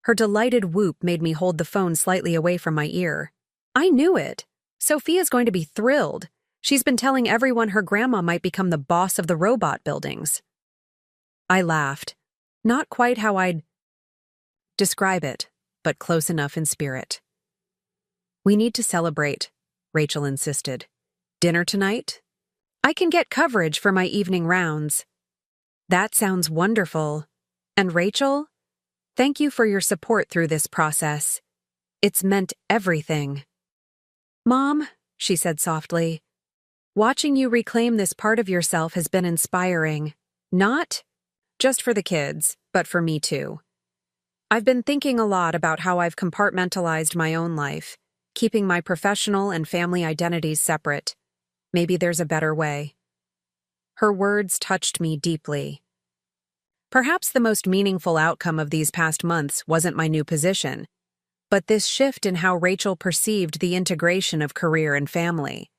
Her delighted whoop made me hold the phone slightly away from my ear. I knew it. Sophia's going to be thrilled. She's been telling everyone her grandma might become the boss of the robot buildings. I laughed. Not quite how I'd describe it, but close enough in spirit. We need to celebrate, Rachel insisted. Dinner tonight? I can get coverage for my evening rounds. That sounds wonderful. And Rachel? Thank you for your support through this process. It's meant everything. Mom, she said softly, watching you reclaim this part of yourself has been inspiring. Not just for the kids, but for me too. I've been thinking a lot about how I've compartmentalized my own life, keeping my professional and family identities separate. Maybe there's a better way. Her words touched me deeply. Perhaps the most meaningful outcome of these past months wasn't my new position, but this shift in how Rachel perceived the integration of career and family,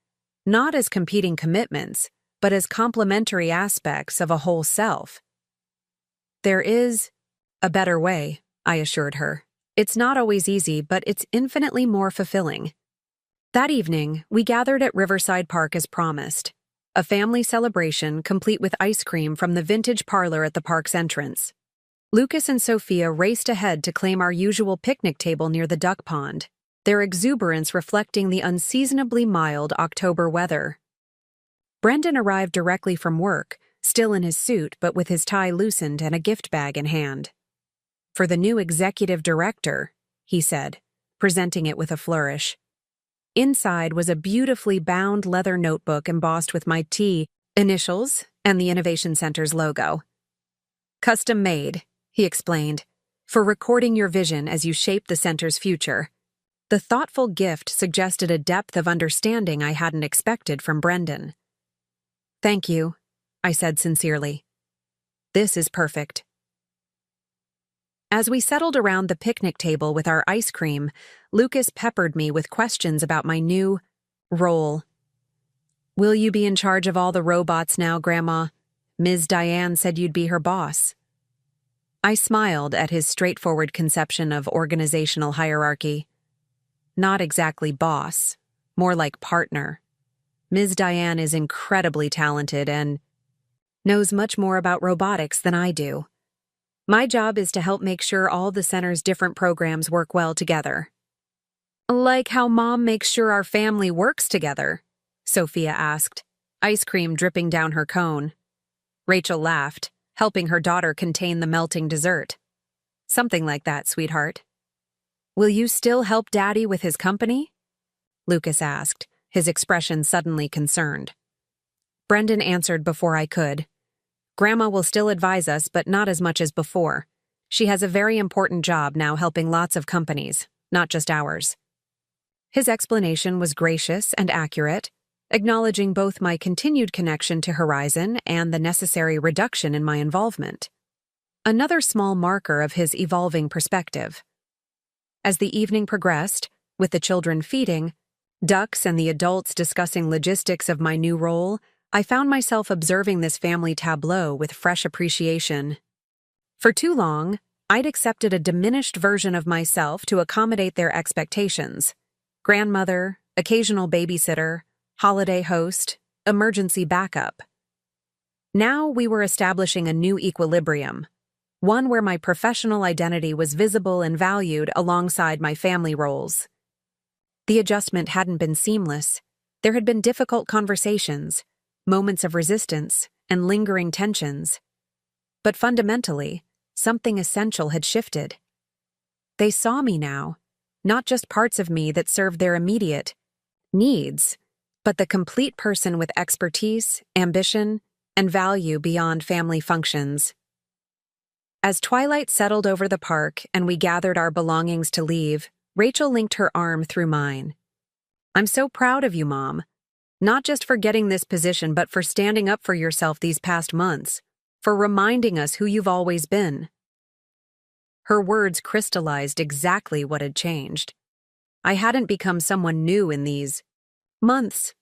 not as competing commitments, but as complementary aspects of a whole self. There is a better way, I assured her. It's not always easy, but it's infinitely more fulfilling. That evening, we gathered at Riverside Park as promised. A family celebration complete with ice cream from the vintage parlor at the park's entrance. Lucas and Sophia raced ahead to claim our usual picnic table near the duck pond, their exuberance reflecting the unseasonably mild October weather. Brendan arrived directly from work, still in his suit but with his tie loosened and a gift bag in hand. For the new executive director, he said, presenting it with a flourish. Inside was a beautifully bound leather notebook embossed with my T initials and the Innovation Center's logo. Custom made, he explained, for recording your vision as you shape the center's future. The thoughtful gift suggested a depth of understanding I hadn't expected from Brendan. Thank you, I said sincerely. This is perfect. As we settled around the picnic table with our ice cream, Lucas peppered me with questions about my new role. Will you be in charge of all the robots now, Grandma? Ms. Diane said you'd be her boss. I smiled at his straightforward conception of organizational hierarchy. Not exactly boss, more like partner. Ms. Diane is incredibly talented and knows much more about robotics than I do. My job is to help make sure all the center's different programs work well together. Like how Mom makes sure our family works together? Sophia asked, ice cream dripping down her cone. Rachel laughed, helping her daughter contain the melting dessert. Something like that, sweetheart. Will you still help Daddy with his company? Lucas asked, his expression suddenly concerned. Brendan answered before I could. Grandma will still advise us, but not as much as before. She has a very important job now helping lots of companies, not just ours. His explanation was gracious and accurate, acknowledging both my continued connection to Horizon and the necessary reduction in my involvement. Another small marker of his evolving perspective. As the evening progressed, with the children feeding, Ducks and the adults discussing logistics of my new role, I found myself observing this family tableau with fresh appreciation. For too long, I'd accepted a diminished version of myself to accommodate their expectations. Grandmother, occasional babysitter, holiday host, emergency backup. Now we were establishing a new equilibrium, one where my professional identity was visible and valued alongside my family roles. The adjustment hadn't been seamless. There had been difficult conversations, moments of resistance, and lingering tensions. But fundamentally, something essential had shifted. They saw me now, not just parts of me that served their immediate needs, but the complete person with expertise, ambition, and value beyond family functions. As twilight settled over the park and we gathered our belongings to leave, Rachel linked her arm through mine. I'm so proud of you, Mom. Not just for getting this position, but for standing up for yourself these past months, for reminding us who you've always been. Her words crystallized exactly what had changed. I hadn't become someone new in these months.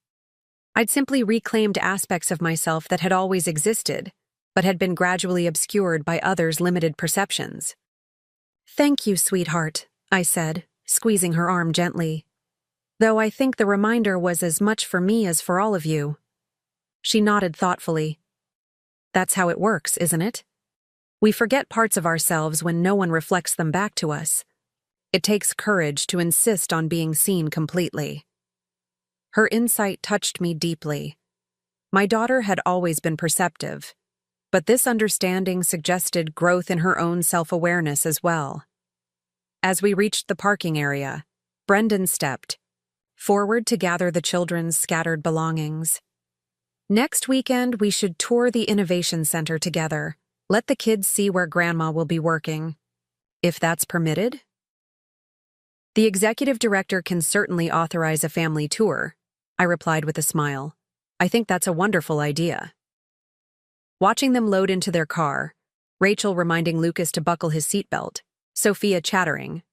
I'd simply reclaimed aspects of myself that had always existed, but had been gradually obscured by others' limited perceptions. Thank you, sweetheart, I said, squeezing her arm gently. Though I think the reminder was as much for me as for all of you. She nodded thoughtfully. That's how it works, isn't it? We forget parts of ourselves when no one reflects them back to us. It takes courage to insist on being seen completely. Her insight touched me deeply. My daughter had always been perceptive, but this understanding suggested growth in her own self-awareness as well. As we reached the parking area, Brendan stepped forward to gather the children's scattered belongings. Next weekend, we should tour the Innovation Center together. Let the kids see where Grandma will be working. If that's permitted? The executive director can certainly authorize a family tour, I replied with a smile. I think that's a wonderful idea. Watching them load into their car, Rachel reminding Lucas to buckle his seatbelt, Sophia chattering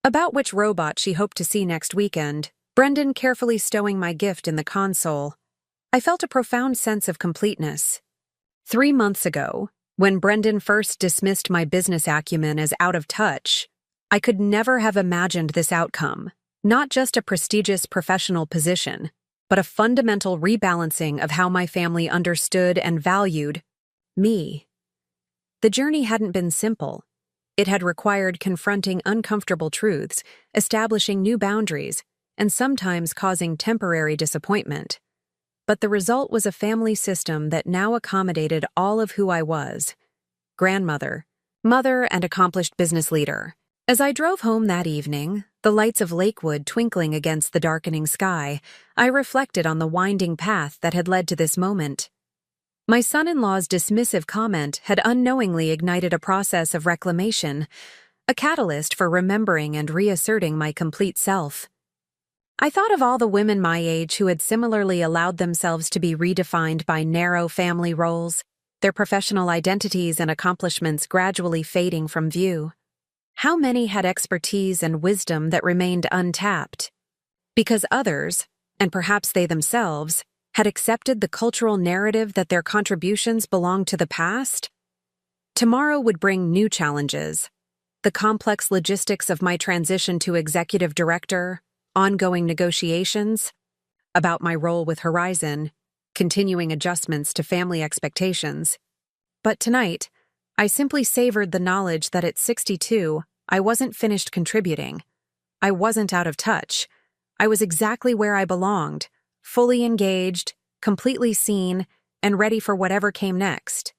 about which robot she hoped to see next weekend, Brendan carefully stowing my gift in the console, I felt a profound sense of completeness. 3 months ago, when Brendan first dismissed my business acumen as out of touch, I could never have imagined this outcome, not just a prestigious professional position, but a fundamental rebalancing of how my family understood and valued me. The journey hadn't been simple. It had required confronting uncomfortable truths, establishing new boundaries, and sometimes causing temporary disappointment. But the result was a family system that now accommodated all of who I was: grandmother, mother, and accomplished business leader. As I drove home that evening, the lights of Lakewood twinkling against the darkening sky, I reflected on the winding path that had led to this moment. My son-in-law's dismissive comment had unknowingly ignited a process of reclamation, a catalyst for remembering and reasserting my complete self. I thought of all the women my age who had similarly allowed themselves to be redefined by narrow family roles, their professional identities and accomplishments gradually fading from view. How many had expertise and wisdom that remained untapped? Because others, and perhaps they themselves, had accepted the cultural narrative that their contributions belonged to the past? Tomorrow would bring new challenges. The complex logistics of my transition to executive director, ongoing negotiations, about my role with Horizon, continuing adjustments to family expectations. But tonight, I simply savored the knowledge that at 62, I wasn't finished contributing. I wasn't out of touch. I was exactly where I belonged, fully engaged, completely seen, and ready for whatever came next.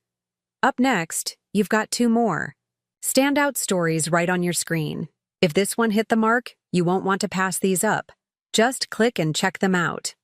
Up next, you've got two more. Standout stories right on your screen. If this one hit the mark, you won't want to pass these up. Just click and check them out.